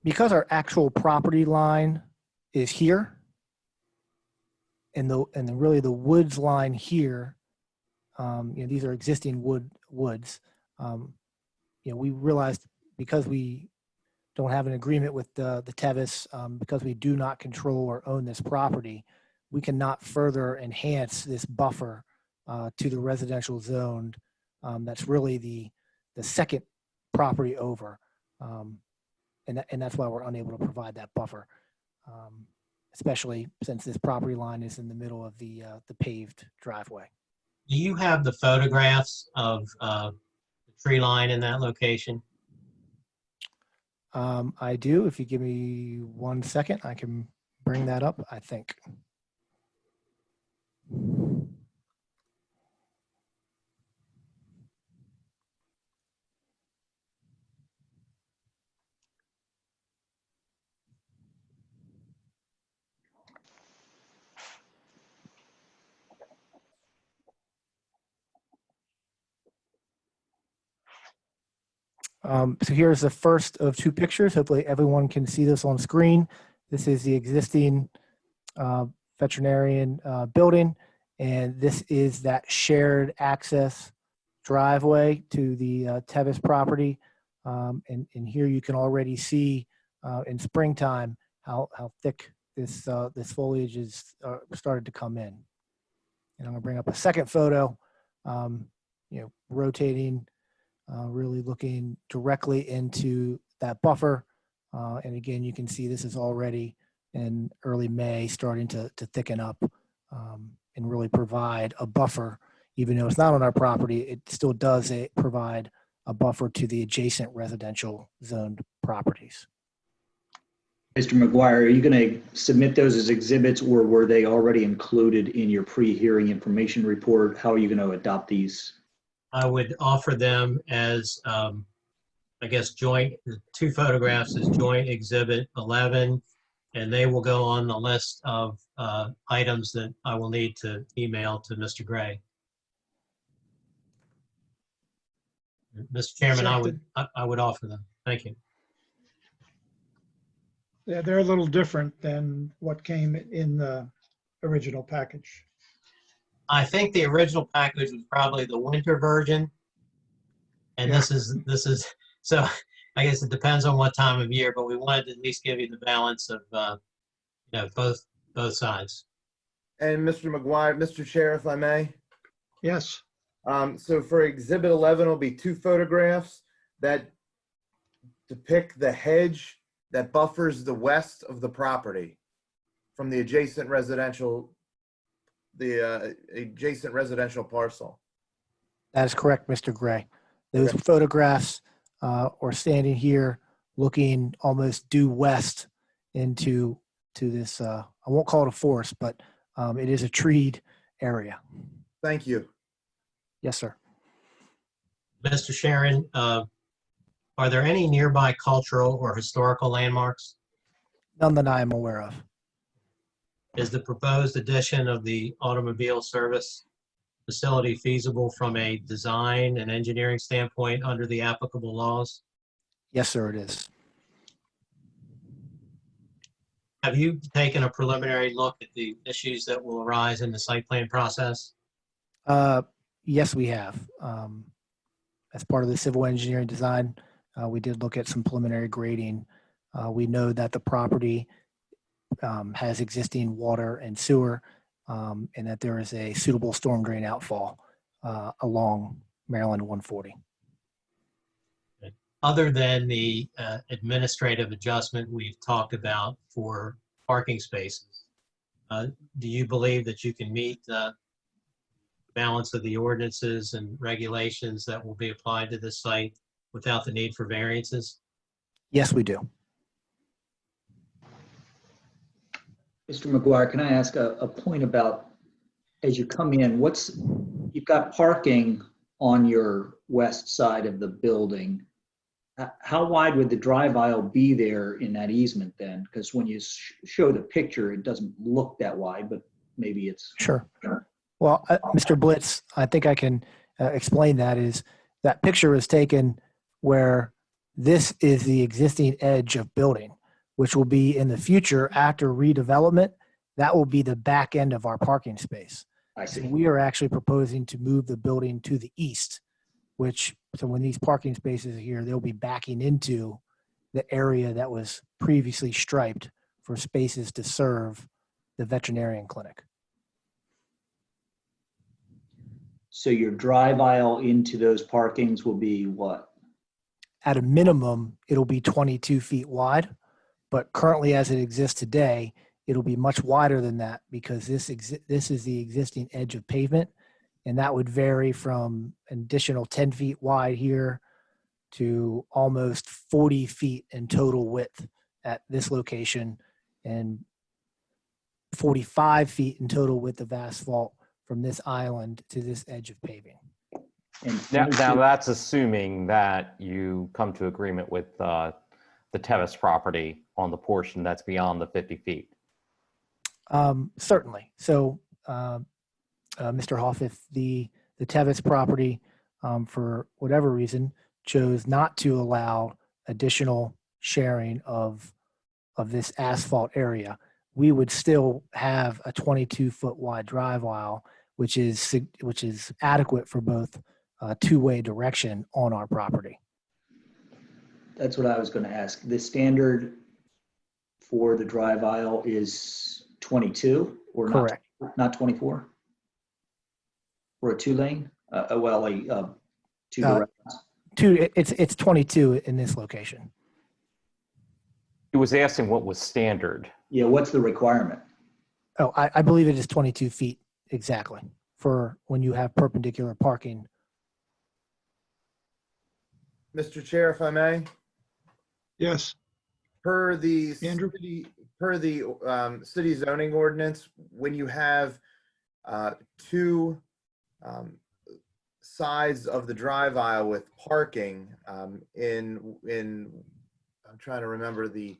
because our actual property line is here, and really the woods line here, these are existing woods. We realized because we don't have an agreement with the Tevis, because we do not control or own this property, we cannot further enhance this buffer to the residential zone. That's really the second property over. And that's why we're unable to provide that buffer, especially since this property line is in the middle of the paved driveway. Do you have the photographs of the tree line in that location? I do. If you give me 1 second, I can bring that up, I think. So here's the first of two pictures. Hopefully everyone can see this on screen. This is the existing veterinarian building, and this is that shared access driveway to the Tevis property. And here you can already see in springtime how thick this foliage is started to come in. And I'm gonna bring up a second photo, rotating, really looking directly into that buffer. And again, you can see this is already in early May starting to thicken up and really provide a buffer. Even though it's not on our property, it still does provide a buffer to the adjacent residential zoned properties. Mr. McGuire, are you going to submit those as exhibits, or were they already included in your pre-hearing information report? How are you going to adopt these? I would offer them as, I guess, joint, the two photographs as joint exhibit 11, and they will go on the list of items that I will need to email to Mr. Gray. Mr. Chairman, I would offer them. Thank you. Yeah, they're a little different than what came in the original package. I think the original package was probably the winter version. And Yeah. this is, so I guess it depends on what time of year, but we wanted to at least give you the balance of, both sides. And Mr. McGuire, Mr. Chair, if I may. Yes. So for exhibit 11 will be two photographs that depict the hedge that buffers the west of the property from the adjacent residential parcel. That is correct, Mr. Gray. Those photographs are standing here looking almost due west into this, I won't call it a forest, but it is a treed area. Thank you. Yes, sir. Mr. Sharon, are there any nearby cultural or historical landmarks? None that I am aware of. Is the proposed addition of the automobile service facility feasible from a design and engineering standpoint under the applicable laws? Yes, sir, it is. Have you taken a preliminary look at the issues that will arise in the site plan process? Yes, we have. As part of the civil engineering design, we did look at some preliminary grading. We know that the property has existing water and sewer, and that there is a suitable storm drain outfall along Maryland 140. Other than the administrative adjustment we've talked about for parking spaces, do you believe that you can meet the balance of the ordinances and regulations that will be applied to this site without the need for variances? Yes, we do. Mr. McGuire, can I ask a point about, as you come in, you've got parking on your west side of the building. How wide would the drive aisle be there in that easement then? Because when you show the picture, it doesn't look that wide, but maybe it's. Sure. Well, Mr. Blitz, I think I can explain that. Is that picture was taken where this is the existing edge of building, which will be in the future after redevelopment. That will be the back end of our parking space. I see. So we are actually proposing to move the building to the east, so when these parking spaces are here, they'll be backing into the area that was previously striped for spaces to serve the veterinarian clinic. So your drive aisle into those parkings will be what? At a minimum, it'll be 22 feet wide, but currently as it exists today, it'll be much wider than that because this is the existing edge of pavement, and that would vary from an additional 10 feet wide here to almost 40 feet in total width at this location and 45 feet in total width of asphalt from this island to this edge of paving. And Now that's assuming that you come to agreement with the Tevis property on the portion that's beyond the 50 feet. Certainly. So, Mr. Hoff, if the Tevis property, for whatever reason, chose not to allow additional sharing of this asphalt area, we would still have a 22-foot wide drive aisle, which is adequate for both two-way direction on our property. that's what I was going to ask. The standard for the drive aisle is 22 or Correct. not 24? Or a two-lane? Two directions? It's 22 in this location. He was asking what was standard. Yeah, what's the requirement? Oh, I believe it is 22 feet exactly for when you have perpendicular parking. Mr. Chair, if I may, Yes, per the Andrew? city zoning ordinance, when you have two sides of the drive aisle with parking I'm trying to remember the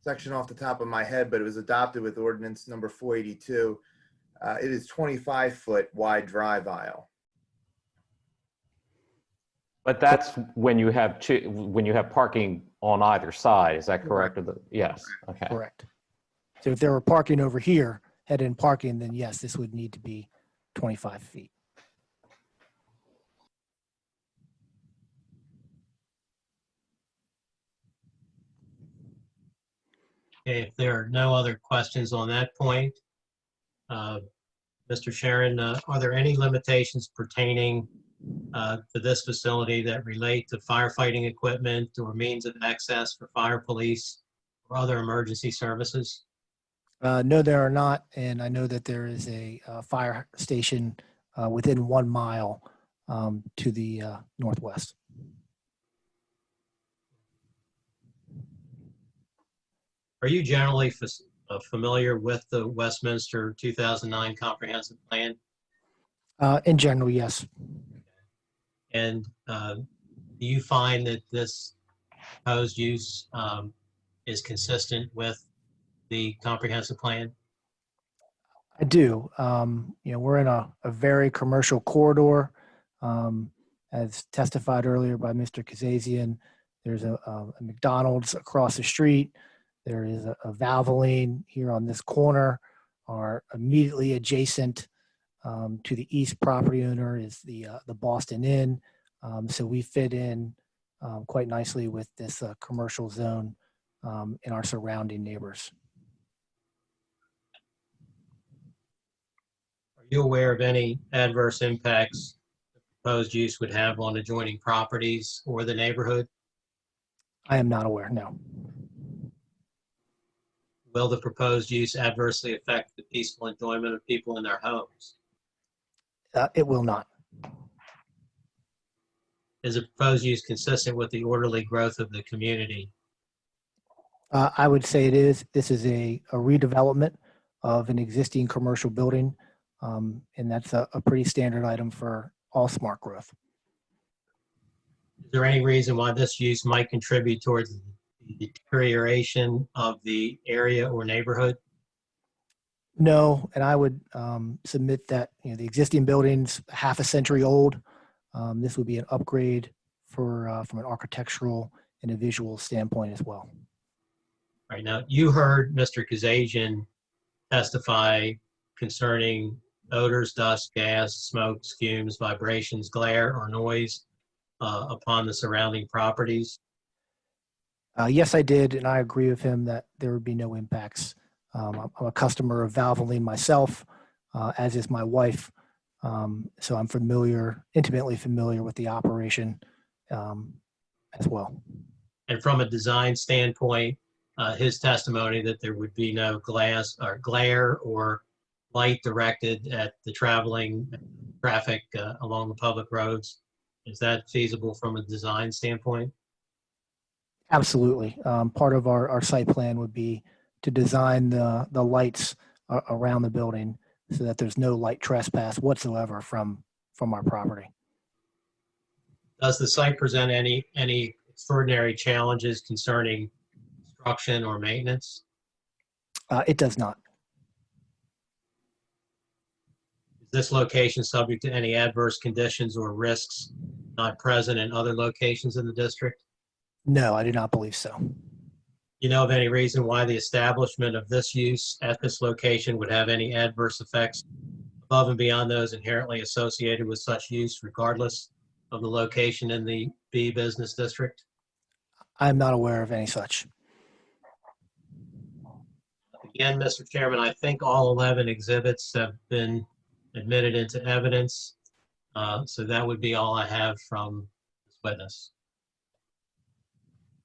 section off the top of my head, but it was adopted with ordinance number 482. It is 25-foot wide drive aisle. But that's when you have parking on either side. Is that correct? Yes. Okay. Correct. So if there were parking over here, head-in parking, then yes, this would need to be 25 feet. Okay, if there are no other questions on that point, Mr. Sharon, are there any limitations pertaining to this facility that relate to firefighting equipment or means of access for fire, police, or other emergency services? No, there are not, and I know that there is a fire station within 1 mile to the northwest. Are you generally familiar with the Westminster 2009 Comprehensive Plan? In general, yes. And do you find that this proposed use is consistent with the comprehensive plan? I do. We're in a very commercial corridor. As testified earlier by Mr. Kazazian, there's a McDonald's across the street. There is a Valvoline here on this corner. Our immediately adjacent to the east property owner is the Boston Inn. So we fit in quite nicely with this commercial zone in our surrounding neighbors. Are you aware of any adverse impacts the proposed use would have on adjoining properties or the neighborhood? I am not aware, no. Will the proposed use adversely affect the peaceful enjoyment of people in their homes? It will not. Is the proposed use consistent with the orderly growth of the community? I would say it is. This is a redevelopment of an existing commercial building, and that's a pretty standard item for all smart growth. Is there any reason why this use might contribute towards the deterioration of the area or neighborhood? No, and I would submit that the existing building's half a century old. This would be an upgrade from an architectural and a visual standpoint as well. All right, now you heard Mr. Kazajian testify concerning odors, dust, gas, smoke, fumes, vibrations, glare, or noise upon the surrounding properties. Yes, I did, and I agree with him that there would be no impacts I'm a customer of Valvoline myself, as is my wife. So I'm intimately familiar with the operation as well. And from a design standpoint, his testimony that there would be no glass or glare or light directed at the traveling traffic along the public roads. Is that feasible from a design standpoint? Absolutely. Part of our site plan would be to design the lights around the building so that there's no light trespass whatsoever from our property. Does the site present any extraordinary challenges concerning construction or maintenance? It does not. Is this location subject to any adverse conditions or risks not present in other locations in the district? No, I do not believe so. You know of any reason why the establishment of this use at this location would have any adverse effects above and beyond those inherently associated with such use, regardless of the location in the B business district? I'm not aware of any such. Again, Mr. Chairman, I think all 11 exhibits have been admitted into evidence. So that would be all I have from this witness.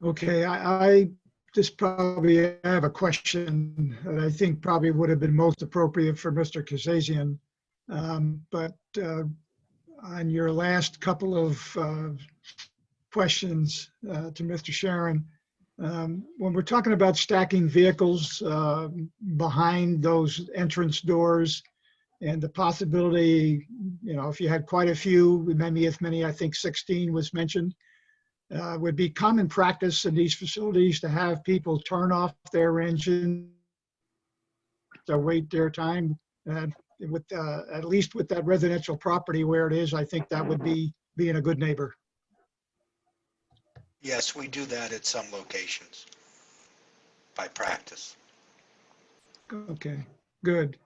Okay, I just probably have a question that I think probably would have been most appropriate for Mr. Kazazian. But on your last couple of questions to Mr. Sharon, when we're talking about stacking vehicles behind those entrance doors and the possibility, if you had quite a few, maybe as many, I think 16 was mentioned, would be common practice in these facilities to have people turn off their engine to wait their time. At least with that residential property where it is, I think that would be being a good neighbor. Yes, we do that at some locations by practice. Okay, good.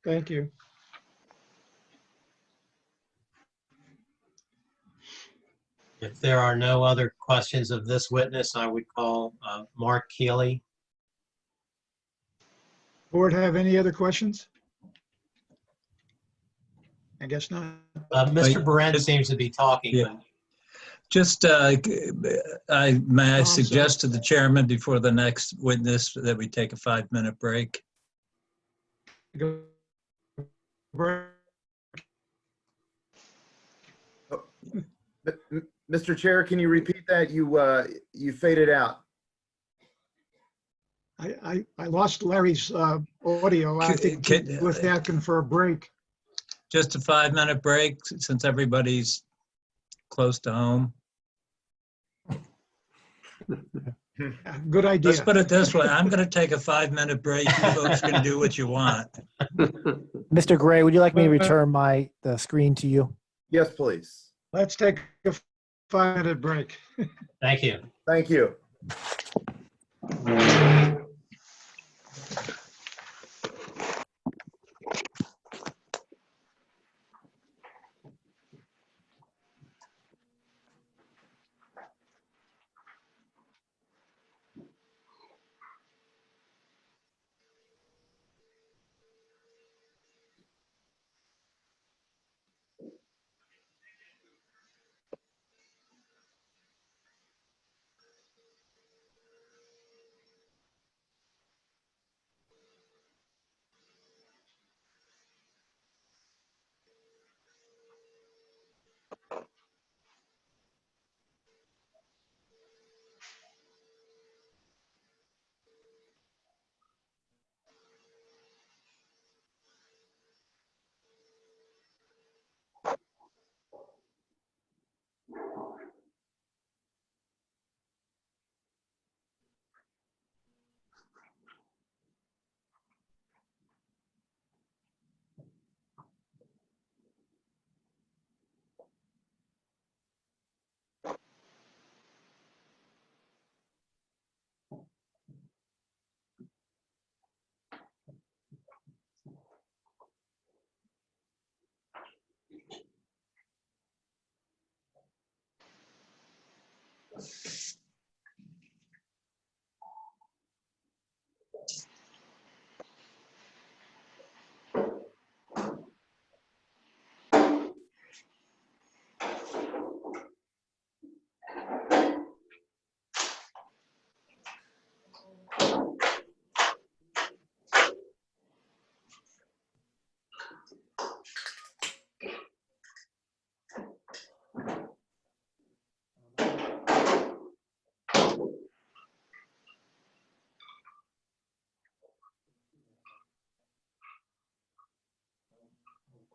Thank you. If there are no other questions of this witness, I would call Mark Keeley. Board have any other questions? I guess not. Mr. Beren seems to be talking. Yeah. Just, may I suggest to the chairman before the next witness that we take a 5-minute break? Mr. Chair, can you repeat that? You faded out. I lost Larry's audio. I think he was asking for a break. Just a 5-minute break since everybody's close to home. Good idea. Let's put it this way. I'm going to take a 5-minute break. You folks can do what you want. Mr. Gray, would you like me to return the screen to you? Yes, please. Let's take a 5-minute break. Thank you. Thank you.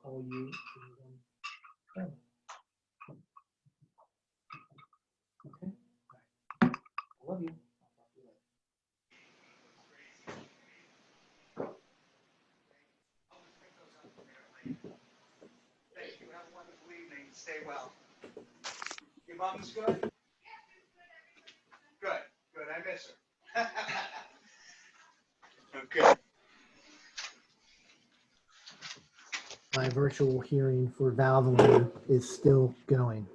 Call you. Okay. Love you. Thank you. Have a wonderful evening. Stay well. Your mom's good? Good, good. I miss her. Okay. My virtual hearing for Valvoline is still going.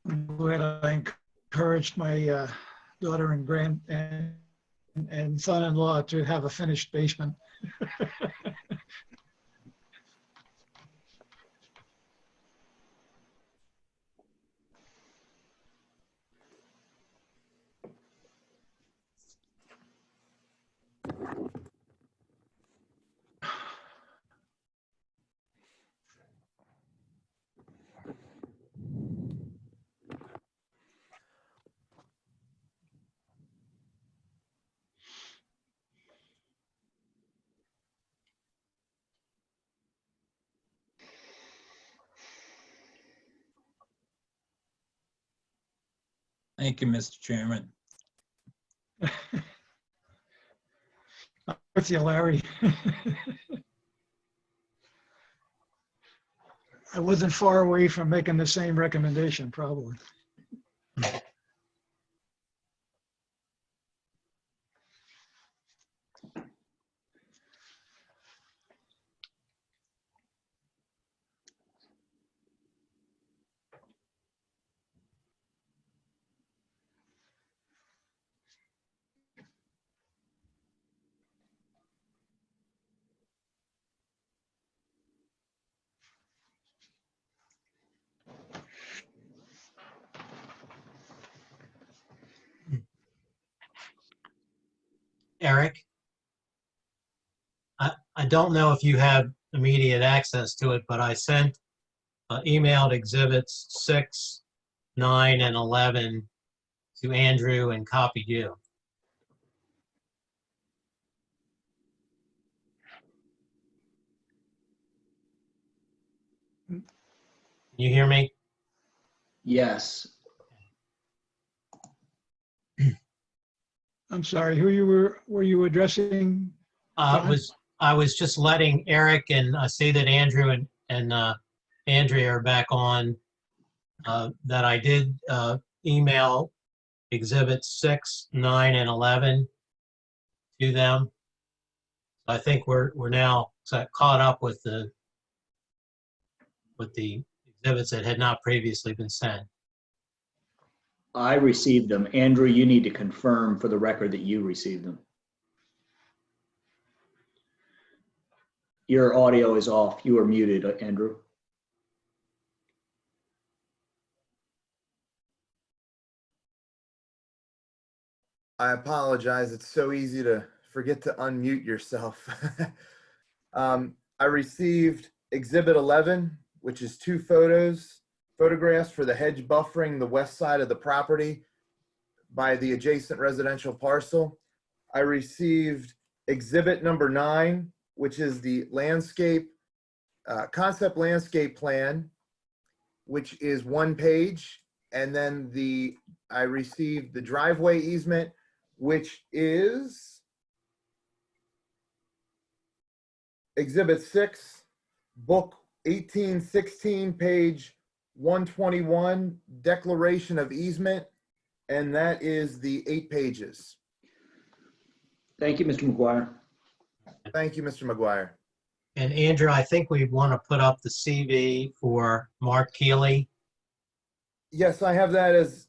I'm glad I encouraged my daughter and son-in-law to have a finished basement. Thank you, Mr. Chairman. With you, Larry. I wasn't far away from making the same recommendation, probably. Eric, I don't know if you have immediate access to it, but I sent emailed exhibits 6, 9, and 11 to Andrew and copied you. Can you hear me? Yes. I'm sorry, were you addressing? John? I was just letting Eric, and I see that Andrew and Andrea are back on, that I did email Exhibits 6, 9, and 11 to them. I think we're now caught up with the exhibits that had not previously been sent. I received them. Andrew, you need to confirm for the record that you received them. Your audio is off. You are muted, Andrew. I apologize. It's so easy to forget to unmute yourself. I received Exhibit 11, which is 2 photographs for the hedge buffering the west side of the property by the adjacent residential parcel. I received Exhibit number 9, which is the concept landscape plan, which is 1 page. And then I received the driveway easement, which is Exhibit 6, Book 1816, page 121, Declaration of Easement, and that is the 8 pages. Thank you, Mr. McGuire. Thank you, Mr. McGuire. And Andrew, I think we want to put up the CV for Mark Keeley. Yes, I have that as,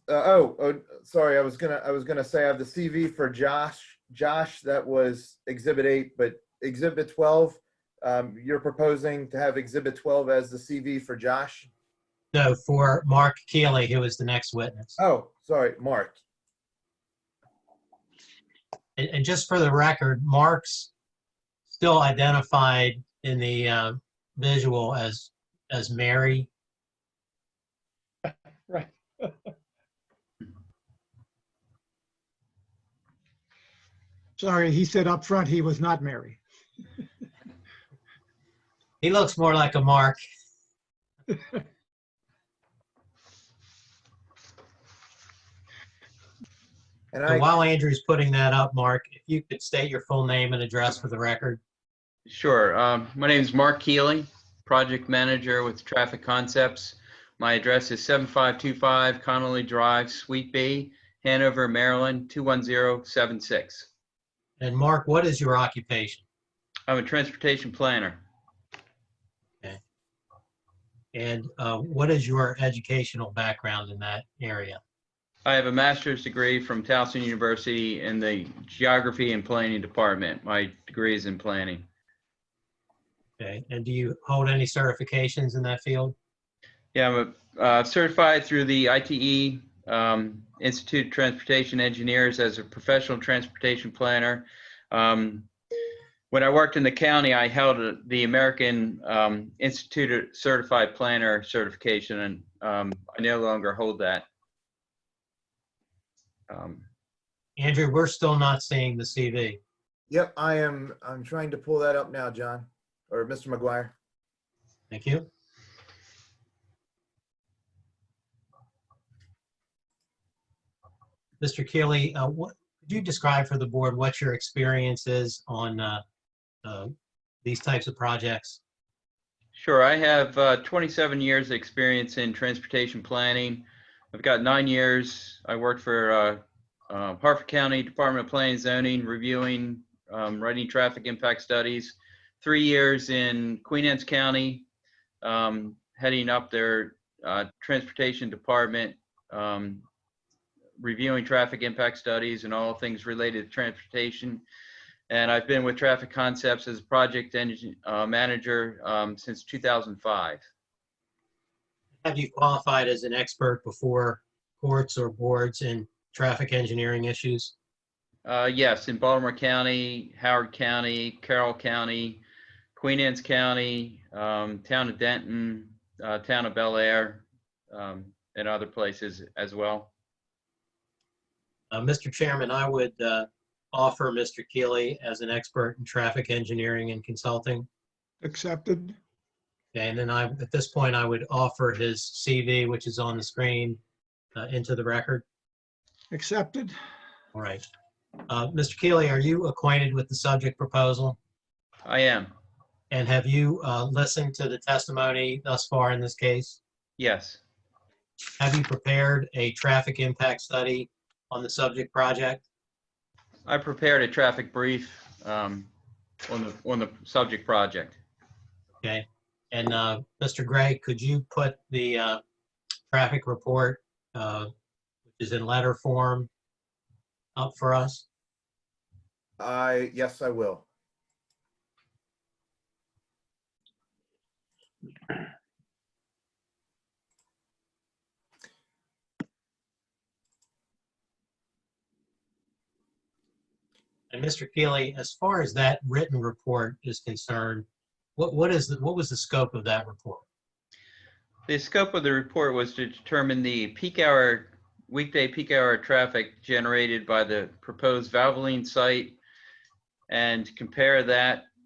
sorry, I was gonna say I have the CV for Josh, that was Exhibit 8, but Exhibit 12, you're proposing to have Exhibit 12 as the CV for Josh? No, for Mark Keeley, who is the next witness. Oh, sorry, Mark. And just for the record, Mark's still identified in the visual as Mary. Right. Sorry, he said up front he was not Mary. He looks more like a Mark. And So while Andrew's putting that up, Mark, if you could state your full name and address for the record. Sure. My name is Mark Keeley, project manager with Traffic Concepts. My address is 7525 Connolly Drive, Suite B, Hanover, Maryland, 21076. And Mark, what is your occupation? I'm a transportation planner. Okay. And what is your educational background in that area? I have a master's degree from Towson University in the Geography and Planning Department. My degree is in planning. Okay. And do you hold any certifications in that field? Yeah, I'm certified through the ITE Institute of Transportation Engineers as a professional transportation planner. When I worked in the county, I held the American Institute of Certified Planner certification, and I no longer hold that. Andrew, we're still not seeing the CV. Yep, I'm trying to pull that up now, John, or Mr. McGuire. Thank you. Mr. Keeley, could you describe for the board what your experience is on these types of projects? Sure, I have 27 years of experience in transportation planning. I've got 9 years. I worked for Harford County Department of Planning and Zoning, reviewing, writing traffic impact studies. 3 years in Queen Anne's County, heading up their transportation department, reviewing traffic impact studies and all things related to transportation. And I've been with Traffic Concepts as a project manager since 2005. Have you qualified as an expert before courts or boards in traffic engineering issues? Yes, in Baltimore County, Howard County, Carroll County, Queen Anne's County, town of Denton, town of Bel Air, and other places as well. Mr. Chairman, I would offer Mr. Keeley as an expert in traffic engineering and consulting. Accepted. Okay, and then at this point, I would offer his CV, which is on the screen, into the record. Accepted. All right. Mr. Keeley, are you acquainted with the subject proposal? I am. And have you listened to the testimony thus far in this case? Yes. Have you prepared a traffic impact study on the subject project? I prepared a traffic brief on the subject project. Okay. And Mr. Gray, could you put the traffic report, which is in letter form, up for us? Yes, I will. And Mr. Keeley, as far as that written report is concerned, what was the scope of that report? The scope of the report was to determine the weekday peak hour traffic generated by the proposed Valvoline site and compare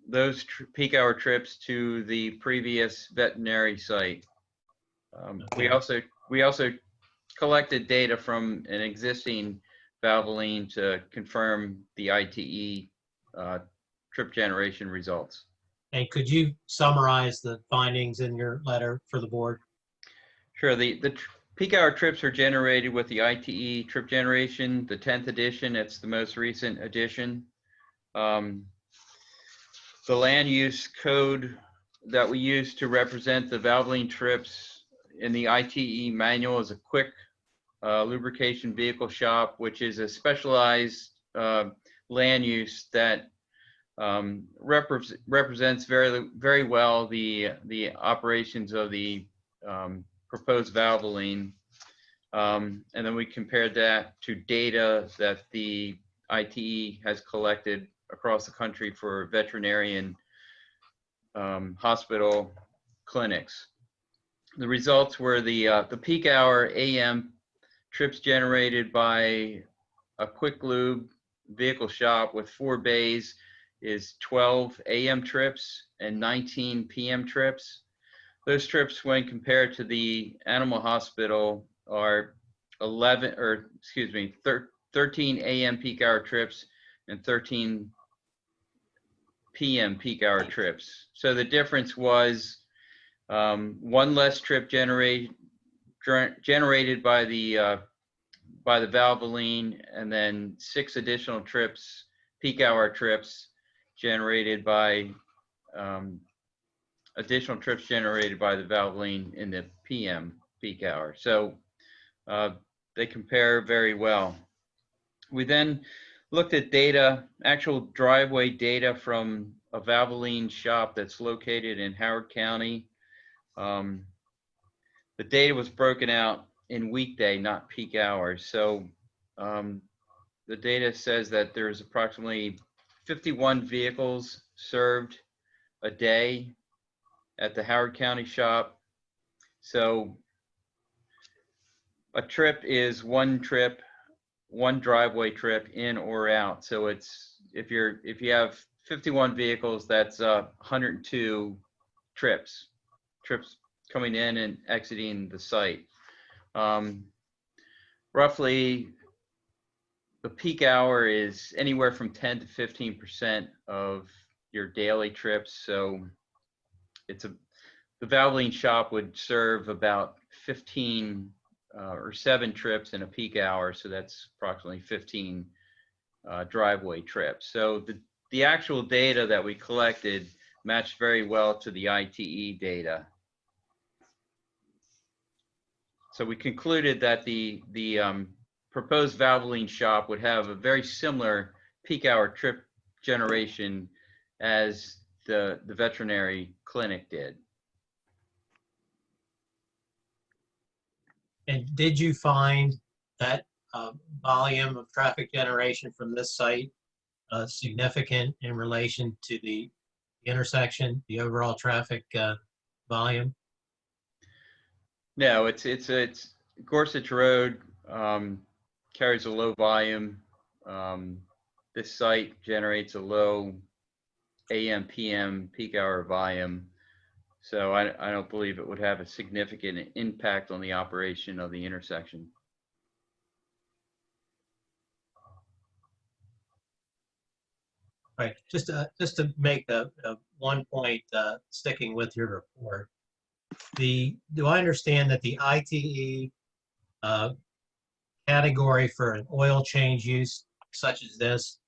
those peak hour trips to the previous veterinary site. We also collected data from an existing Valvoline to confirm the ITE trip generation results. And could you summarize the findings in your letter for the board? Sure. The peak hour trips are generated with the ITE trip generation, the 10th edition. It's the most recent edition. The land use code that we use to represent the Valvoline trips in the ITE manual is a quick lubrication vehicle shop, which is a specialized land use that represents very well the operations of the proposed Valvoline. And then we compared that to data that the ITE has collected across the country for veterinarian hospital clinics. The results were the peak hour AM trips generated by a quick lube vehicle shop with 4 bays is 12 AM trips and 19 PM trips. Those trips, when compared to the animal hospital, are 13 AM peak hour trips and 13 PM peak hour trips. So the difference was one less trip generated by the Valvoline, and then 6 additional trips, peak hour trips, generated by additional trips generated by the Valvoline in the PM peak hour. So they compare very well. We then looked at data, actual driveway data from a Valvoline shop that's located in Howard County. The data was broken out in weekday, not peak hours. So the data says that there's approximately 51 vehicles served a day at the Howard County shop. So a trip is one driveway trip in or out. So it's if you have 51 vehicles, that's 102 trips coming in and exiting the site. Roughly, the peak hour is anywhere from 10 to 15% of your daily trips. So the Valvoline shop would serve about 15 or 7 trips in a peak hour. So that's approximately 15 driveway trips. So the actual data that we collected matched very well to the ITE data. So we concluded that the proposed Valvoline shop would have a very similar peak hour trip generation as the veterinary clinic did. And did you find that volume of traffic generation from this site significant in relation to the intersection, the overall traffic volume? No, it's Gorsuch Road carries a low volume. This site generates a low AM PM peak hour volume. So I don't believe it would have a significant impact on the operation of the intersection. Right, just to make a one point, sticking with your report. Do I understand that the ITE category for an oil change use such as this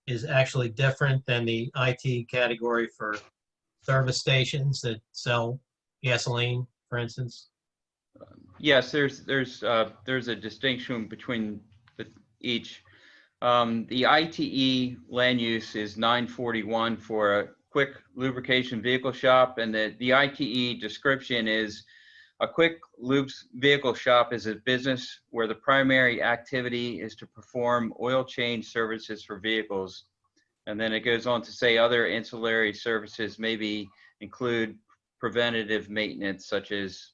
is actually different than the IT category for service stations that sell gasoline, for instance? Yes, there's a distinction between each. The ITE land use is 941 for a quick lubrication vehicle shop, and the ITE description is a quick lubes vehicle shop is a business where the primary activity is to perform oil change services for vehicles. And then it goes on to say other ancillary services maybe include preventative maintenance, such as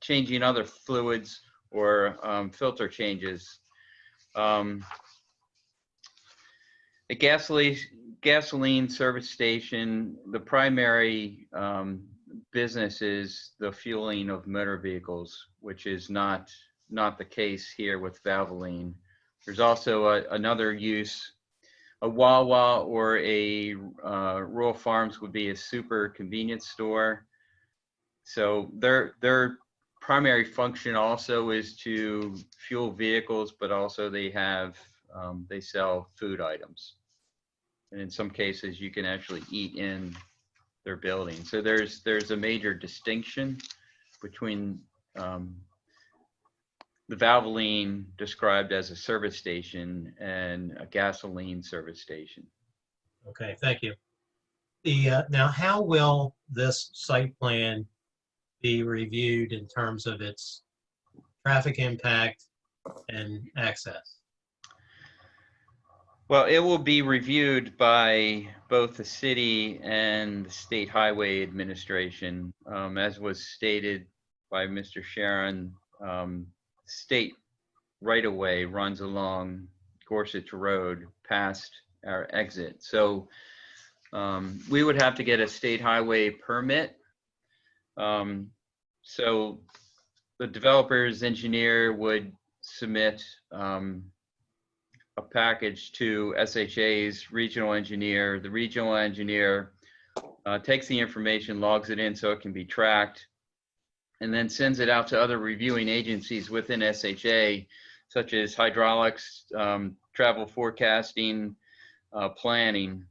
changing other fluids or filter changes. A gasoline service station, the primary business is the fueling of motor vehicles, which is not the case here with Valvoline. There's also another use. A Wawa or a Rural Farms would be a super convenience store. So their primary function also is to fuel vehicles, but also they sell food items. And in some cases, you can actually eat in their building. So there's a major distinction between the Valvoline described as a service station and a gasoline service station. Okay, thank you. Now, how will this site plan be reviewed in terms of its traffic impact and access? Well, it will be reviewed by both the city and the State Highway Administration. As was stated by Mr. Sharon, state right-of-way runs along Gorsuch Road past our exit. So we would have to get a state highway permit. So the developer's engineer would submit a package to SHA's regional engineer. The regional engineer takes the information, logs it in so it can be tracked, and then sends it out to other reviewing agencies within SHA, such as hydraulics, travel forecasting, planning.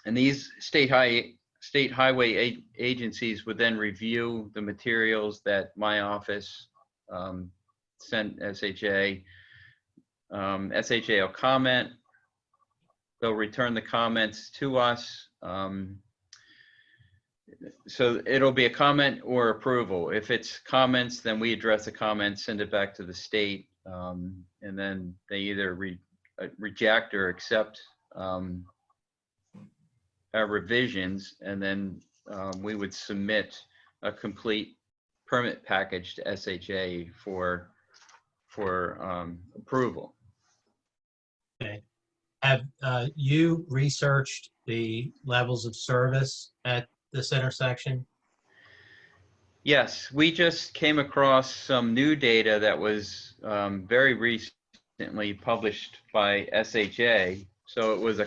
And these state highway agencies would then review the materials that my office sent SHA. SHA will comment. They'll return the comments to us. So it'll be a comment or approval. If it's comments, then we address the comments, send it back to the state, and then they either reject or accept our revisions, and then we would submit a complete permit package to SHA for approval. Okay. Have you researched the levels of service at this intersection? Yes, we just came across some new data that was very recently published by SHA. So it was a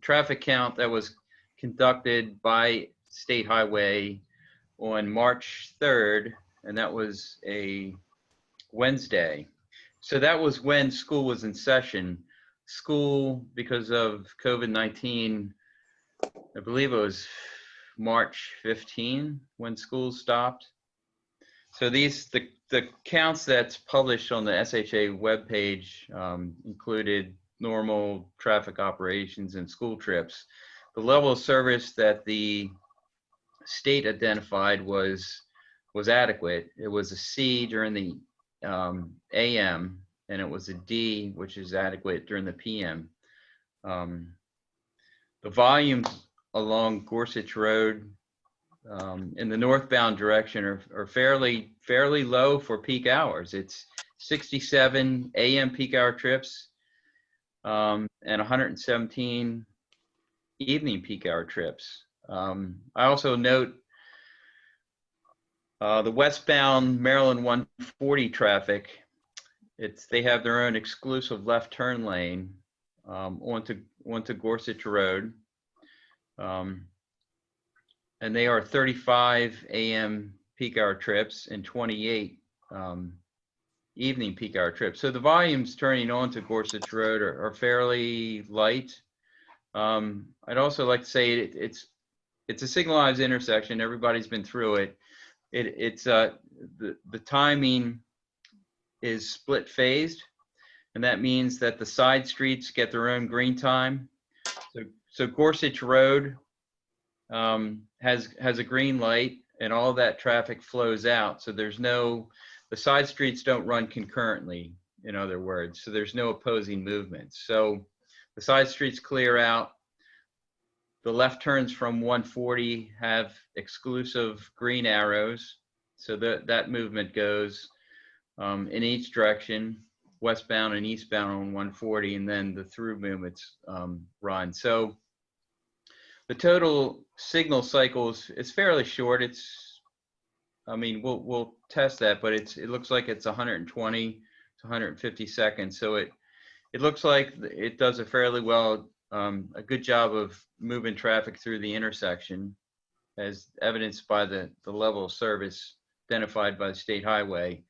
traffic count that was conducted by State Highway on March 3rd, and that was a Wednesday. So that was when school was in session. School, because of COVID-19, I believe it was March 15 when school stopped. So the counts that's published on the SHA webpage included normal traffic operations and school trips. The level of service that the state identified was adequate. It was a C during the AM, and it was a D, which is adequate during the PM. The volumes along Gorsuch Road in the northbound direction are fairly low for peak hours. It's 67 AM peak hour trips and 117 evening peak hour trips. I also note the westbound Maryland 140 traffic. They have their own exclusive left turn lane. onto Gorsuch Road. And they are 35 a.m. peak hour trips and 28 evening peak hour trips. So the volumes turning onto Gorsuch Road are fairly light. I'd also like to say it's a signalized intersection. Everybody's been through it. The timing is split phased, and that means that the side streets get their own green time. So Gorsuch Road has a green light, and all of that traffic flows out. So the side streets don't run concurrently, in other words. So there's no opposing movements. So the side streets clear out. The left turns from 140 have exclusive green arrows. So that movement goes in each direction, westbound and eastbound on 140, and then the through movements run. So the total signal cycles is fairly short. We'll test that, but it looks like it's 120 to 150 seconds. So it looks like it does a fairly well, a good job of moving traffic through the intersection, as evidenced by the level of service identified by the state highway.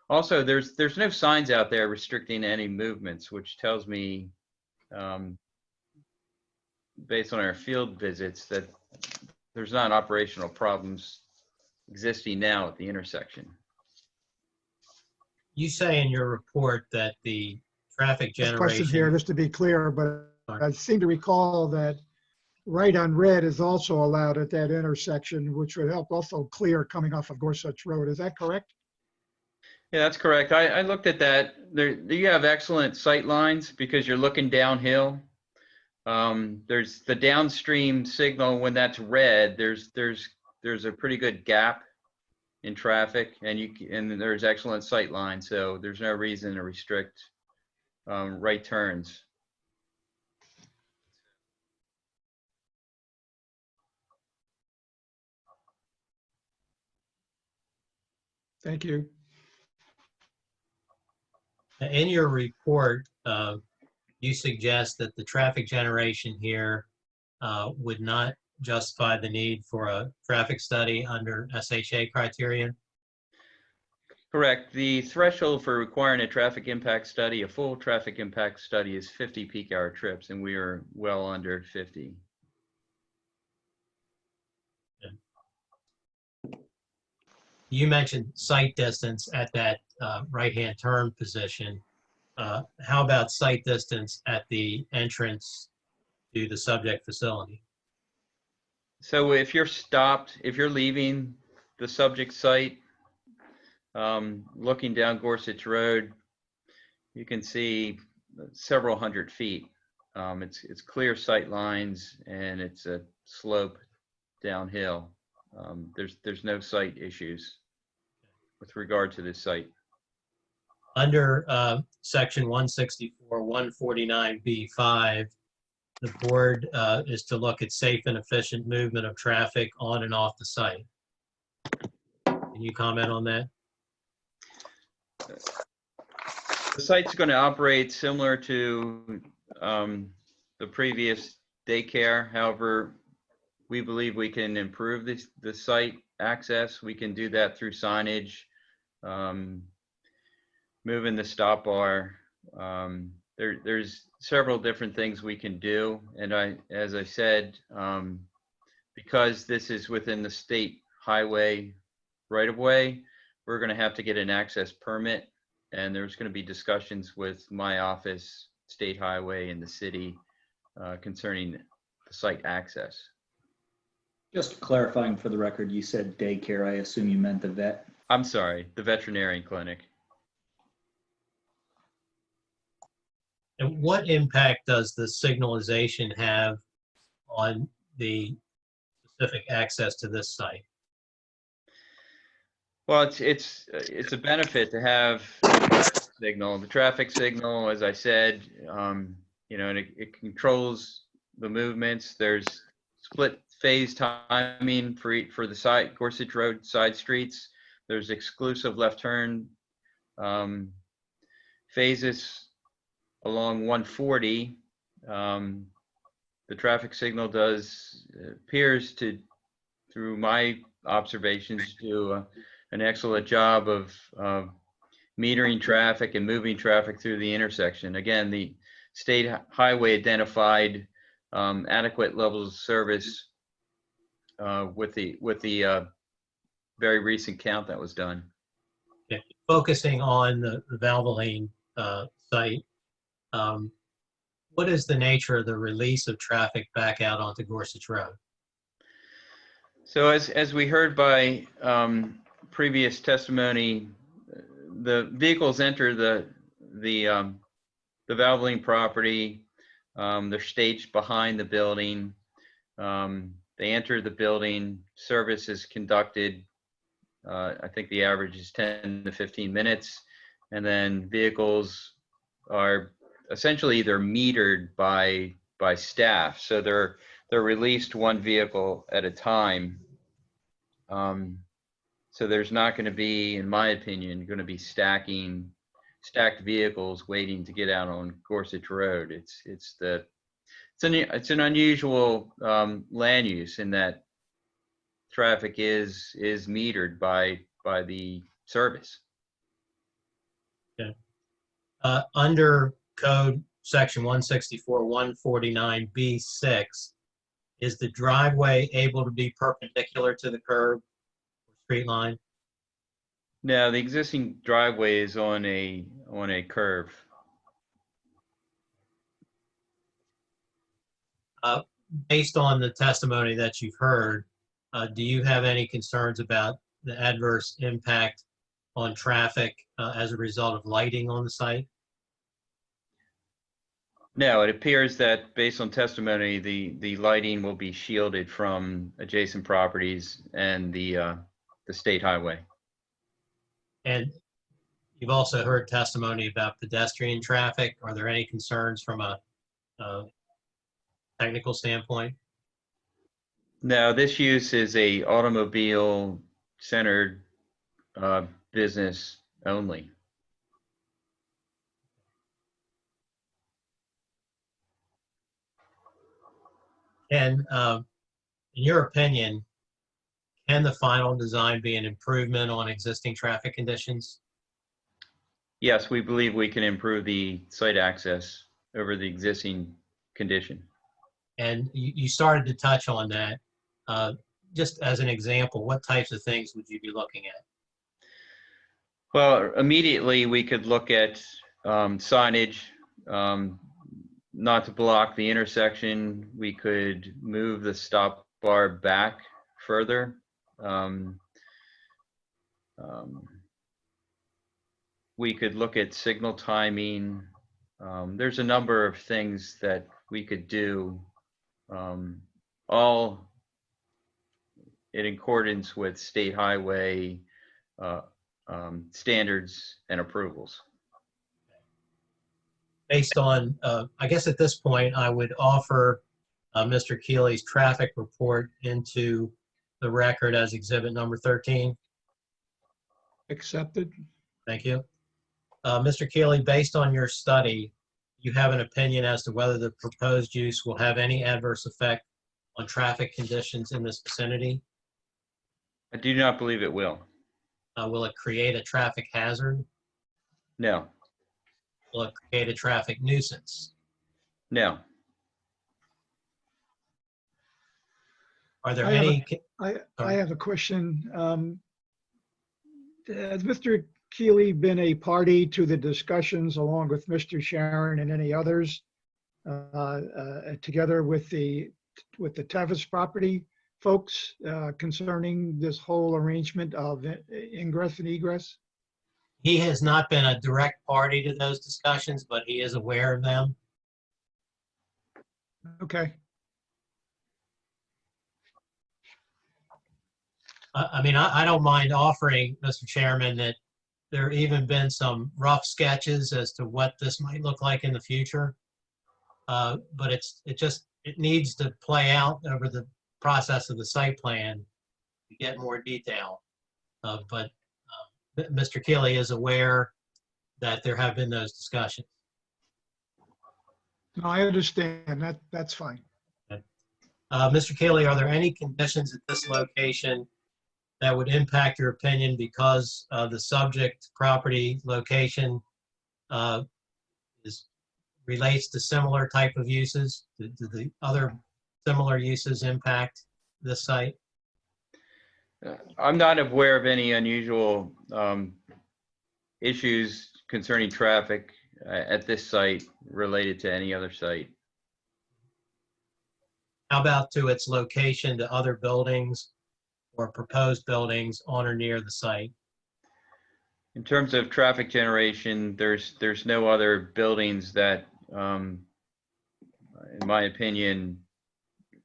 Also, there's no signs out there restricting any movements, which tells me, based on our field visits, that there's not operational problems existing now at the intersection. You say in your report that the traffic This question here, generation, just to be clear, but I seem to recall that right on red is also allowed at that intersection, which would help also clear coming off of Gorsuch Road. Is that correct? Yeah, that's correct. I looked at that. You have excellent sight lines because you're looking downhill. There's the downstream signal when that's red. There's a pretty good gap in traffic, and there's excellent sight lines. So there's no reason to restrict right turns. Thank you. in your report, you suggest that the traffic generation here would not justify the need for a traffic study under SHA criterion? Correct. The threshold for requiring a traffic impact study, a full traffic impact study, is 50 peak hour trips, and we are well under 50. You mentioned sight distance at that right-hand turn position. How about sight distance at the entrance to the subject facility? So if you're stopped, if you're leaving the subject site, looking down Gorsuch Road, you can see several hundred feet. It's clear sight lines, and it's a slope downhill. There's no sight issues with regard to this site. Under section 164, 149B5, the board is to look at safe and efficient movement of traffic on and off the site. Can you comment on that? The site's going to operate similar to the previous daycare. However, we believe we can improve the site access. We can do that through signage, moving the stop bar. There's several different things we can do. And as I said, because this is within the state highway right-of-way, we're going to have to get an access permit. And there's going to be discussions with my office, state highway, and the city concerning the site access. Just clarifying for the record, you said daycare. I assume you meant the vet. I'm sorry, the veterinarian clinic. And what impact does the signalization have on the specific access to this site? Well, it's a benefit to have signal. The traffic signal, as I said, and it controls the movements. There's split phase timing for the Gorsuch Road side streets. There's exclusive left turn phases along 140 The traffic signal appears to, through my observations, do an excellent job of metering traffic and moving traffic through the intersection. Again, the state highway identified adequate levels of service with the very recent count that was done. Yeah. Focusing on the Valvoline site, what is the nature of the release of traffic back out onto Gorsuch Road? So as we heard by previous testimony, the vehicles enter the Valvoline property. They're staged behind the building. They enter the building. Service is conducted. I think the average is 10 to 15 minutes, and then vehicles are essentially they're metered by staff. So they're released one vehicle at a time. So there's not going to be, in my opinion, going to be stacked vehicles waiting to get out on Gorsuch Road. It's an unusual land use in that traffic is metered by the service. Okay. Under code section 164-149B6, is the driveway able to be perpendicular to the curb or street line? Now, the existing driveway is on a curve. Based on the testimony that you've heard, do you have any concerns about the adverse impact on traffic as a result of lighting on the site? No, it appears that based on testimony, the lighting will be shielded from adjacent properties and the state highway. And you've also heard testimony about pedestrian traffic. Are there any concerns from a technical standpoint? No, this use is a automobile centered business only. And in your opinion, can the final design be an improvement on existing traffic conditions? Yes, we believe we can improve the site access over the existing condition. And you started to touch on that. Just as an example, what types of things would you be looking at? Well, immediately we could look at signage, not to block the intersection. We could move the stop bar back further. We could look at signal timing. There's a number of things that we could do, all in accordance with state highway standards and approvals. Based on, I guess at this point, I would offer Mr. Keeley's traffic report into the record as exhibit number 13. Accepted. Thank you. Mr. Keeley, based on your study, you have an opinion as to whether the proposed use will have any adverse effect on traffic conditions in this vicinity? I do not believe it will. Will it create a traffic hazard? No, Will it create a traffic nuisance? no. Are there I have any? I have a question. Has Mr. Keeley been a party to the discussions along with Mr. Sharon and any others together with the Tevis property folks concerning this whole arrangement of ingress and egress? He has not been a direct party to those discussions, but he is aware of them. Okay. I mean, I don't mind offering, Mr. Chairman, that there even been some rough sketches as to what this might look like in the future. But it needs to play out over the process of the site plan to get more detail. But Mr. Keeley is aware that there have been those discussions. No, I understand. That's fine. Mr. Keeley, are there any conditions at this location that would impact your opinion because the subject property location relates to similar type of uses? Do the other similar uses impact this site? I'm not aware of any unusual issues concerning traffic at this site related to any other site. How about to its location to other buildings or proposed buildings on or near the site? In terms of traffic generation, there's no other buildings that, in my opinion,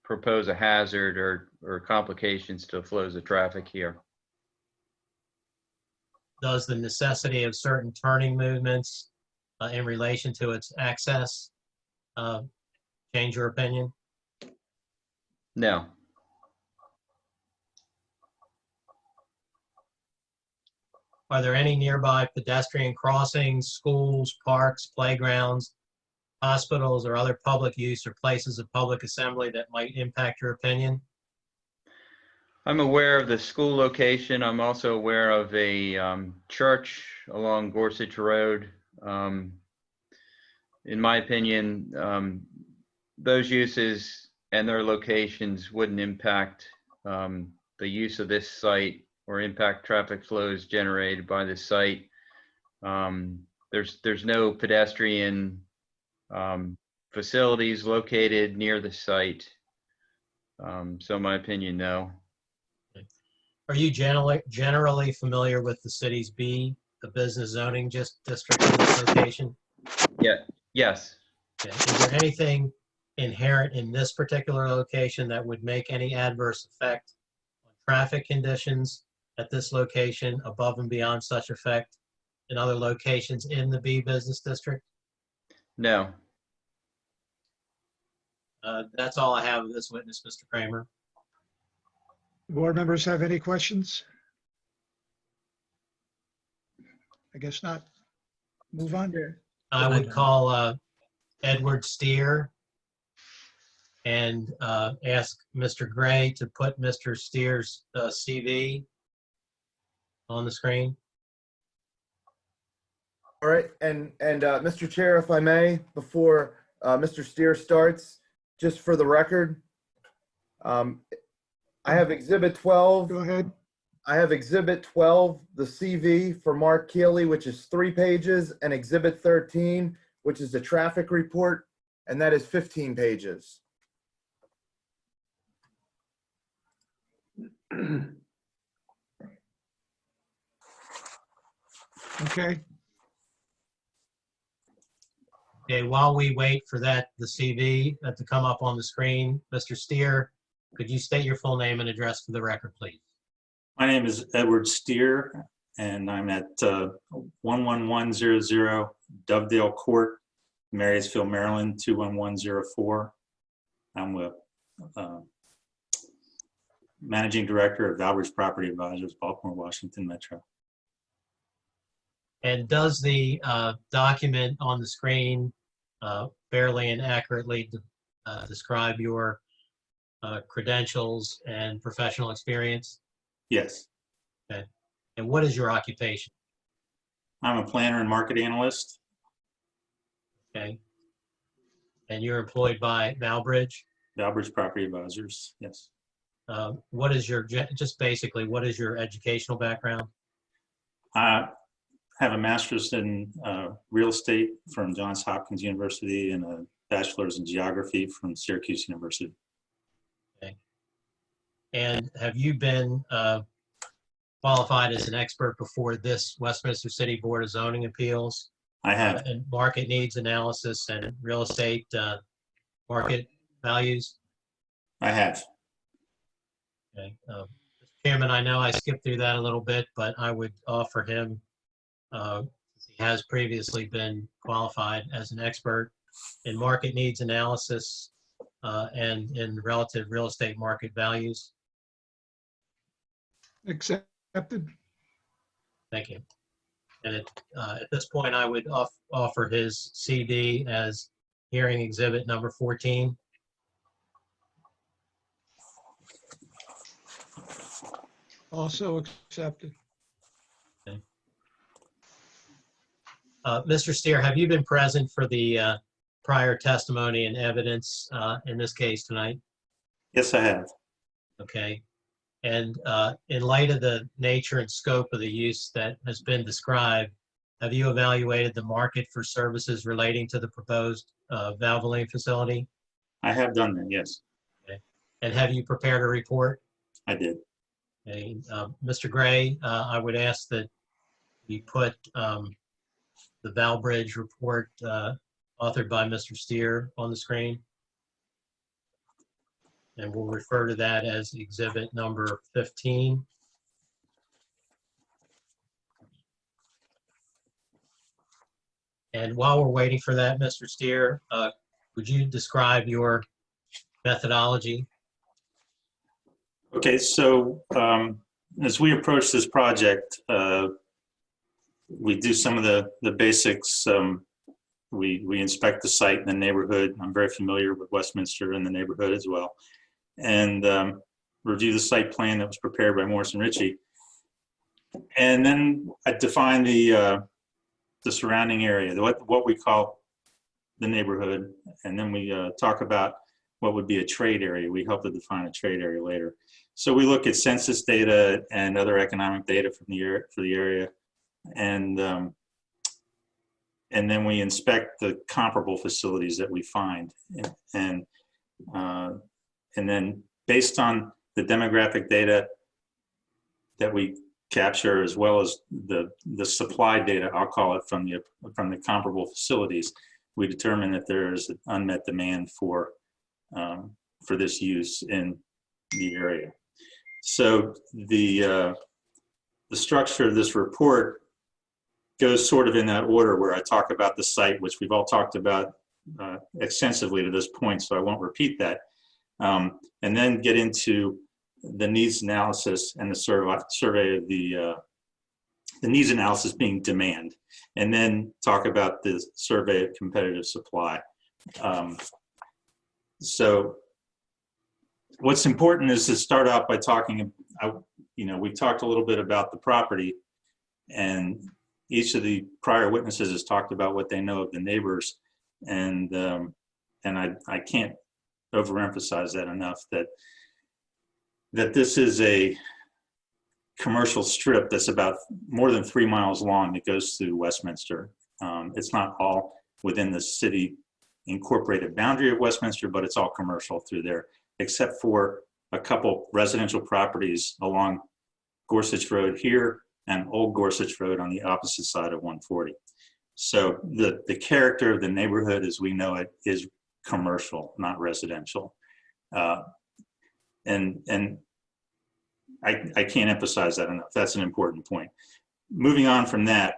propose a hazard or complications to flows of traffic here. Does the necessity of certain turning movements in relation to its access change your opinion? No. Are there any nearby pedestrian crossings, schools, parks, playgrounds, hospitals, or other public use or places of public assembly that might impact your opinion? I'm aware of the school location. I'm also aware of a church along Gorsuch Road. In my opinion, those uses and their locations wouldn't impact the use of this site or impact traffic flows generated by this site. There's no pedestrian facilities located near the site. So in my opinion, no. Are you generally familiar with the city's B, the business zoning district in this location? Yeah. Yes. Okay. Is there anything inherent in this particular location that would make any adverse effect on traffic conditions at this location above and beyond such effect in other locations in the B business district? No. That's all I have of this witness, Mr. Kramer. Board members have any questions? I guess not. Move on there. I would call Edward Steer and ask Mr. Gray to put Mr. Steer's CV on the screen. All right, and Mr. Chair, if I may, before Mr. Steer starts, just for the record, I have Exhibit 12. Go ahead. I have Exhibit 12, the CV for Mark Keeley, which is 3 pages, and Exhibit 13, which is the traffic report, and that is 15 pages. Okay. Okay, while we wait for the CV to come up on the screen, Mr. Steer, could you state your full name and address for the record, please? My name is Edward Steer, and I'm at 11100 Dovedale Court, Marysville, Maryland, 21104. I'm a Managing Director of Valbridge Property Advisors, Baltimore, Washington Metro. And does the document on the screen fairly and accurately describe your credentials and professional experience? Yes. Okay. And what is your occupation? I'm a planner and market analyst. Okay. And you're employed by Valbridge? Valbridge Property Advisors, yes. What is your, just basically, what is your educational background? I have a master's in real estate from Johns Hopkins University and a bachelor's in geography from Syracuse University. Okay. And have you been qualified as an expert before this Westminster City Board of Zoning Appeals? I have. And market needs analysis and real estate market values? I have. Okay. Mr. Chairman, I know I skipped through that a little bit, but I would offer him, he has previously been qualified as an expert in market needs analysis and in relative real estate market values. Accepted. Thank you. And at this point, I would offer his CV as hearing exhibit number 14. Also accepted. Mr. Steer, have you been present for the prior testimony and evidence in this case tonight? Yes, I have. Okay. And in light of the nature and scope of the use that has been described, have you evaluated the market for services relating to the proposed Valvoline facility? I have done that, yes. Okay. And have you prepared a report? I did. Okay. Mr. Gray, I would ask that you put the Valbridge report authored by Mr. Steer on the screen. And we'll refer to that as exhibit number 15. And while we're waiting for that, Mr. Steer, would you describe your methodology? Okay, so as we approach this project, we do some of the basics. We inspect the site and the neighborhood. I'm very familiar with Westminster and the neighborhood as well. And review the site plan that was prepared by Morris and Ritchie. And then I define the surrounding area, what we call the neighborhood. And then we talk about what would be a trade area. We help to define a trade area later. So we look at census data and other economic data from for the area. And then we inspect the comparable facilities that we find. And then based on the demographic data that we capture, as well as the supply data, I'll call it, from the comparable facilities, we determine that there is an unmet demand for this use in the area. So the structure of this report goes sort of in that order, where I talk about the site, which we've all talked about extensively to this point, so I won't repeat that. And then get into the needs analysis and the survey of the needs analysis being demand, and then talk about the survey of competitive supply. So what's important is to start out by talking, we talked a little bit about the property, and each of the prior witnesses has talked about what they know of the neighbors, and I can't overemphasize that enough, that this is a commercial strip that's about more than 3 miles long that goes through Westminster. It's not all within the city incorporated boundary of Westminster, but it's all commercial through there, except for a couple residential properties along Gorsuch Road here and Old Gorsuch Road on the opposite side of 140. So the character of the neighborhood as we know it is commercial, not residential. And I can't emphasize that enough. That's an important point. Moving on from that,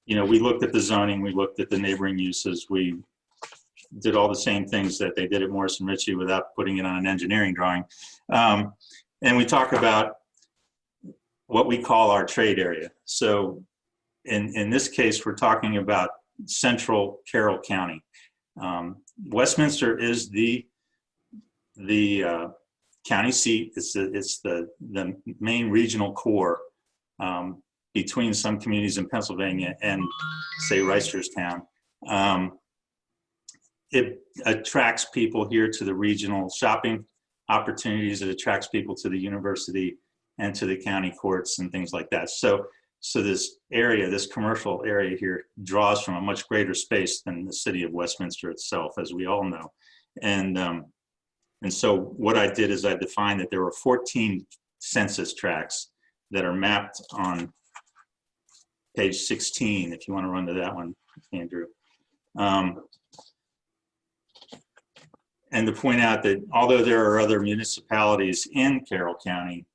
we looked at the zoning, we looked at the neighboring uses, we did all the same things that they did at Morris and Ritchie without putting it on an engineering drawing. And we talk about what we call our trade area. So in this case, we're talking about central Carroll County. Westminster is the county seat. It's the main regional core between some communities in Pennsylvania and, say, Reisterstown. It attracts people here to the regional shopping opportunities. It attracts people to the university and to the county courts and things like that. So this area, this commercial area here, draws from a much greater space than the city of Westminster itself, as we all know. And so what I did is I defined that there were 14 census tracts that are mapped on page 16, if you want to run to that one, Andrew. And to point out that although there are other municipalities in Carroll County,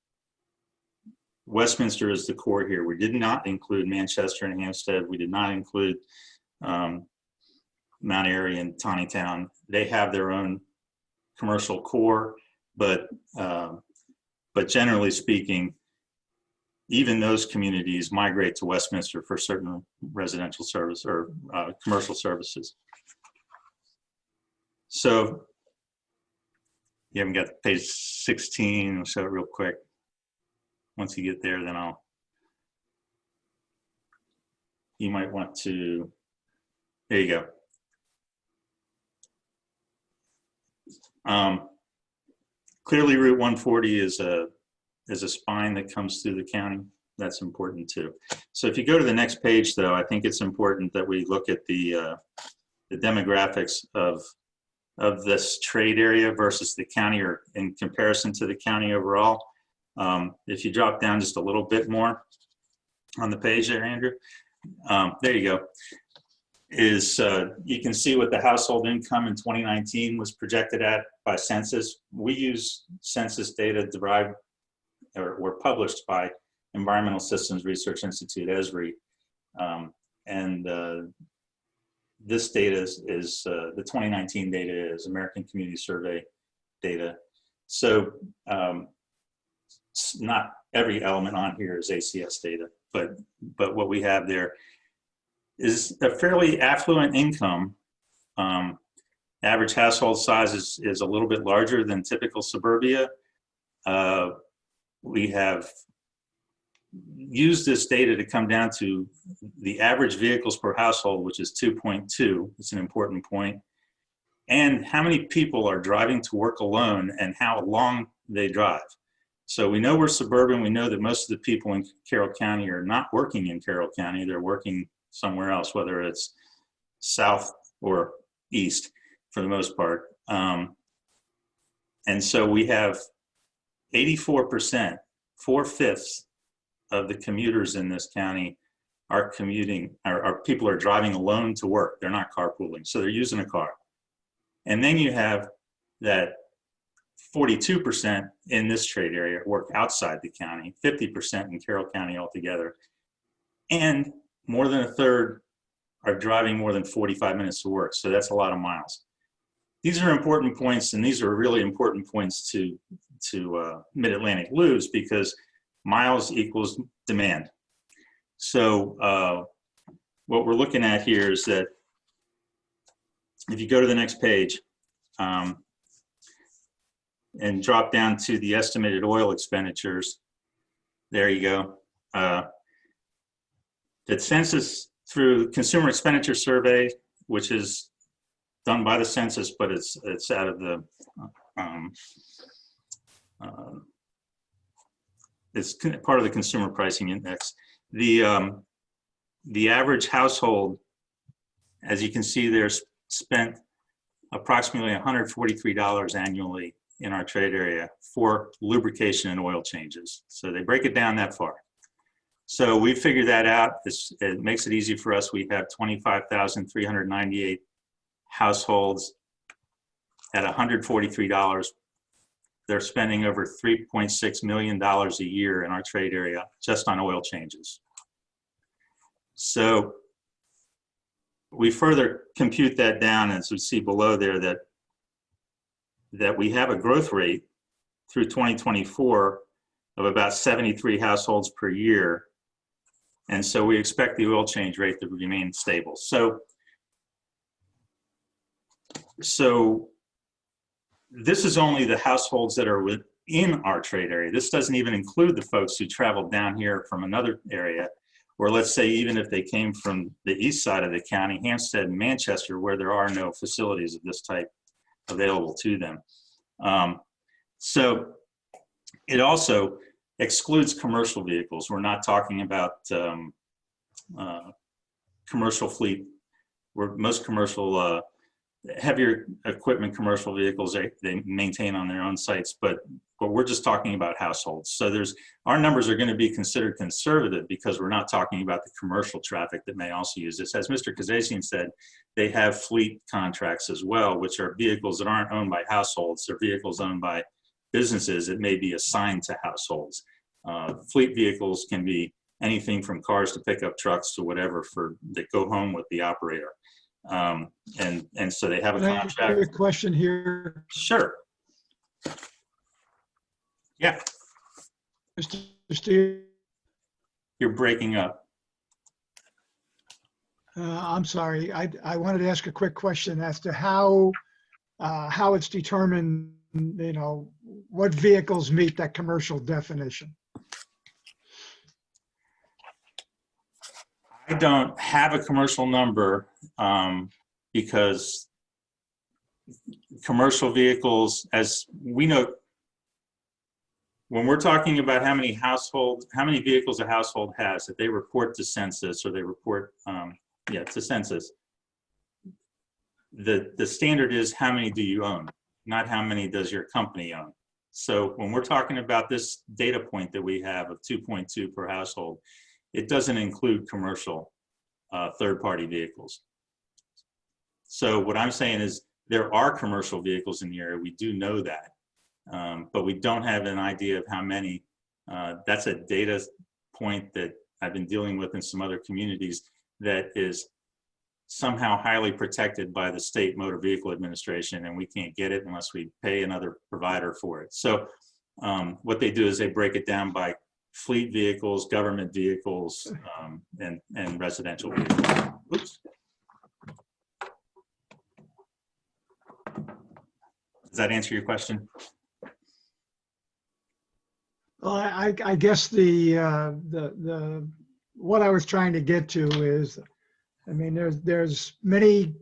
Westminster is the core here. We did not include Manchester and Hampstead. We did not include Mount Airy and Tawnytown. They have their own commercial core, but generally speaking, even those communities migrate to Westminster for certain residential service or commercial services. So you haven't got page 16, I'll show it real quick. Once you get there, then you might want to, there you go. Clearly Route 140 is a spine that comes through the county. That's important too. So if you go to the next page though, I think it's important that we look at the demographics of this trade area versus the county, or in comparison to the county overall. If you drop down just a little bit more on the page there, Andrew, there you go, is you can see what the household income in 2019 was projected at by census. We use census data derived or were published by Environmental Systems Research Institute, ESRI. This data is the 2019 data is American Community Survey data. So not every element on here is ACS data, but what we have there is a fairly affluent income. Average household size is a little bit larger than typical suburbia. We have used this data to come down to the average vehicles per household, which is 2.2. It's an important point. And how many people are driving to work alone and how long they drive. So we know we're suburban. We know that most of the people in Carroll County are not working in Carroll County. They're working somewhere else, whether it's south or east for the most part. And so we have 84%, 4/5 of the commuters in this county are commuting, or people are driving alone to work. They're not carpooling, so they're using a car. And then you have that 42% in this trade area work outside the county, 50% in Carroll County altogether. And more than a third are driving more than 45 minutes to work. So that's a lot of miles. These are important points, and these are really important points to Mid-Atlantic lose, because miles equals demand. So what we're looking at here is that if you go to the next page and drop down to the estimated oil expenditures, there you go. The census through Consumer Expenditure Survey, which is done by the census, but it's out of the it's part of the Consumer Pricing Index. The average household, as you can see there, spent approximately $143 annually in our trade area for lubrication and oil changes. So they break it down that far. So we figured that out. It makes it easy for us. We have 25,398 households at $143. They're spending over $3.6 million a year in our trade area just on oil changes. So we further compute that down, as we see below there, that we have a growth rate through 2024 of about 73 households per year. And so we expect the oil change rate to remain stable. So this is only the households that are within our trade area. This doesn't even include the folks who traveled down here from another area, or let's say even if they came from the east side of the county, Hampstead and Manchester, where there are no facilities of this type available to them. So it also excludes commercial vehicles. We're not talking about commercial fleet, where most commercial heavier equipment commercial vehicles they maintain on their own sites, but we're just talking about households. So our numbers are going to be considered conservative because we're not talking about the commercial traffic that may also use this. As Mr. Kazazian said, they have fleet contracts as well, which are vehicles that aren't owned by households. They're vehicles owned by businesses that may be assigned to households. Fleet vehicles can be anything from cars to pickup trucks to whatever that go home with the operator. And so they have a Can I contract. ask you a question here? Sure. Yeah. Mr. Steele, You're breaking up. I'm sorry. I wanted to ask a quick question as to how it's determined, you know, what vehicles meet that commercial definition. I don't have a commercial number because commercial vehicles, as we know, when we're talking about how many vehicles a household has, that they report to census or they report, to census, the standard is how many do you own, not how many does your company own. So when we're talking about this data point that we have of 2.2 per household, it doesn't include commercial third-party vehicles. So what I'm saying is there are commercial vehicles in the area. We do know that, but we don't have an idea of how many. That's a data point that I've been dealing with in some other communities that is somehow highly protected by the state motor vehicle administration, and we can't get it unless we pay another provider for it. So what they do is they break it down by fleet vehicles, government vehicles, and residential vehicles. Oops. Does that answer your question? Well, I guess the what I was trying to get to is, I mean, there's many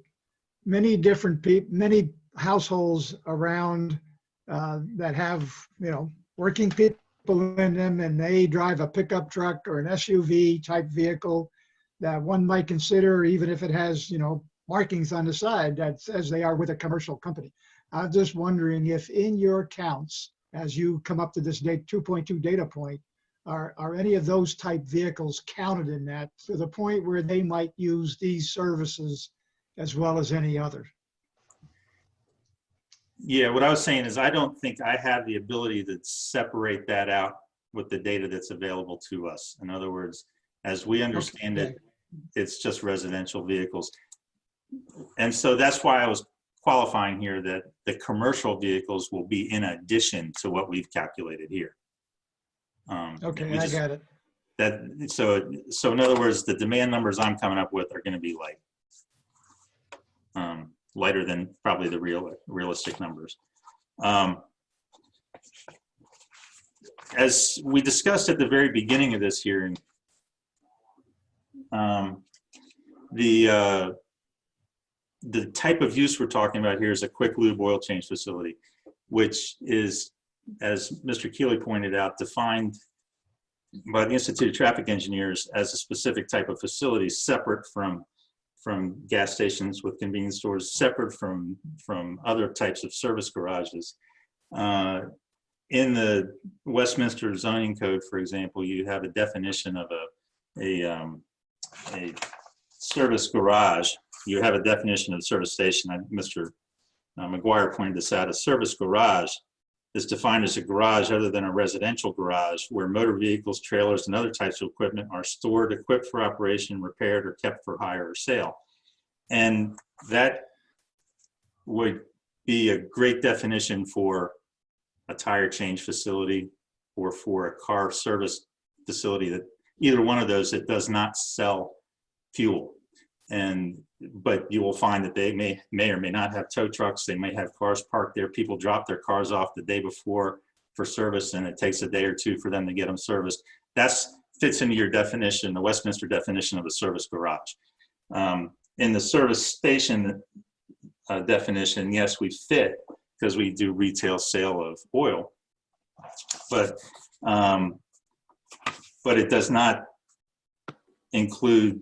different many households around that have, you know, working people in them, and they drive a pickup truck or an SUV type vehicle that one might consider, even if it has, you know, markings on the side that says they are with a commercial company. I'm just wondering if in your counts, as you come up to this 2.2 data point, are any of those type vehicles counted in that to the point where they might use these services as well as any other? Yeah, what I was saying is I don't think I have the ability to separate that out with the data that's available to us. In other words, as we understand it, it's just residential vehicles. And so that's why I was qualifying here that the commercial vehicles will be in addition to what we've calculated here. Okay, I got it. So in other words, the demand numbers I'm coming up with are going to be light. Lighter than probably the realistic numbers. As we discussed at the very beginning of this hearing, the type of use we're talking about here is a quick lube oil change facility, which is, as Mr. Keeley pointed out, defined by the Institute of Traffic Engineers as a specific type of facility separate from gas stations with convenience stores, separate from other types of service garages. In the Westminster zoning code, for example, you have a definition of a service garage. You have a definition of service station. Mr. McGuire pointed this out. A service garage is defined as a garage other than a residential garage where motor vehicles, trailers, and other types of equipment are stored, equipped for operation, repaired, or kept for hire or sale. And that would be a great definition for a tire change facility or for a car service facility, that either one of those that does not sell fuel. But you will find that they may or may not have tow trucks. They may have cars parked there. People drop their cars off the day before for service, and it takes a day or two for them to get them serviced. That fits into your definition, the Westminster definition of a service garage. In the service station definition, yes, we fit because we do retail sale of oil, but it does not include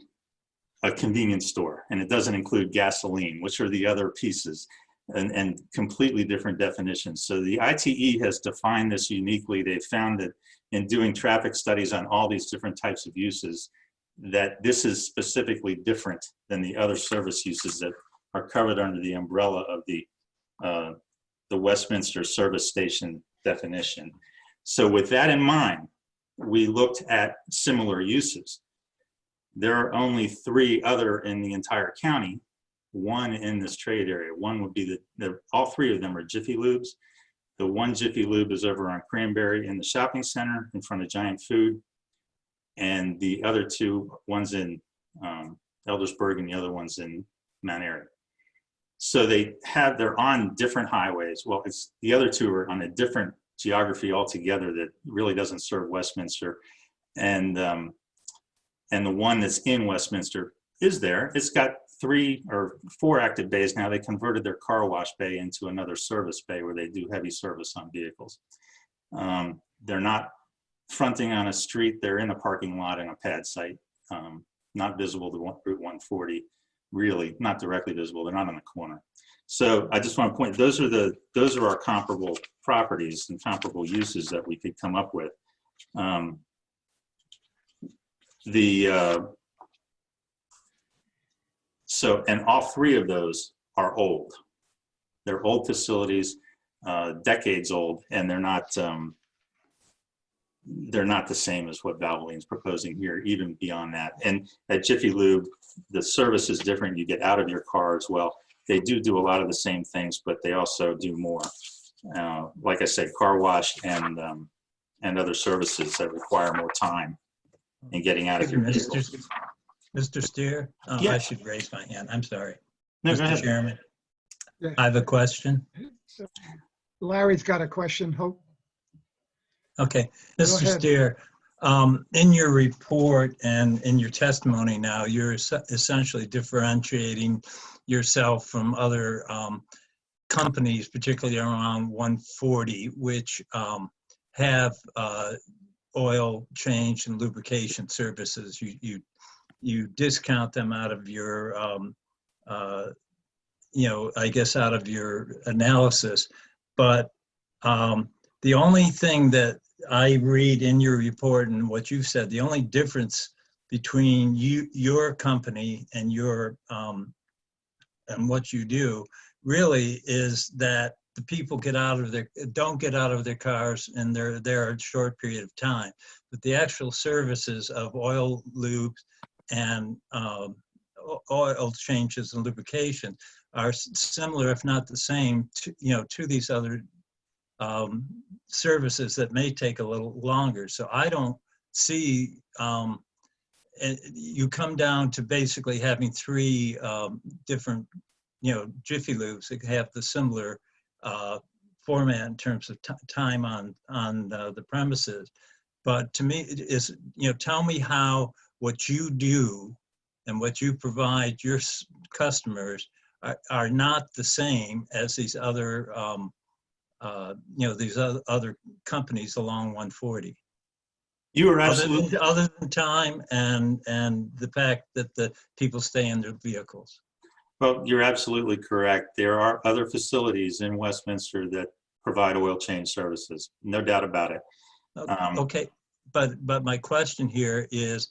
a convenience store, and it doesn't include gasoline, which are the other pieces, and completely different definitions. So the ITE has defined this uniquely. They found that in doing traffic studies on all these different types of uses, that this is specifically different than the other service uses that are covered under the umbrella of the Westminster service station definition. So with that in mind, we looked at similar uses. There are only 3 other in the entire county, one in this trade area. One would be all 3 of them are Jiffy Lubes. The one Jiffy Lube is over on Cranberry in the shopping center in front of Giant Food. and the other two, one's in Eldersburg and the other one's in Mount Airy. So they're on different highways. Well, the other two are on a different geography altogether that really doesn't serve Westminster. And the one that's in Westminster is there. It's got 3 or 4 active bays now. They converted their car wash bay into another service bay where they do heavy service on vehicles. They're not fronting on a street. They're in a parking lot in a pad site, not visible to Route 140. Really not directly visible. They're not on the corner. So I just want to point, those are our comparable properties and comparable uses that we could come up with. And all 3 of those are old. They're old facilities, decades old, and they're not the same as what Valvoline's proposing here, even beyond that. And at Jiffy Lube, the service is different. You get out of your car as well. They do a lot of the same things, but they also do more. Like I said, car wash and other services that require more time in getting out of your vehicle. Mr. Steer, Yeah. I should raise my hand. I'm sorry. No, go Mr. ahead. Chairman, Yeah. I have a question. Larry's got a question, Hope. Okay, Go Mr. ahead. Steer, in your report and in your testimony now, you're essentially differentiating yourself from other companies, particularly around 140, which have oil change and lubrication services. You discount them out of your, I guess out of your analysis, but the only thing that I read in your report and what you said, the only difference between your company and your and what you do really is that the people don't get out of their cars and they're there a short period of time. But the actual services of oil, lube, and oil changes and lubrication are similar, if not the same, to these other services that may take a little longer. So I don't see, you come down to basically having 3 different, Jiffy Lubes that have the similar format in terms of time on the premises. But to me, it is, tell me how what you do and what you provide your customers are not the same as these other these other companies along 140. You are absolutely other than time and the fact that the people stay in their vehicles. Well, you're absolutely correct. There are other facilities in Westminster that provide oil change services, no doubt about it. Okay, but my question here is,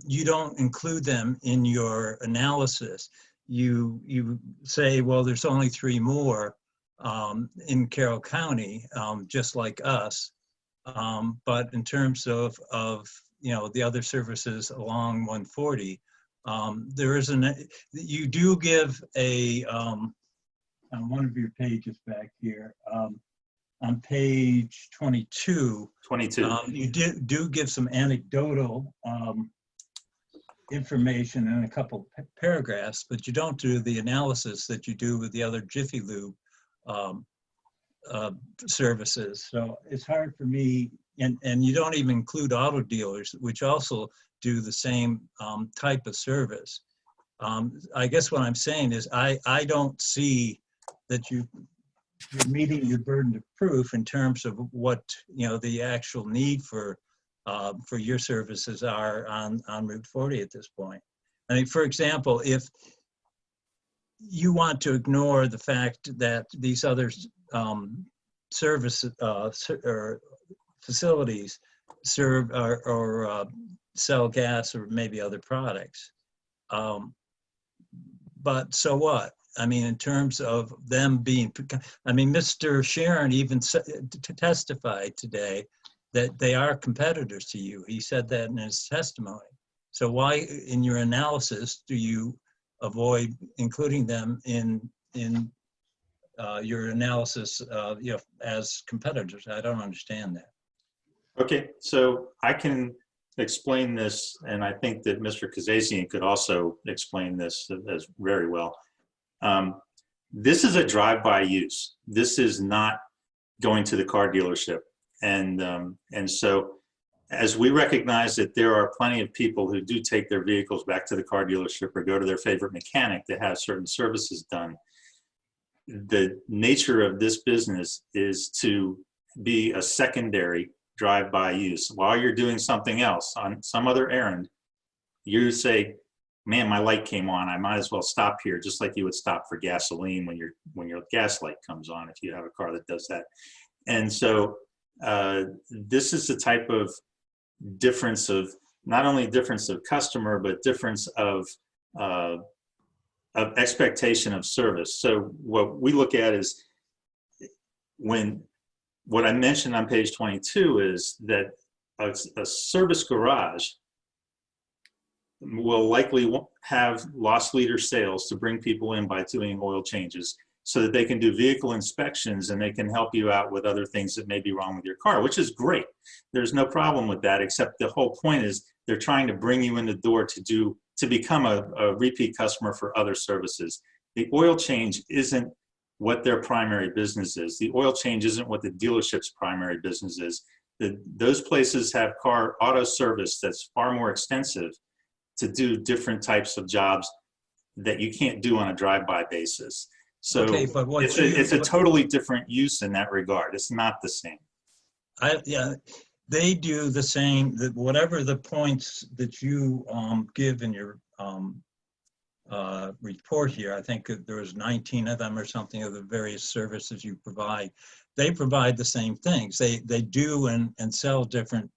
you don't include them in your analysis. You say, well, there's only 3 more in Carroll County, just like us. But in terms of the other services along 140, there isn't. You do give a on one of your pages back here, on page 22. 22. You do give some anecdotal information in a couple paragraphs, but you don't do the analysis that you do with the other Jiffy Lube services. So it's hard for me, and you don't even include auto dealers, which also do the same type of service. I guess what I'm saying is I don't see that you're meeting your burden of proof in terms of what the actual need for your services are on Route 40 at this point. I mean, for example, if you want to ignore the fact that these other services or facilities serve or sell gas or maybe other products, but so what? I mean, in terms of them being, I mean, Mr. Sharon even testified today that they are competitors to you. He said that in his testimony. So why, in your analysis, do you avoid including them in your analysis, as competitors? I don't understand that. Okay, so I can explain this, and I think that Mr. Kazazian could also explain this as very well. This is a drive-by use. This is not going to the car dealership. And so as we recognize that there are plenty of people who do take their vehicles back to the car dealership or go to their favorite mechanic to have certain services done, the nature of this business is to be a secondary drive-by use. While you're doing something else on some other errand, you say, man, my light came on, I might as well stop here, just like you would stop for gasoline when your gas light comes on, if you have a car that does that. And so this is the type of difference of, not only difference of customer, but difference of expectation of service. So what we look at is what I mentioned on page 22 is that a service garage will likely have loss leader sales to bring people in by doing oil changes so that they can do vehicle inspections and they can help you out with other things that may be wrong with your car, which is great. There's no problem with that, except the whole point is they're trying to bring you in the door to become a repeat customer for other services. The oil change isn't what their primary business is. The oil change isn't what the dealership's primary business is. Those places have car auto service that's far more extensive to do different types of jobs that you can't do on a drive-by basis. So Okay, but what it's a totally different use in that regard. It's not the same. Yeah, they do the same, whatever the points that you give in your report here, I think there was 19 of them or something of the various services you provide. They provide the same things. They do and sell different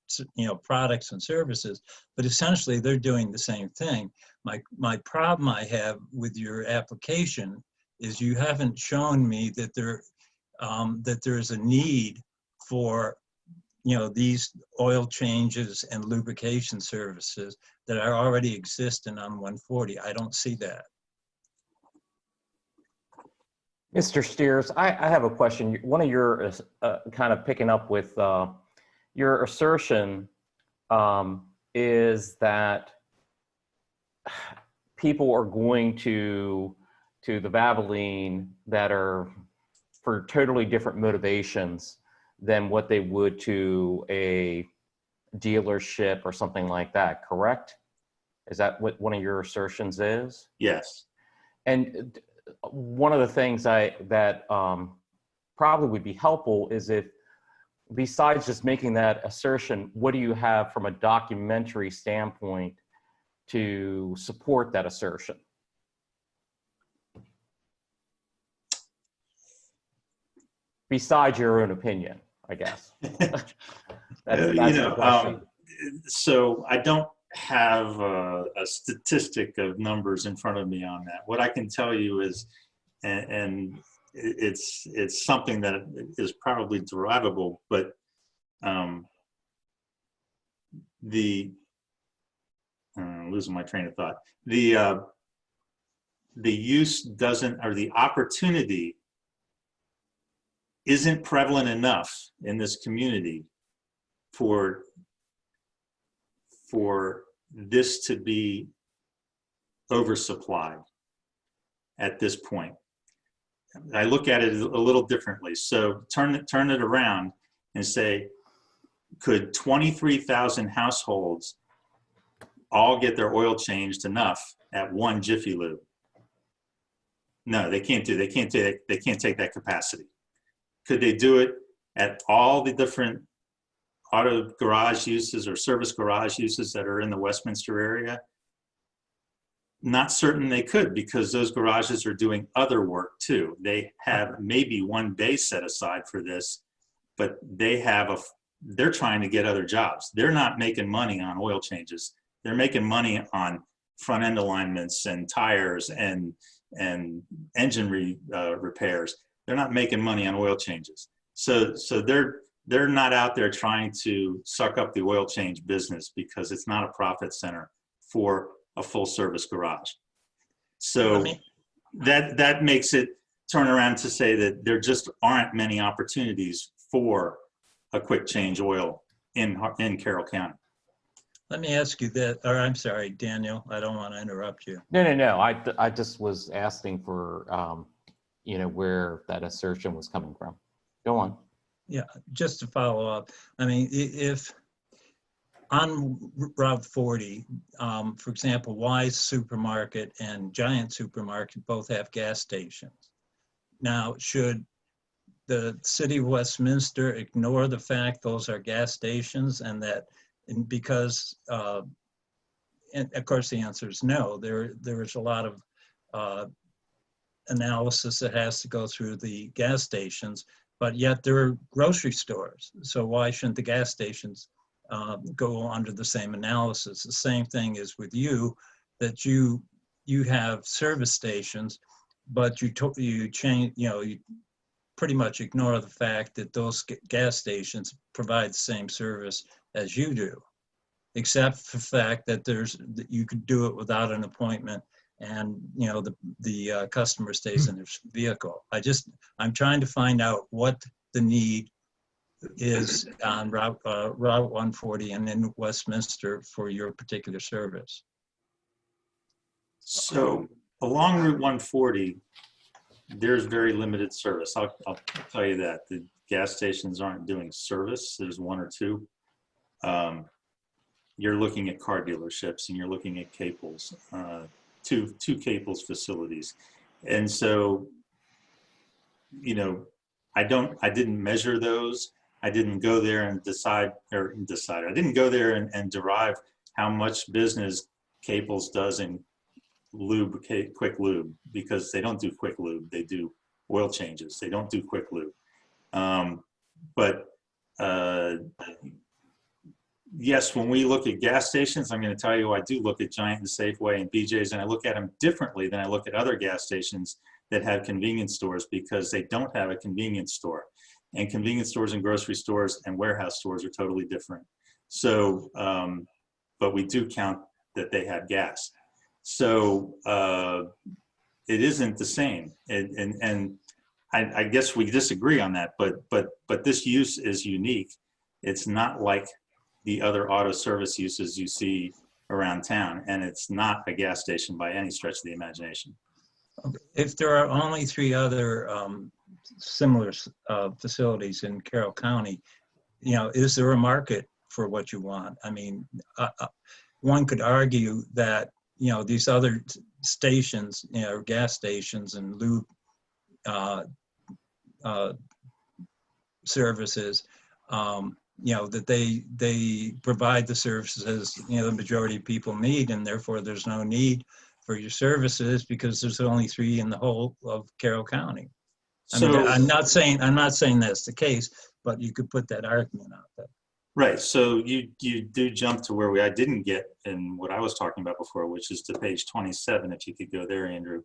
products and services, but essentially they're doing the same thing. My problem I have with your application is you haven't shown me that there is a need for these oil changes and lubrication services that are already existing on 140. I don't see that. Mr. Steers, I have a question. One of your, kind of picking up with your assertion is that people are going to the Valvoline that are for totally different motivations than what they would to a dealership or something like that, correct? Is that what one of your assertions is? Yes. And one of the things that probably would be helpful is if, besides just making that assertion, what do you have from a documentary standpoint to support that assertion? Besides your own opinion, I guess. that's the question. So I don't have a statistic of numbers in front of me on that. What I can tell you is, and it's something that is probably derivable, but I'm losing my train of thought. The use doesn't, or the opportunity isn't prevalent enough in this community for this to be oversupplied at this point. I look at it a little differently. So turn it around and say, could 23,000 households all get their oil changed enough at one Jiffy Lube? No, they can't do. They can't take that capacity. Could they do it at all the different auto garage uses or service garage uses that are in the Westminster area? Not certain they could, because those garages are doing other work too. They have maybe one bay set aside for this, but they're trying to get other jobs. They're not making money on oil changes. They're making money on front end alignments and tires and engine repairs. They're not making money on oil changes. So they're not out there trying to suck up the oil change business, because it's not a profit center for a full service garage. So that makes it turn around to say that there just aren't many opportunities for a quick change oil in Carroll County. Let me ask you that, or I'm sorry, Daniel, I don't want to interrupt you. No. I just was asking for, where that assertion was coming from. Go on. Yeah, just to follow up, I mean, if on Route 40, for example, Wise Supermarket and Giant Supermarket both have gas stations. Now, should the city of Westminster ignore the fact those are gas stations and because, and of course the answer is no, there is a lot of analysis that has to go through the gas stations, but yet there are grocery stores. So why shouldn't the gas stations go under the same analysis? The same thing is with you, that you have service stations, but you change, you pretty much ignore the fact that those gas stations provide the same service as you do, except for the fact that you could do it without an appointment, and the customer stays in their vehicle. I'm trying to find out what the need is on Route 140 and in Westminster for your particular service. So along Route 140, there's very limited service. I'll tell you that. The gas stations aren't doing service. There's one or two. You're looking at car dealerships and you're looking at Caples, two Caples facilities. And so, I didn't measure those. I didn't go there and I didn't go there and derive how much business Caples does in lube, quick lube, because they don't do quick lube. They do oil changes. They don't do quick lube. Yes, when we look at gas stations, I'm going to tell you, I do look at Giant and Safeway and BJ's, and I look at them differently than I look at other gas stations that have convenience stores, because they don't have a convenience store. And convenience stores and grocery stores and warehouse stores are totally different. So, but we do count that they have gas. So it isn't the same. And I guess we disagree on that, but this use is unique. It's not like the other auto service uses you see around town, and it's not a gas station by any stretch of the imagination. If there are only 3 other similar facilities in Carroll County, is there a market for what you want? I mean, one could argue that, these other stations, gas stations and lube services, that they provide the services, the majority of people need, and therefore there's no need for your services because there's only 3 in the whole of Carroll County. I mean, I'm not saying that's the case, but you could put that argument out there. Right. So you do jump to where I didn't get in what I was talking about before, which is to page 27, if you could go there, Andrew,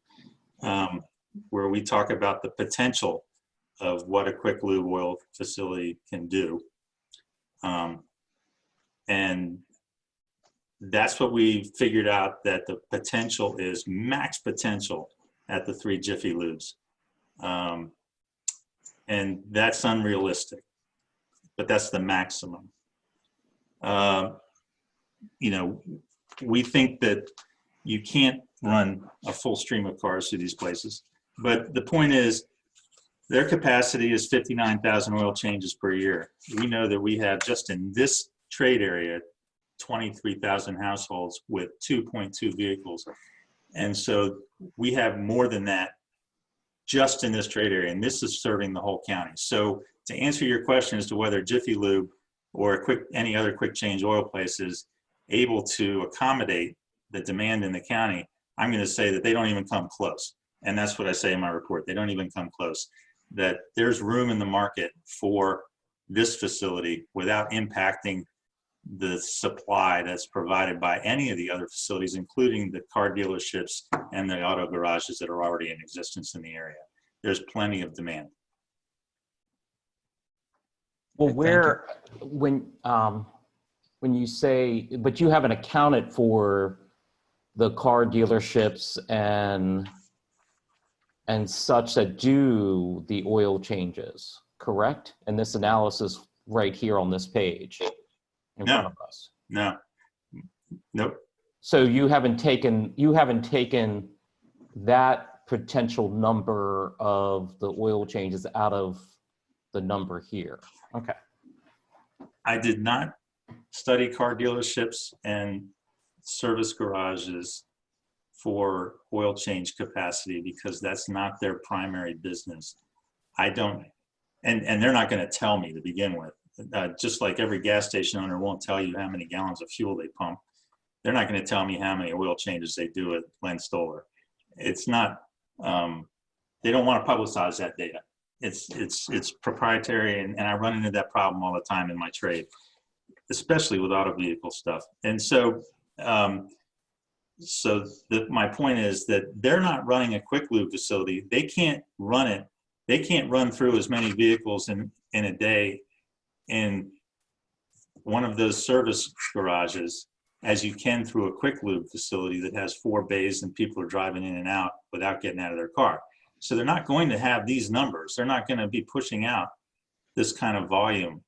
where we talk about the potential of what a quick lube oil facility can do. And that's what we figured out, that the potential is max potential at the 3 Jiffy Lubes. And that's unrealistic, but that's the maximum. We think that you can't run a full stream of cars through these places, but the point is their capacity is 59,000 oil changes per year. We know that we have just in this trade area 23,000 households with 2.2 vehicles. And so we have more than that just in this trade area, and this is serving the whole county. So to answer your question as to whether Jiffy Lube or any other quick change oil place is able to accommodate the demand in the county, I'm going to say that they don't even come close. And that's what I say in my report. They don't even come close. That there's room in the market for this facility without impacting the supply that's provided by any of the other facilities, including the car dealerships and the auto garages that are already in existence in the area. There's plenty of demand. Well, when you say, but you haven't accounted for the car dealerships and such that do the oil changes, correct? And this analysis right here on this page in front of us. No. Nope. So you haven't taken that potential number of the oil changes out of the number here. Okay. I did not study car dealerships and service garages for oil change capacity because that's not their primary business. I don't, and they're not going to tell me to begin with. Just like every gas station owner won't tell you how many gallons of fuel they pump, they're not going to tell me how many oil changes they do at Glen Stoller. It's not, they don't want to publicize that data. It's proprietary, and I run into that problem all the time in my trade, especially with auto vehicle stuff. And so, my point is that they're not running a quick lube facility. They can't run it. They can't run through as many vehicles in a day in one of those service garages as you can through a quick lube facility that has 4 bays and people are driving in and out without getting out of their car. So they're not going to have these numbers. They're not going to be pushing out this kind of volume.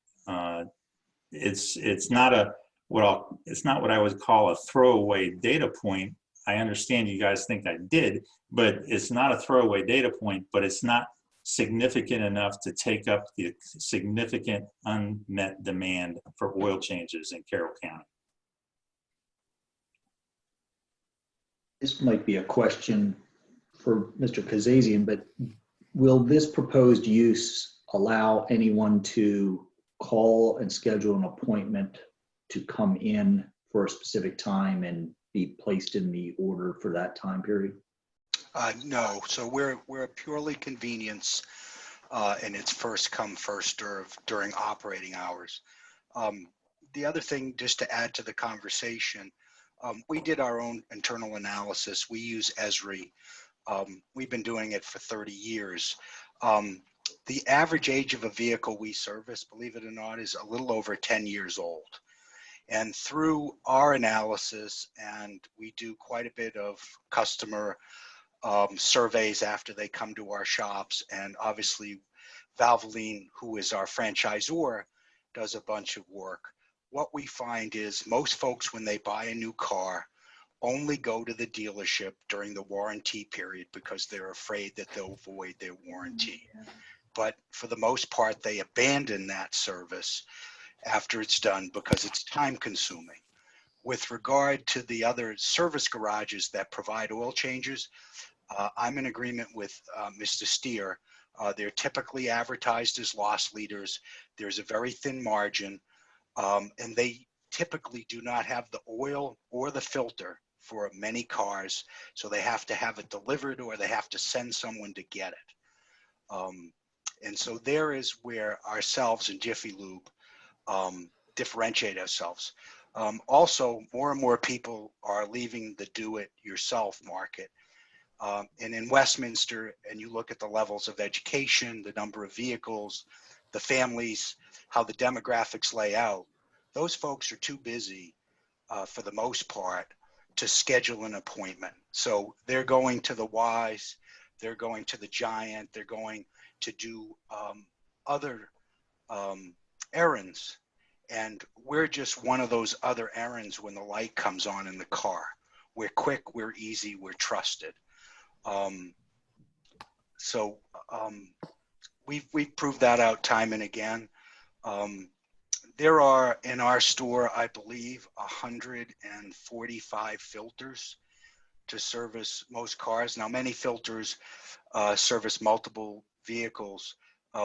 It's not what I would call a throwaway data point. I understand you guys think I did, but it's not a throwaway data point, but it's not significant enough to take up the significant unmet demand for oil changes in Carroll County. This might be a question for Mr. Kazazian, but will this proposed use allow anyone to call and schedule an appointment to come in for a specific time and be placed in the order for that time period? No, so we're a purely convenience, and it's first come, first served during operating hours. The other thing, just to add to the conversation, we did our own internal analysis. We use Esri. We've been doing it for 30 years. The average age of a vehicle we service, believe it or not, is a little over 10 years old. And through our analysis, and we do quite a bit of customer surveys after they come to our shops, and obviously Valvoline, who is our franchisor, does a bunch of work. What we find is most folks, when they buy a new car, only go to the dealership during the warranty period because they're afraid that they'll void their warranty. But for the most part, they abandon that service after it's done because it's time consuming. With regard to the other service garages that provide oil changes, I'm in agreement with Mr. Steer. They're typically advertised as loss leaders. There's a very thin margin, and they typically do not have the oil or the filter for many cars, so they have to have it delivered or they have to send someone to get it. And so there is where ourselves and Jiffy Lube differentiate ourselves. Also, more and more people are leaving the do-it-yourself market. And in Westminster, and you look at the levels of education, the number of vehicles, the families, how the demographics lay out, those folks are too busy for the most part to schedule an appointment. So they're going to the Wise, they're going to the Giant, they're going to do other errands. And we're just one of those other errands when the light comes on in the car. We're quick, we're easy, we're trusted. We've proved that out time and again. There are in our store, I believe, 145 filters to service most cars. Now, many filters service multiple vehicles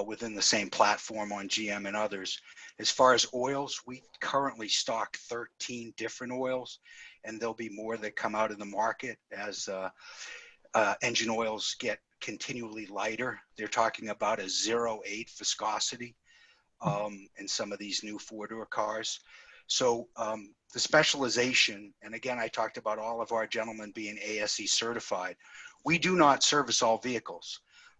within the same platform on GM and others. As far as oils, we currently stock 13 different oils, and there'll be more that come out in the market as engine oils get continually lighter. They're talking about a 0.8 viscosity in some of these new four-door cars. So the specialization, and again, I talked about all of our gentlemen being ASE certified. We do not service all vehicles.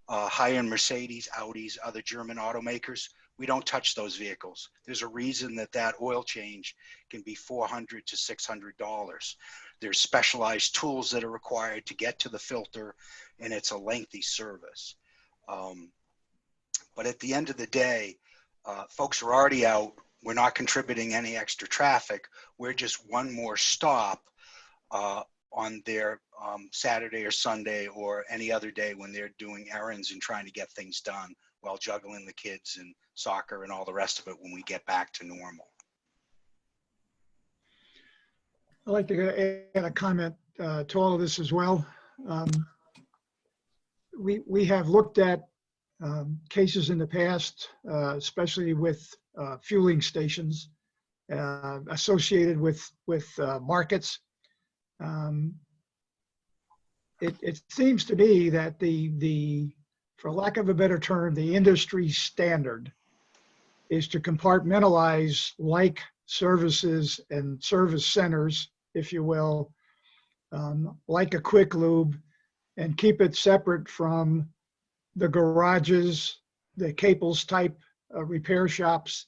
High-end Mercedes, Audis, other German automakers, we don't touch those vehicles. There's a reason that oil change can be $400 to $600. There's specialized tools that are required to get to the filter, and it's a lengthy service. But at the end of the day, folks are already out we're not contributing any extra traffic. We're just one more stop on their Saturday or Sunday or any other day when they're doing errands and trying to get things done while juggling the kids and soccer and all the rest of it when we get back to normal. I'd like to add a comment to all of this as well. We have looked at cases in the past, especially with fueling stations associated with markets. It seems to me that for lack of a better term, the industry standard is to compartmentalize like services and service centers, if you will, like a quick lube, and keep it separate from the garages, the Caples type repair shops,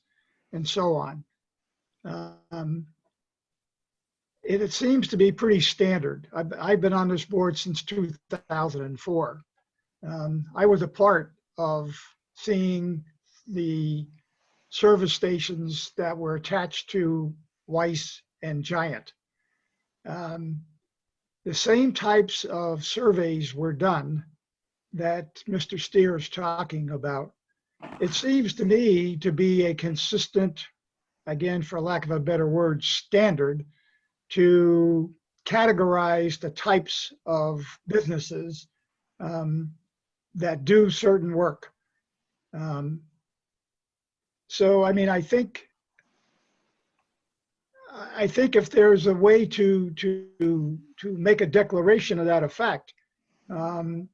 and so on. It seems to be pretty standard. I've been on this board since 2004. I was a part of seeing the service stations that were attached to Weiss and Giant. The same types of surveys were done that Mr. Steer is talking about. It seems to me to be a consistent, again, for lack of a better word, standard to categorize the types of businesses that do certain work. So, I mean, I think if there's a way to make a declaration of that effect, and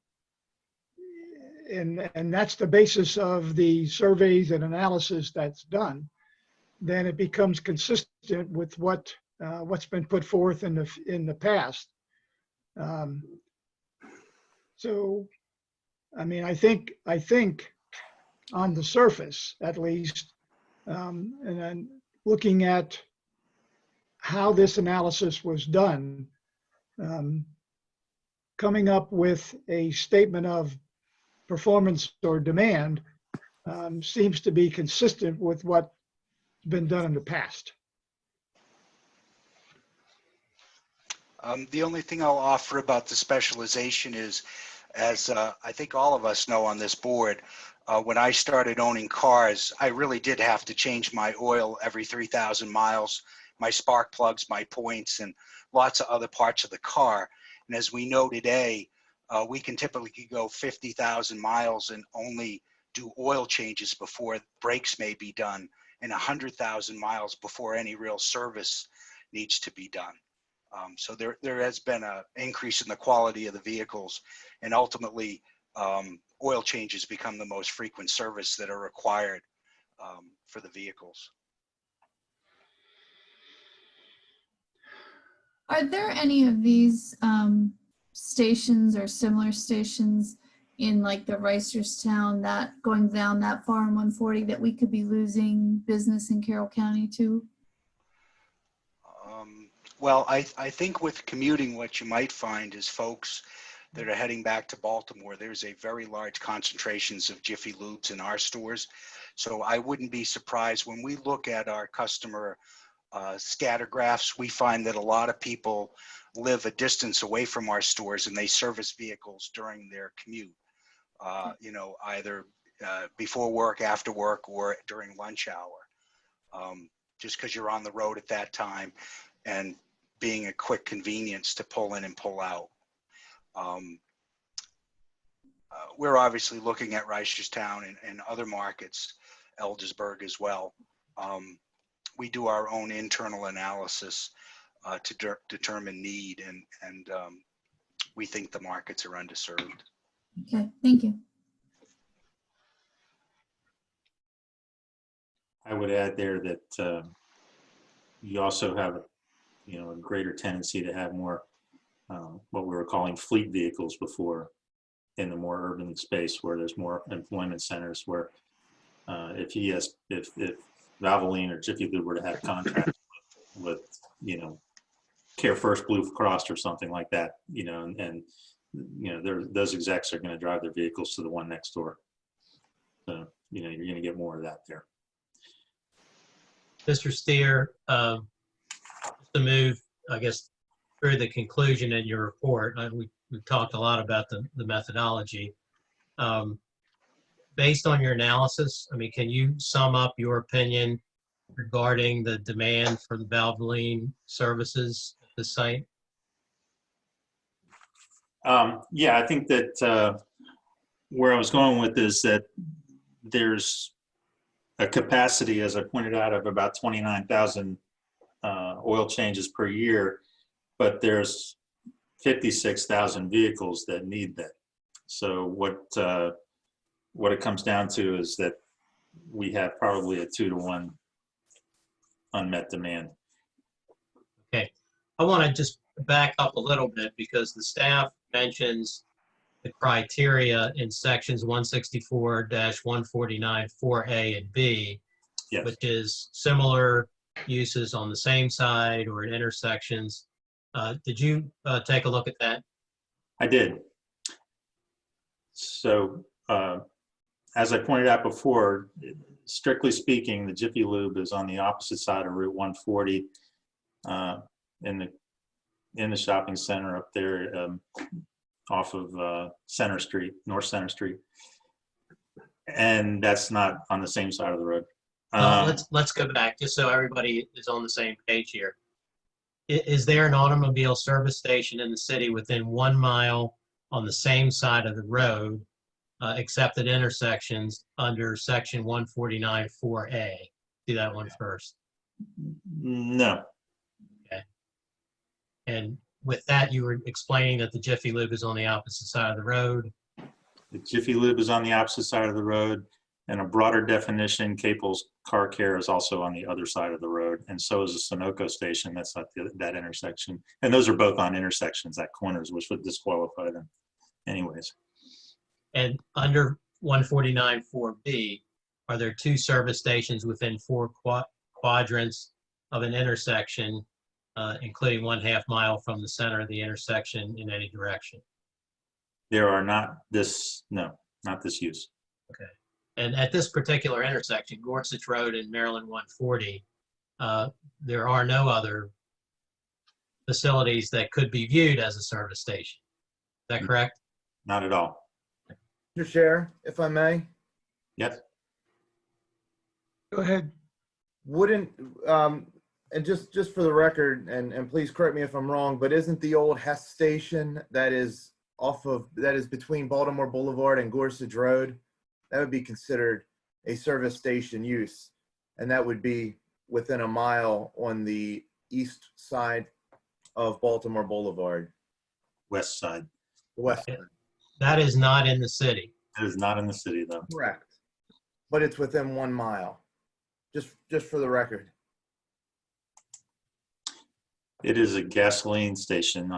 that's the basis of the surveys and analysis that's done, then it becomes consistent with what's been put forth in the past. So, I mean, I think on the surface, at least, and then looking at how this analysis was done, coming up with a statement of performance or demand seems to be consistent with what's been done in the past. The only thing I'll offer about the specialization is, as I think all of us know on this board, when I started owning cars, I really did have to change my oil every 3,000 miles, my spark plugs, my points, and lots of other parts of the car. And as we know today, we can typically go 50,000 miles and only do oil changes before brakes may be done, and 100,000 miles before any real service needs to be done. So there has been an increase in the quality of the vehicles, and ultimately oil changes become the most frequent service that are required for the vehicles. Are there any of these stations or similar stations in like the Reisterstown that going down that far on 140 that we could be losing business in Carroll County to? Well, I think with commuting, what you might find is folks that are heading back to Baltimore, there's a very large concentrations of Jiffy Lubes in our stores. So I wouldn't be surprised when we look at our customer scatter graphs, we find that a lot of people live a distance away from our stores and they service vehicles during their commute, you know, either before work, after work, or during lunch hour, just because you're on the road at that time and being a quick convenience to pull in and pull out. We're obviously looking at Reisterstown and other markets, Eldersburg as well. We do our own internal analysis to determine need, and we think the markets are underserved. Okay, thank you. I would add there that you also have, you know, a greater tendency to have more what we were calling fleet vehicles before in the more urban space where there's more employment centers where if Valvoline or Jiffy Lube were to have contracts with you know, Care First Blue Cross or something like that, you know, and you know, those execs are going to drive their vehicles to the one next door. So, you know, you're going to get more of that there. Mr. Steer, to move, I guess, through the conclusion in your report, we've talked a lot about the methodology. Based on your analysis, I mean, can you sum up your opinion regarding the demand for the Valvoline services at the site? Yeah, I think that where I was going with is that there's a capacity, as I pointed out, of about 29,000 oil changes per year, but there's 56,000 vehicles that need that. So what it comes down to is that we have probably a 2-to-1 unmet demand. Okay, I want to just back up a little bit because the staff mentions the criteria in sections 164-149, 4A and B, Yes. which is similar uses on the same side or at intersections. Did you take a look at that? I did. So as I pointed out before, strictly speaking, the Jiffy Lube is on the opposite side of Route 140 in the shopping center up there off of Center Street, North Center Street. And that's not on the same side of the road. Let's go back just so everybody is on the same page here. Is there an automobile service station in the city within 1 mile on the same side of the road, except at intersections under section 149 4A? Do that one first. No. Okay. And with that, you were explaining that the Jiffy Lube is on the opposite side of the road. The Jiffy Lube is on the opposite side of the road. And a broader definition, Capel's Car Care is also on the other side of the road. And so is the Sunoco station. That's at that intersection. And those are both on intersections at corners, which would disqualify them anyways. And under 149 4B, are there 2 service stations within 4 quadrants of an intersection, including 1/2 mile from the center of the intersection in any direction? There are not this, no, not this use. Okay. And at this particular intersection, Gorsuch Road and Maryland 140, there are no other facilities that could be viewed as a service station. Is that correct? Not at all. Mr. Chair, if I may, Yes. Go ahead. wouldn't, and just for the record, and please correct me if I'm wrong, but isn't the old Hess station that is between Baltimore Boulevard and Gorsuch Road, that would be considered a service station use, and that would be within 1 mile on the east side of Baltimore Boulevard, West side. the west side. That is not in the city. It is not in the city though. Correct. But it's within 1 mile, just for the record. It is a gasoline station.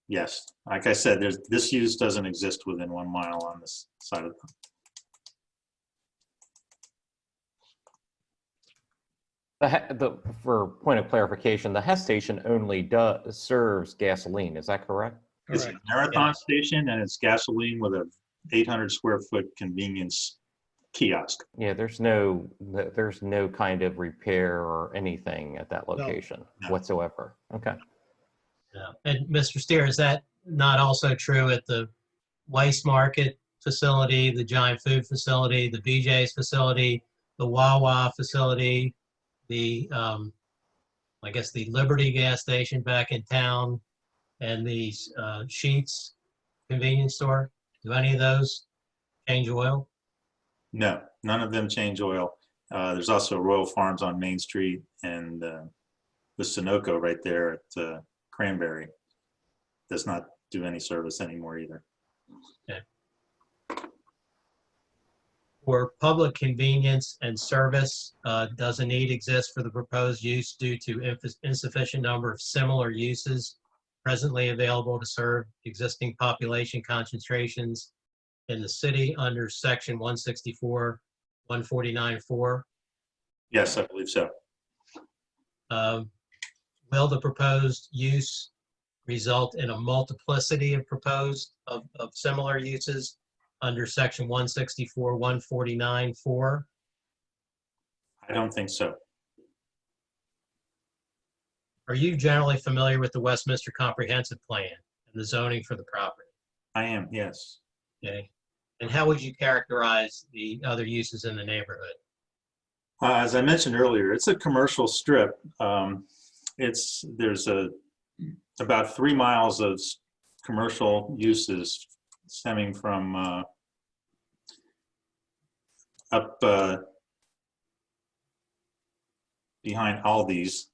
Yes, like I said, this use doesn't exist within 1 mile on this side of For point of clarification, the Hess station only serves gasoline. Is that correct? It's a marathon station and it's gasoline with a 800 square foot convenience kiosk. Yeah, there's no kind of repair or anything at that location whatsoever. Okay. Yeah. And Mr. Steer, is that not also true at the Weiss Market facility, the Giant Food facility, the BJ's facility, the Wawa facility, the I guess the Liberty gas station back in town, and the Sheetz convenience store? Do any of those change oil? No, none of them change oil. There's also Royal Farms on Main Street and the Sunoco right there at Cranberry does not do any service anymore either. Okay. For public convenience and service, does a need exist for the proposed use due to insufficient number of similar uses presently available to serve existing population concentrations in the city under section 164, 149-4? Yes, I believe so. Will the proposed use result in a multiplicity of similar uses under section 164, 149-4? I don't think so. Are you generally familiar with the Westminster Comprehensive Plan and the zoning for the property? I am, yes. Okay. And how would you characterize the other uses in the neighborhood? As I mentioned earlier, it's a commercial strip. There's about 3 miles of commercial uses stemming from up behind Aldi's,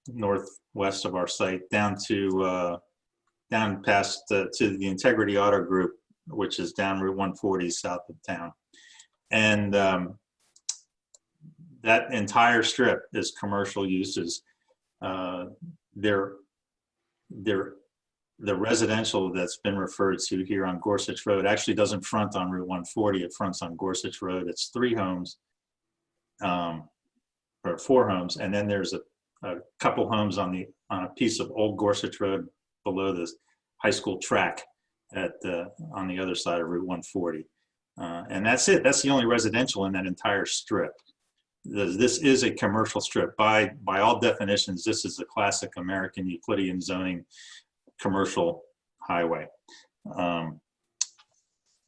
northwest of our site, down past to the Integrity Auto Group, which is down Route 140 south of town. And that entire strip is commercial uses. The residential that's been referred to here on Gorsuch Road actually doesn't front on Route 140, it fronts on Gorsuch Road. It's 3 homes, or 4 homes, and then there's a couple homes on a piece of old Gorsuch Road below the high school track on the other side of Route 140. And that's it. That's the only residential in that entire strip. This is a commercial strip. By all definitions, this is a classic American Euclidean zoning commercial highway.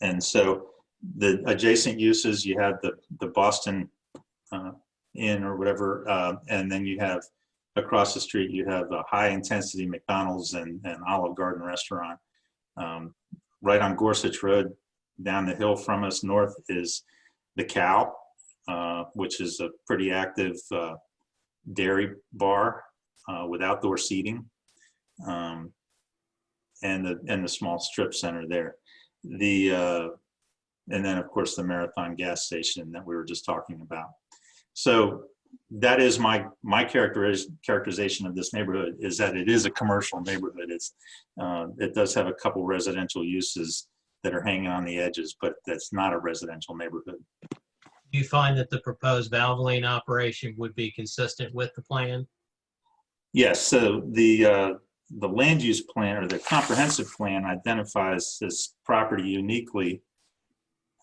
And so the adjacent uses, you have the Boston Inn or whatever, and then you have across the street, you have a high intensity McDonald's and Olive Garden restaurant. Right on Gorsuch Road, down the hill from us north is the Cow, which is a pretty active dairy bar with outdoor seating, and the small strip center there. And then of course the Marathon gas station that we were just talking about. So that is my characterization of this neighborhood, is that it is a commercial neighborhood. It does have a couple residential uses that are hanging on the edges, but that's not a residential neighborhood. Do you find that the proposed Valvoline operation would be consistent with the plan? Yes, so the land use plan, or the comprehensive plan, identifies this property uniquely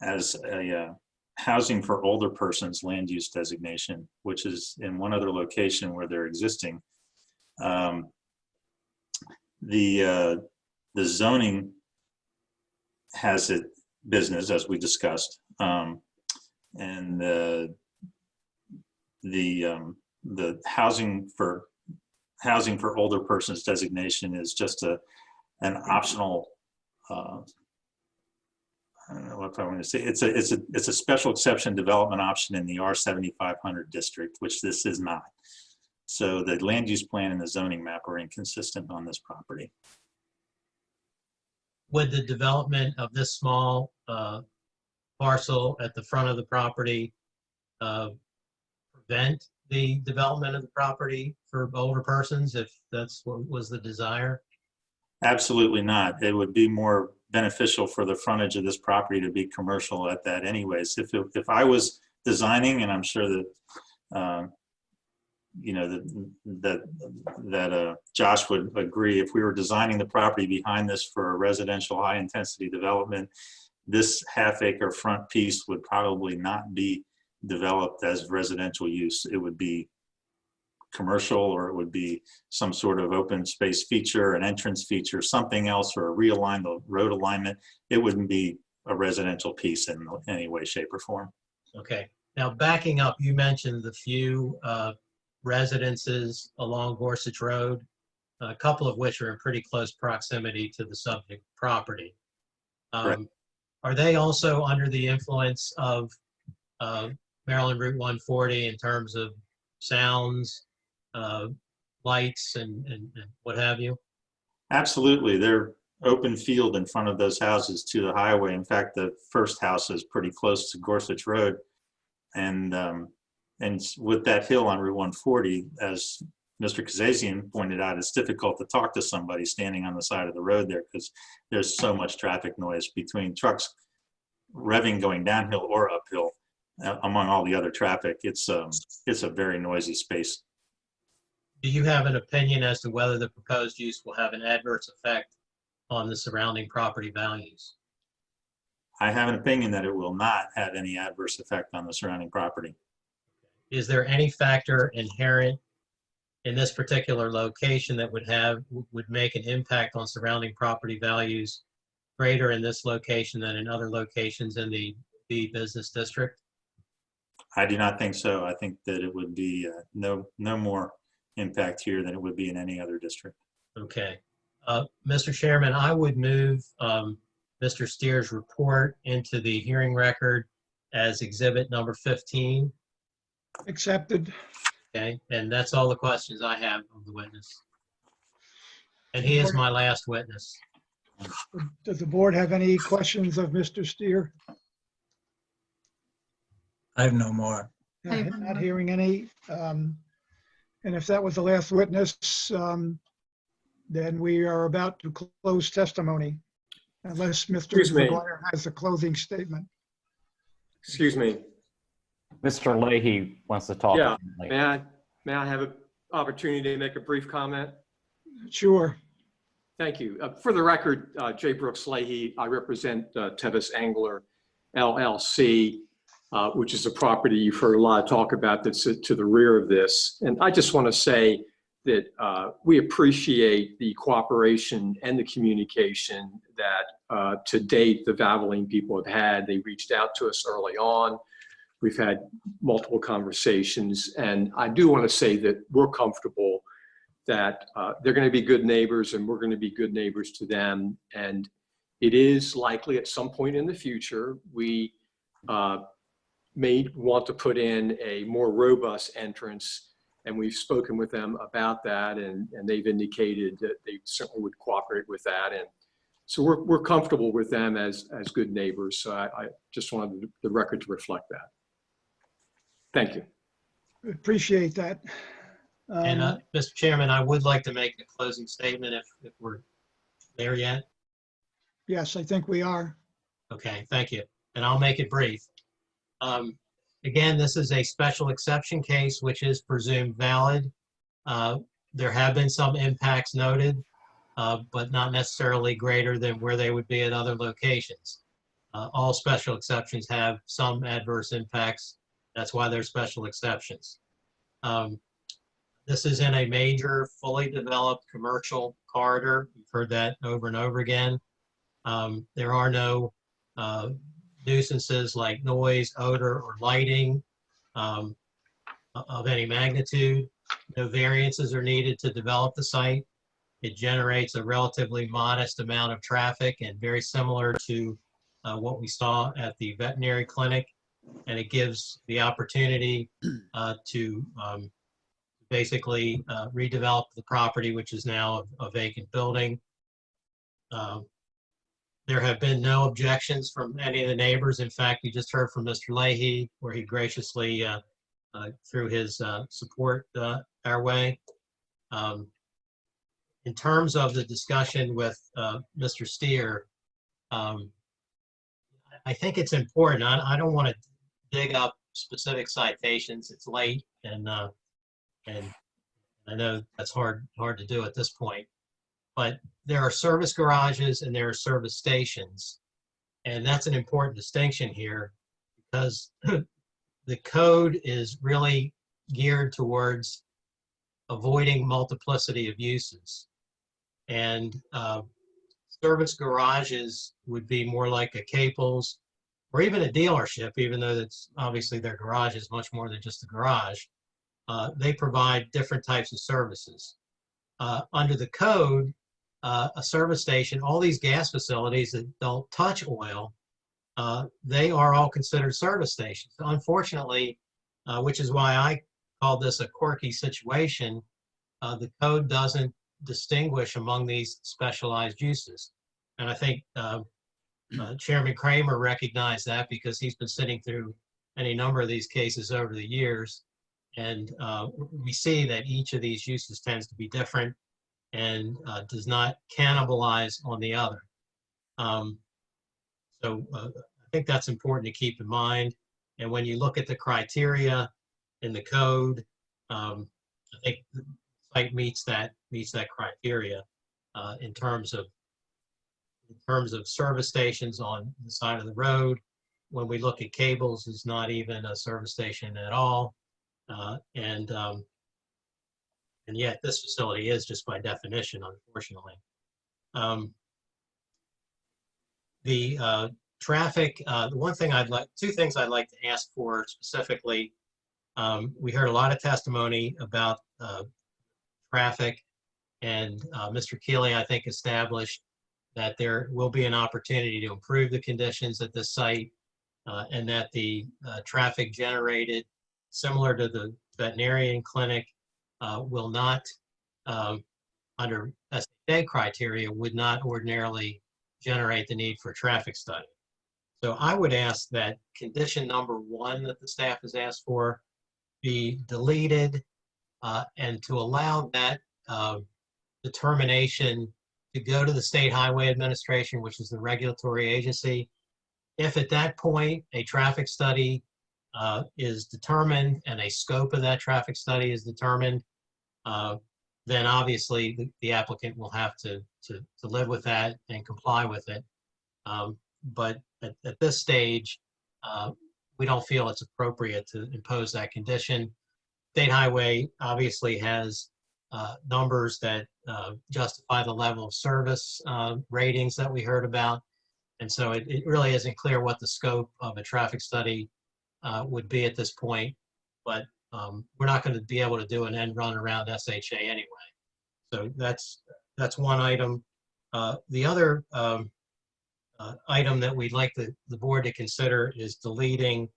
as a housing for older persons land use designation, which is in one other location where they're existing. The zoning has it business, as we discussed, and the housing for older persons designation is just an optional. I don't know what I want to say. It's a special exception development option in the R7500 district, which this is not. So the land use plan and the zoning map are inconsistent on this property. Would the development of this small parcel at the front of the property prevent the development of the property for older persons, if that's what was the desire? Absolutely not. It would be more beneficial for the frontage of this property to be commercial at that anyways. If I was designing, and I'm sure that you know that Josh would agree, if we were designing the property behind this for a residential high intensity development, this half-acre front piece would probably not be developed as residential use. It would be commercial, or it would be some sort of open space feature, an entrance feature, something else, or a realigned road alignment. It wouldn't be a residential piece in any way, shape, or form. Okay. Now, backing up, you mentioned the few residences along Gorsuch Road, a couple of which are in pretty close proximity to the subject property. Are they also under the influence of Maryland Route 140 in terms of sounds, lights, and what have you? Absolutely. They're open field in front of those houses to the highway. In fact, the first house is pretty close to Gorsuch Road. And with that hill on Route 140, as Mr. Kazazian pointed out, it's difficult to talk to somebody standing on the side of the road there because there's so much traffic noise between trucks revving going downhill or uphill, among all the other traffic. It's a very noisy space. Do you have an opinion as to whether the proposed use will have an adverse effect on the surrounding property values? I have an opinion that it will not have any adverse effect on the surrounding property. Is there any factor inherent in this particular location that would make an impact on surrounding property values greater in this location than in other locations in the B business district? I do not think so. I think that it would be no more impact here than it would be in any other district. Okay. Mr. Chairman, I would move Mr. Steer's report into the hearing record as exhibit number 15. Accepted. Okay, and that's all the questions I have of the witness. And he is my last witness. Does the board have any questions of Mr. Steer? I have no more. Not hearing any. And if that was the last witness, then we are about to close testimony, unless Mr. Excuse me. McGuire has a closing statement. Excuse me. Mr. Leahy wants to talk. Yeah, may I have an opportunity to make a brief comment? Sure. Thank you. For the record, Jay Brooks Leahy, I represent Tevis Angler LLC, which is a property you've heard a lot of talk about that's to the rear of this. And I just want to say that we appreciate the cooperation and the communication that to date the Valvoline people have had. They reached out to us early on. We've had multiple conversations, and I do want to say that we're comfortable that they're going to be good neighbors and we're going to be good neighbors to them. And it is likely at some point in the future, we may want to put in a more robust entrance, and we've spoken with them about that, and they've indicated that they certainly would cooperate with that. And so we're comfortable with them as good neighbors. So I just wanted the record to reflect that. Thank you. Appreciate that. And Mr. Chairman, I would like to make a closing statement if we're there yet. Yes, I think we are. Okay, thank you. And I'll make it brief. Again, this is a special exception case, which is presumed valid. There have been some impacts noted, but not necessarily greater than where they would be at other locations. All special exceptions have some adverse impacts. That's why they're special exceptions. This is in a major, fully developed commercial corridor. We've heard that over and over again. There are no nuisances like noise, odor, or lighting of any magnitude. No variances are needed to develop the site. It generates a relatively modest amount of traffic and very similar to what we saw at the veterinary clinic. And it gives the opportunity to basically redevelop the property, which is now a vacant building. There have been no objections from any of the neighbors. In fact, we just heard from Mr. Leahy, where he graciously threw his support our way. In terms of the discussion with Mr. Steer, I think it's important. I don't want to dig up specific citations. It's late, and I know that's hard to do at this point. But there are service garages and there are service stations, and that's an important distinction here because the code is really geared towards avoiding multiplicity of uses. And service garages would be more like a Caples or even a dealership, even though that's obviously their garage is much more than just a garage. They provide different types of services. Under the code, a service station, all these gas facilities that don't touch oil, they are all considered service stations. Unfortunately, which is why I call this a quirky situation, the code doesn't distinguish among these specialized uses. And I think Chairman Kramer recognized that because he's been sitting through any number of these cases over the years. And we see that each of these uses tends to be different and does not cannibalize on the other. So I think that's important to keep in mind. And when you look at the criteria in the code, I think the site meets that criteria in terms of service stations on the side of the road. When we look at Cables, it's not even a service station at all. And And yet this facility is just by definition, unfortunately. The traffic, the one thing two things I'd like to ask for specifically. We heard a lot of testimony about traffic, and Mr. Keeley, I think, established that there will be an opportunity to improve the conditions at this site, and that the traffic generated, similar to the veterinarian clinic, will not, under SHA criteria, would not ordinarily generate the need for a traffic study. So I would ask that condition number 1 that the staff has asked for be deleted, and to allow that determination to go to the State Highway Administration, which is the regulatory agency. If at that point a traffic study is determined and a scope of that traffic study is determined, then obviously the applicant will have to live with that and comply with it. But at this stage, we don't feel it's appropriate to impose that condition. State Highway obviously has numbers that justify the level of service ratings that we heard about. And so it really isn't clear what the scope of a traffic study would be at this point, but we're not going to be able to do an end run around SHA anyway. So that's one item. The other item that we'd like the board to consider is deleting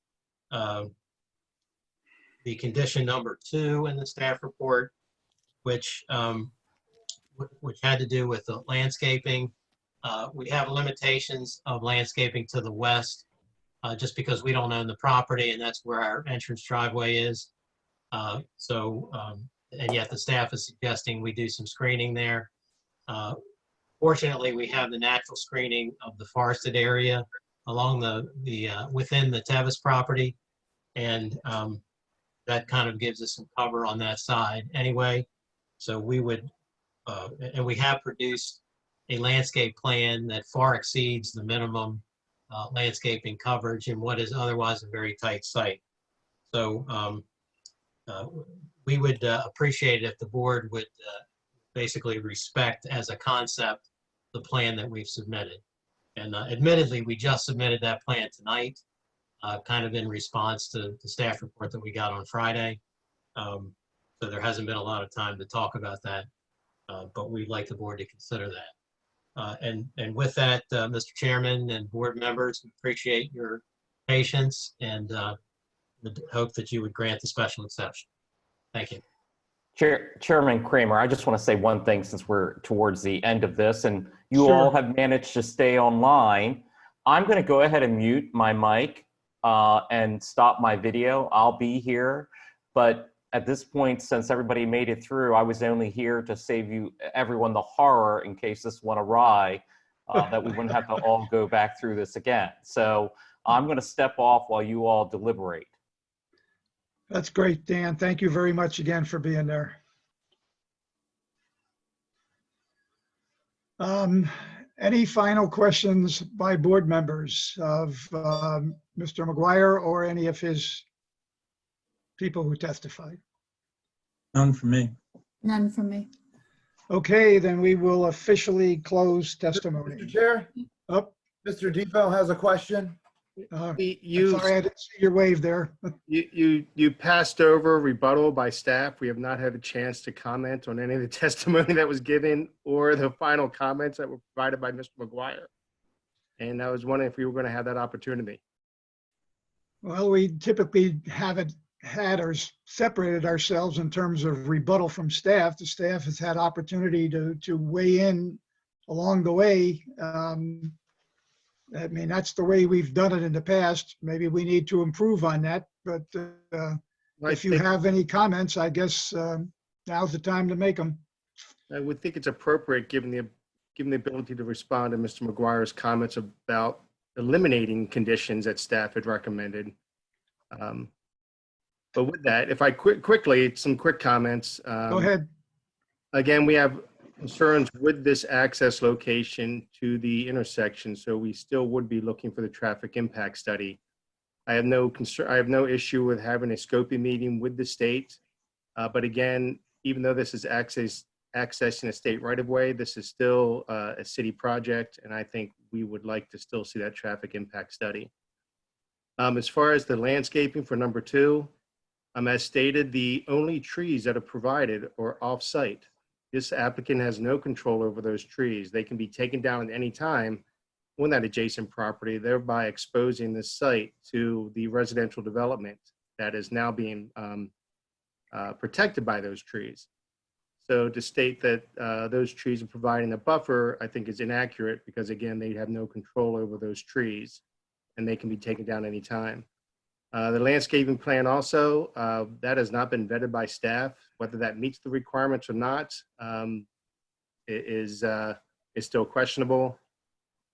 the condition number 2 in the staff report, which had to do with the landscaping. We have limitations of landscaping to the west, just because we don't own the property, and that's where our entrance driveway is. And yet the staff is suggesting we do some screening there. Fortunately, we have the natural screening of the forested area along within the Tevis property, and that kind of gives us some cover on that side anyway. So we would, and we have produced a landscape plan that far exceeds the minimum landscaping coverage in what is otherwise a very tight site. So we would appreciate it if the board would basically respect as a concept the plan that we've submitted. And admittedly, we just submitted that plan tonight, kind of in response to the staff report that we got on Friday. So there hasn't been a lot of time to talk about that, but we'd like the board to consider that. And with that, Mr. Chairman and board members, we appreciate your patience and would hope that you would grant the special exception. Thank you. Chairman Kramer, I just want to say one thing since we're towards the end of this and you Sure. all have managed to stay online. I'm going to go ahead and mute my mic and stop my video. I'll be here, but at this point, since everybody made it through, I was only here to save everyone the horror in case this went awry, that we wouldn't have to all go back through this again. So I'm going to step off while you all deliberate. That's great, Dan. Thank you very much again for being there. Any final questions by board members of Mr. McGuire or any of his people who testified? None for me. None from me. Okay, then we will officially close testimony. Mr. Chair, Up. Mr. Depot has a question. You, Sorry, I didn't see your wave there. you passed over rebuttal by staff. We have not had a chance to comment on any of the testimony that was given or the final comments that were provided by Mr. McGuire. And I was wondering if we were going to have that opportunity. Well, we typically haven't had or separated ourselves in terms of rebuttal from staff. The staff has had opportunity to weigh in along the way. I mean, that's the way we've done it in the past. Maybe we need to improve on that, but if you have any comments, I guess now's the time to make them. I would think it's appropriate, given the ability to respond to Mr. McGuire's comments about eliminating conditions that staff had recommended. But with that, if I quickly, some quick comments. Go ahead. Again, we have concerns with this access location to the intersection, so we still would be looking for the traffic impact study. I have no issue with having a scoping meeting with the state, but again, even though this is accessing a state right of way, this is still a city project, and I think we would like to still see that traffic impact study. As far as the landscaping for number 2, as stated, the only trees that are provided are off-site. This applicant has no control over those trees. They can be taken down at any time on that adjacent property, thereby exposing the site to the residential development that is now being protected by those trees. So to state that those trees are providing a buffer, I think is inaccurate because again, they have no control over those trees and they can be taken down anytime. The landscaping plan also, that has not been vetted by staff. Whether that meets the requirements or not is still questionable.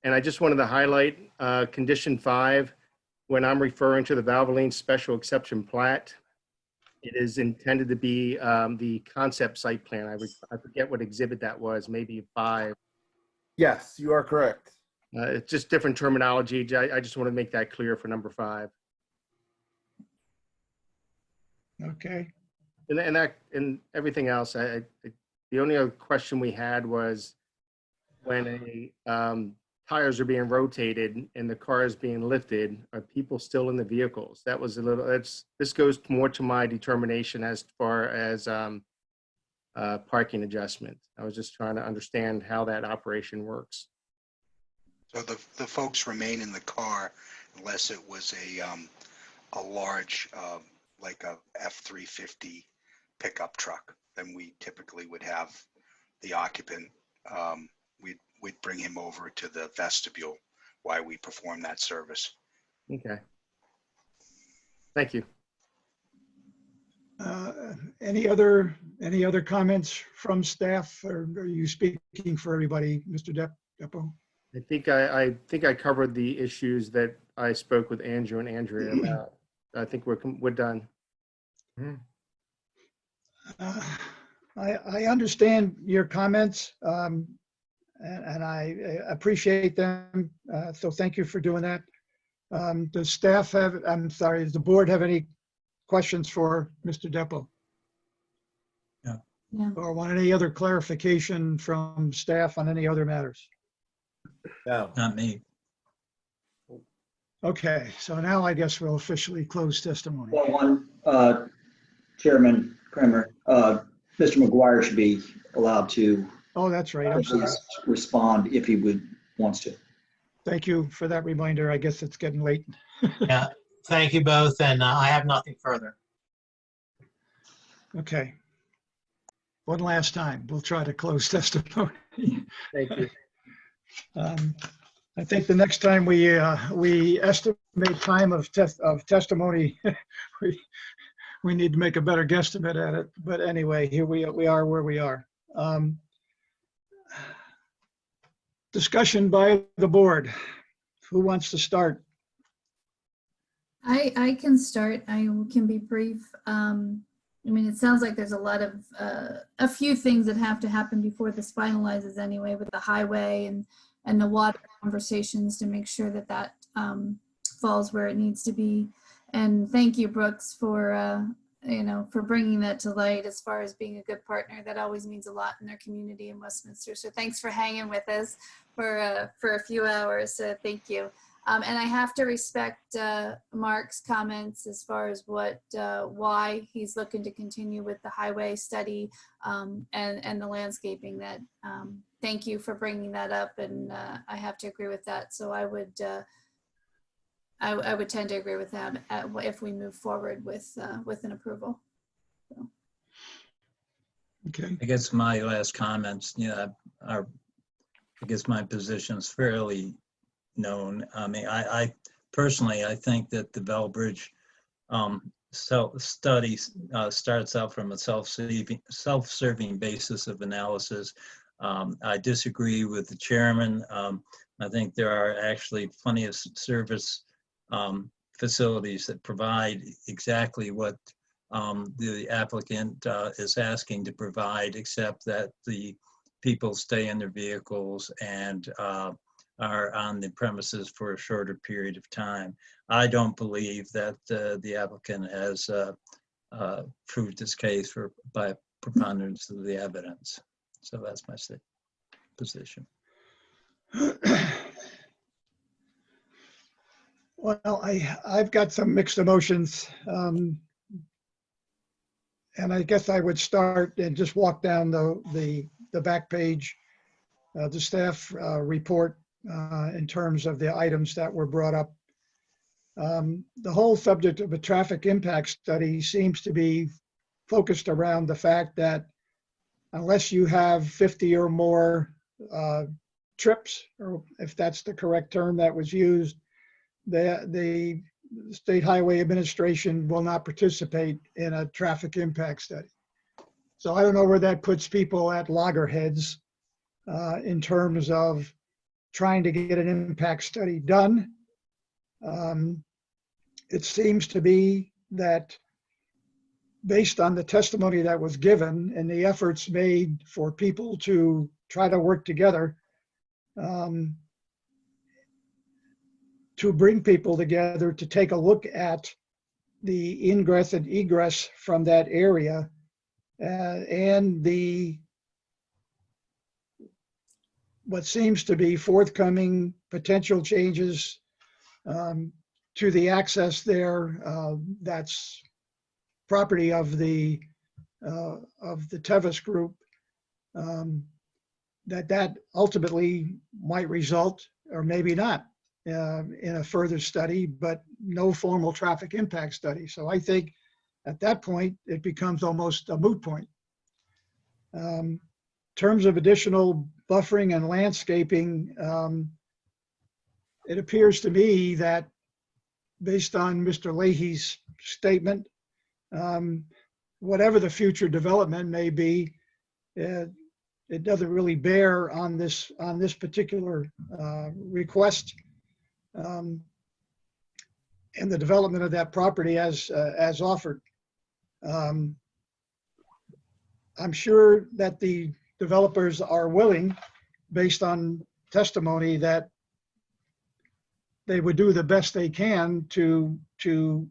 And I just wanted to highlight condition 5, when I'm referring to the Valvoline special exception plat, it is intended to be the concept site plan. I forget what exhibit that was, maybe 5. Yes, you are correct. It's just different terminology. I just want to make that clear for number 5. Okay. And everything else, the only other question we had was when tires are being rotated and the car is being lifted, are people still in the vehicles? That was a little, this goes more to my determination as far as parking adjustment. I was just trying to understand how that operation works. So the folks remain in the car unless it was a large, like a F-350 pickup truck. Then we typically would have the occupant, we'd bring him over to the vestibule while we perform that service. Okay. Thank you. Any other comments from staff, or are you speaking for everybody, Mr. Depo? I think I covered the issues that I spoke with Andrew and Andrea about. I think we're done. I understand your comments, and I appreciate them. So thank you for doing that. Does staff have, I'm sorry, does the board have any questions for Mr. Depo? Yeah. Or want any other clarification from staff on any other matters? No. Not me. Okay, so now I guess we'll officially close testimony. Well, Chairman Kramer, Mr. McGuire should be allowed to Oh, that's right. I'm sorry. respond if he wants to. Thank you for that reminder. I guess it's getting late. Yeah, thank you both, and I have nothing further. Okay. One last time, we'll try to close testimony. Thank you. I think the next time we estimate time of testimony, we need to make a better guesstimate at it. But anyway, here we are where we are. Discussion by the board. Who wants to start? I can start. I can be brief. I mean, it sounds like there's a few things that have to happen before this finalizes anyway, with the highway and the water conversations to make sure that that falls where it needs to be. And thank you, Brooks, for for bringing that to light as far as being a good partner. That always means a lot in our community in Westminster. So thanks for hanging with us for a few hours. So thank you. And I have to respect Mark's comments as far as why he's looking to continue with the highway study and the landscaping. That thank you for bringing that up, and I have to agree with that. So I would tend to agree with that if we move forward with an approval. So. Okay. I guess my last comments, I guess my position is fairly known. I mean, I personally, I think that the Bell Bridge study starts out from a self-serving basis of analysis. I disagree with the chairman. I think there are actually plenty of service facilities that provide exactly what the applicant is asking to provide, except that the people stay in their vehicles and are on the premises for a shorter period of time. I don't believe that the applicant has proved this case by preponderance of the evidence. So that's my position. Well, I've got some mixed emotions. And I guess I would start and just walk down the back page, the staff report in terms of the items that were brought up. The whole subject of a traffic impact study seems to be focused around the fact that unless you have 50 or more trips, or if that's the correct term that was used, the State Highway Administration will not participate in a traffic impact study. So I don't know where that puts people at loggerheads in terms of trying to get an impact study done. It seems to be that based on the testimony that was given and the efforts made for people to try to work together, to bring people together to take a look at the ingress and egress from that area and what seems to be forthcoming potential changes to the access there. That's property of the Tevis group. That ultimately might result, or maybe not, in a further study, but no formal traffic impact study. So I think at that point, it becomes almost a moot point. In terms of additional buffering and landscaping, it appears to me that based on Mr. Leahy's statement, whatever the future development may be, it doesn't really bear on this particular request and the development of that property as offered. I'm sure that the developers are willing, based on testimony, that they would do the best they can to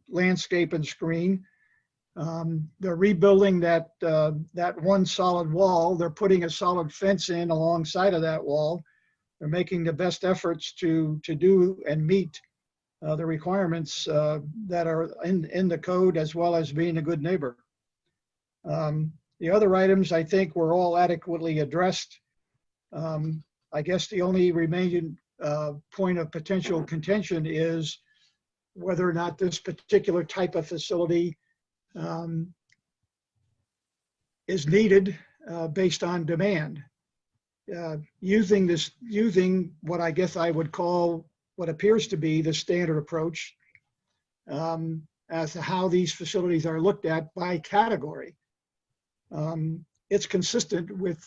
landscape and screen. They're rebuilding that one solid wall. They're putting a solid fence in alongside of that wall. They're making the best efforts to do and meet the requirements that are in the code, as well as being a good neighbor. The other items, I think, were all adequately addressed. I guess the only remaining point of potential contention is whether or not this particular type of facility is needed based on demand. Using what I guess I would call what appears to be the standard approach as to how these facilities are looked at by category. It's consistent with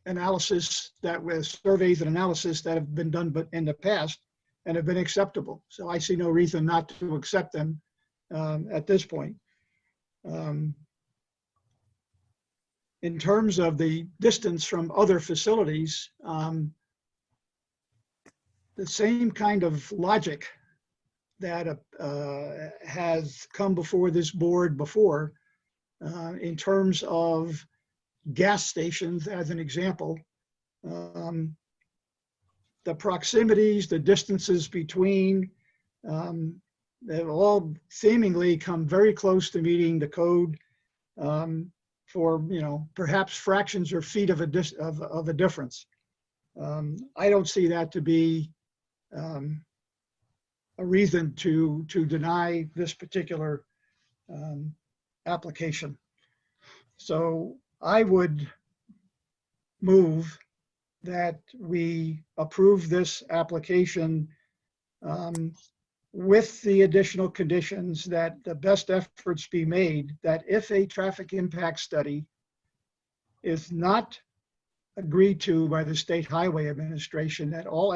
analysis surveys and analysis that have been done but in the past and have been acceptable. So I see no reason not to accept them at this point. In terms of the distance from other facilities, the same kind of logic that has come before this board before in terms of gas stations, as an example. The proximities, the distances between, they've all seemingly come very close to meeting the code for, perhaps fractions or feet of a difference. I don't see that to be a reason to deny this particular application. So I would move that we approve this application with the additional conditions that the best efforts be made, that if a traffic impact study is not agreed to by the State Highway Administration, that all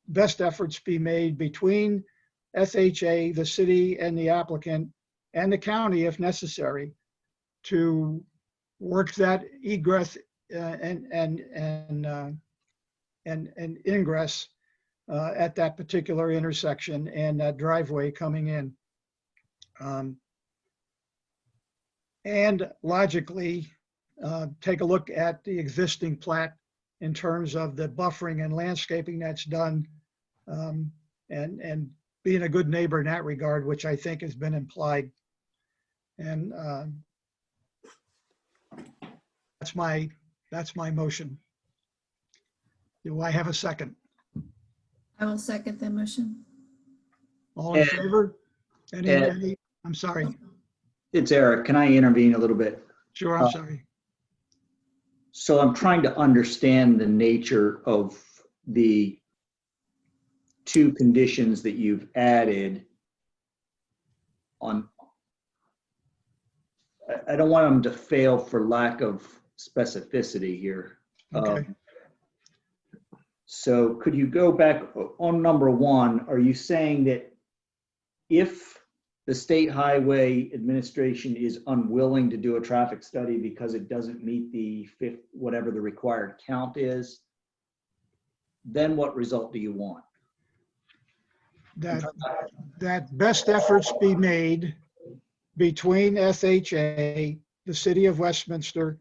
best efforts be made between SHA, the city, and the applicant, and the county, if necessary, to work that egress and ingress at that particular intersection and that driveway coming in. and logically take a look at the existing plat in terms of the buffering and landscaping that's done, and being a good neighbor in that regard, which I think has been implied. And that's my motion. Do I have a second? I will second the motion. All in Ed, favor? Ed. Any, I'm sorry. It's Eric. Can I intervene a little bit? Sure, I'm sorry. So I'm trying to understand the nature of the two conditions that you've added on. I don't want them to fail for lack of specificity here. Okay. So could you go back on number one? Are you saying that if the State Highway Administration is unwilling to do a traffic study because it doesn't meet the whatever the required count is, then what result do you want? That best efforts be made between SHA, the city of Westminster,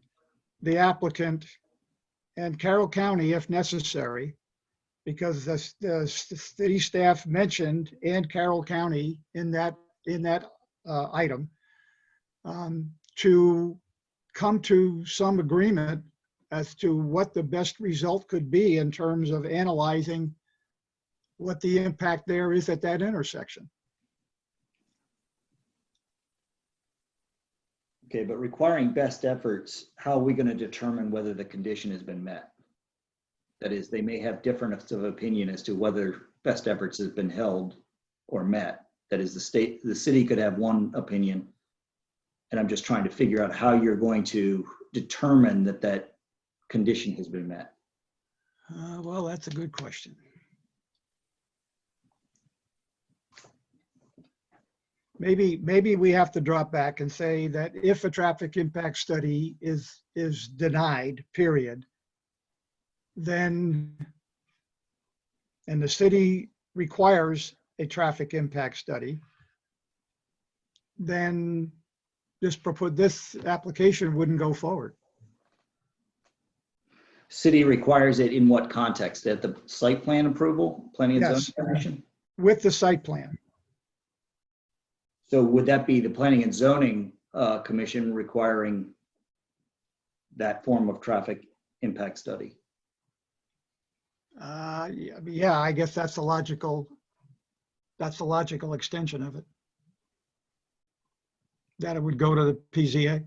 the applicant, and Carroll County if necessary, because the city staff mentioned and Carroll County in that item, to come to some agreement as to what the best result could be in terms of analyzing what the impact there is at that intersection. Okay, but requiring best efforts, how are we going to determine whether the condition has been met? That is, they may have difference of opinion as to whether best efforts has been held or met. That is, the city could have one opinion, and I'm just trying to figure out how you're going to determine that that condition has been met. Well, that's a good question. Maybe we have to drop back and say that if a traffic impact study is denied, period, then, and the city requires a traffic impact study, then this application wouldn't go forward. City requires it in what context? At the site plan approval, planning and Yes. zoning commission? With the site plan. So would that be the planning and zoning commission requiring that form of traffic impact study? Yeah, I guess that's the logical extension of it. That it would go to the PZC.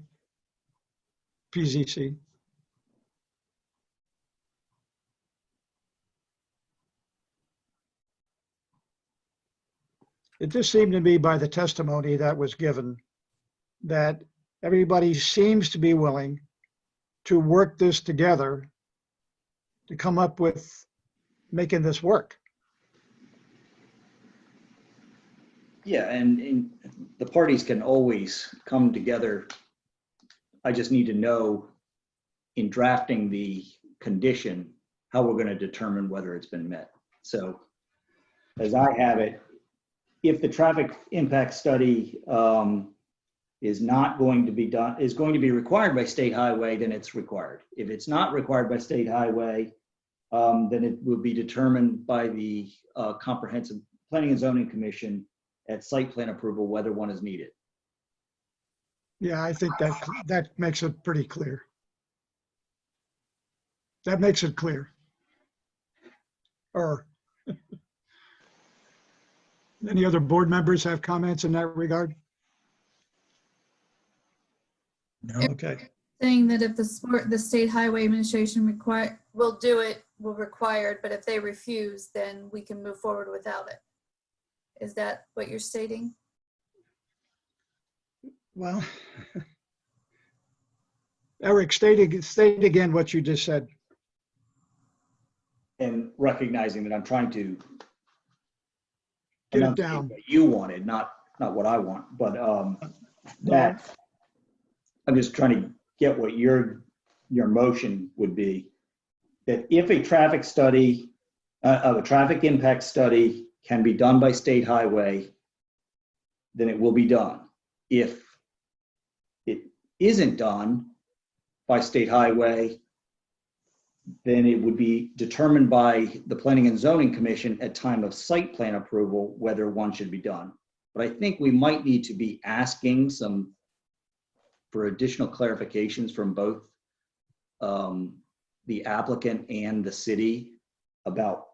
It just seemed to me by the testimony that was given that everybody seems to be willing to work this together to come up with making this work. Yeah, and the parties can always come together. I just need to know in drafting the condition, how we're going to determine whether it's been met. So as I have it, if the traffic impact study is not going to be done, is going to be required by State Highway, then it's required. If it's not required by State Highway, then it will be determined by the Comprehensive Planning and Zoning Commission at site plan approval whether one is needed. Yeah, I think that makes it pretty clear. That makes it clear. Or any other board members have comments in that regard? No. Okay. Saying that if the State Highway Administration will do it, will require it, but if they refuse, then we can move forward without it. Is that what you're stating? Well, Eric, state again what you just said. And recognizing that I'm trying to Get it enunciate down. what you wanted, not what I want, but that I'm just trying to get what your motion would be. That if a traffic study, a traffic impact study can be done by State Highway, then it will be done. If isn't done by state highway, then it would be determined by the Planning and Zoning Commission at time of site plan approval whether one should be done. But I think we might need to be asking for additional clarifications from both the applicant and the city about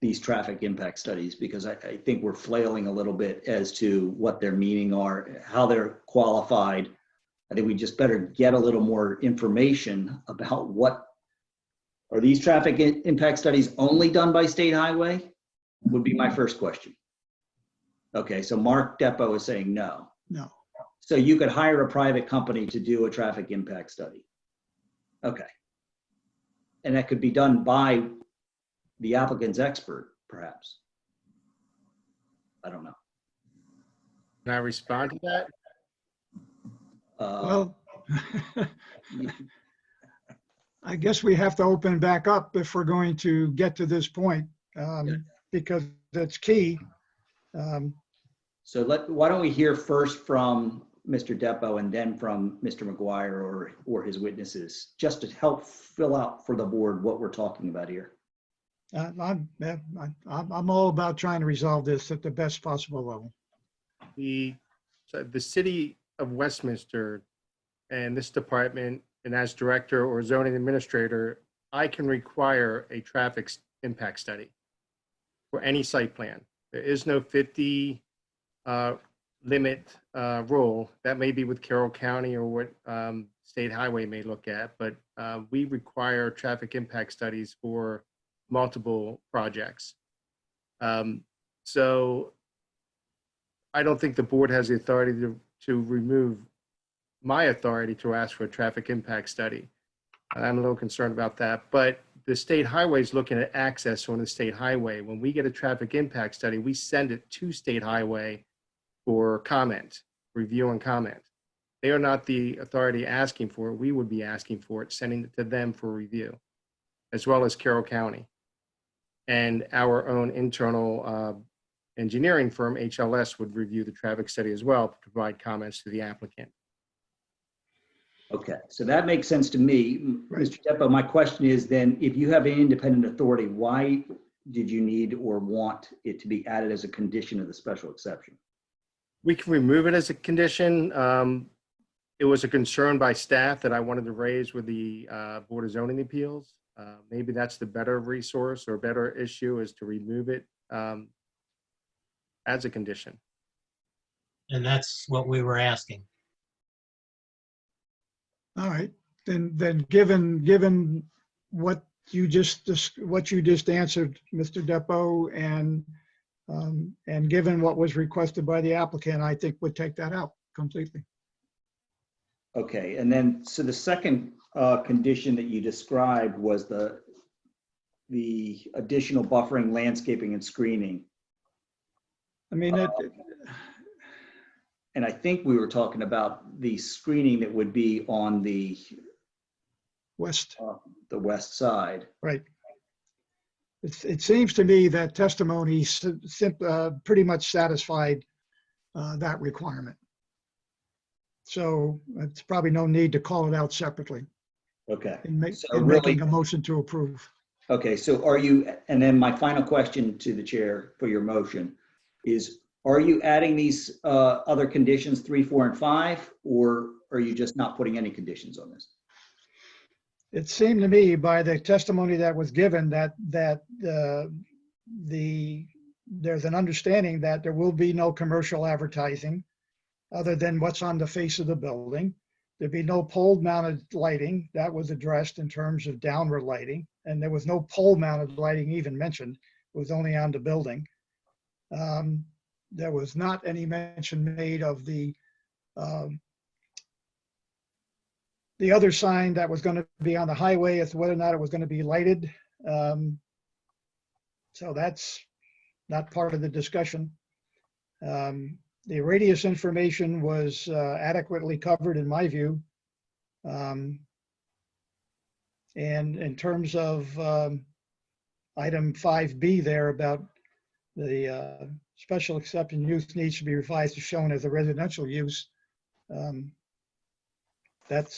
these traffic impact studies, because I think we're flailing a little bit as to what their meaning are, how they're qualified. I think we just better get a little more information about what are these traffic impact studies only done by state highway, would be my first question. Okay, so Mark Depot is saying no. No. So you could hire a private company to do a traffic impact study. Okay. And that could be done by the applicant's expert, perhaps. I don't know. Can I respond to that? Well, I guess we have to open back up if we're going to get to this point, because that's key. So why don't we hear first from Mr. Depot and then from Mr. McGuire or his witnesses, just to help fill out for the board what we're talking about here. I'm all about trying to resolve this at the best possible level. The city of Westminster and this department, and as director or zoning administrator, I can require a traffic impact study for any site plan. There is no 50 limit rule. That may be with Carroll County or what State Highway may look at, but we require traffic impact studies for multiple projects. So I don't think the board has the authority to remove my authority to ask for a traffic impact study. I'm a little concerned about that, but the state highway is looking at access on the state highway. When we get a traffic impact study, we send it to state highway for comment, review and comment. They are not the authority asking for it. We would be asking for it, sending it to them for review, as well as Carroll County. And our own internal engineering firm, HLS, would review the traffic study as well to provide comments to the applicant. Okay, so that makes sense to me. Mr. Depot, my question is then, if you have an independent authority, why did you need or want it to be added as a condition of the special exception? We can remove it as a condition. It was a concern by staff that I wanted to raise with the Board of Zoning Appeals. Maybe that's the better resource or better issue, is to remove it as a condition. And that's what we were asking. All right, then given what you just answered, Mr. Depot, and given what was requested by the applicant, I think we'd take that out completely. Okay, and then, so the second condition that you described was the additional buffering, landscaping, and screening. I mean, and I think we were talking about the screening that would be on the west side. Right. It seems to me that testimony pretty much satisfied that requirement. So it's probably no need to call it out separately. Okay. Making a motion to approve. Okay, so are you, and then my final question to the chair for your motion is, are you adding these other conditions 3, 4, and 5, or are you just not putting any conditions on this? It seemed to me by the testimony that was given that there's an understanding that there will be no commercial advertising other than what's on the face of the building. There'd be no pole-mounted lighting. That was addressed in terms of downward lighting, and there was no pole-mounted lighting even mentioned. It was only on the building. There was not any mention made of the other sign that was going to be on the highway as to whether or not it was going to be lighted. So that's not part of the discussion. The radius information was adequately covered in my view. And in terms of item 5B there about the special exception use needs to be revised as shown as a residential use. that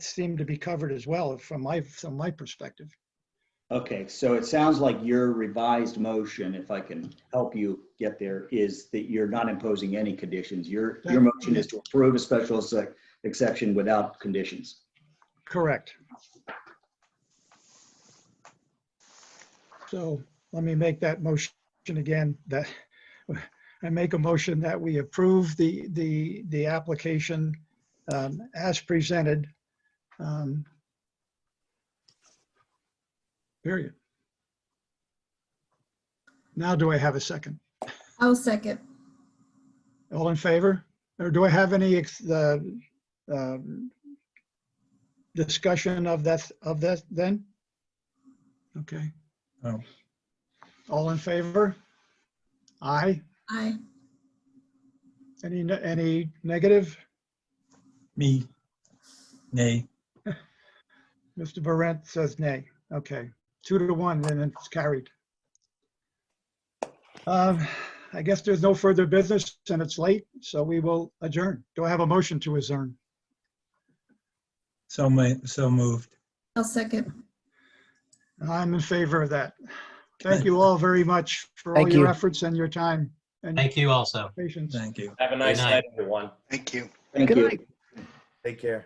seemed to be covered as well from my perspective. Okay, so it sounds like your revised motion, if I can help you get there, is that you're not imposing any conditions. Your motion is to approve a special exception without conditions. Correct. So let me make that motion again, that I make a motion that we approve the application as presented. Period. Now, do I have a second? I'll second. All in favor? Or do I have any discussion of that then? Okay. Oh. All in favor? Aye. Aye. Any negative? Me, nay. Mr. Barrett says nay. Okay, 2-1, then it's carried. I guess there's no further business and it's late, so we will adjourn. Do I have a motion to adjourn? So moved. I'll second. I'm in favor of that. Thank you all very much for all Thank your you. efforts and your time and Thank you also. patience. Thank you. Have a nice night, everyone. Thank you. Thank Good you. night. Take care.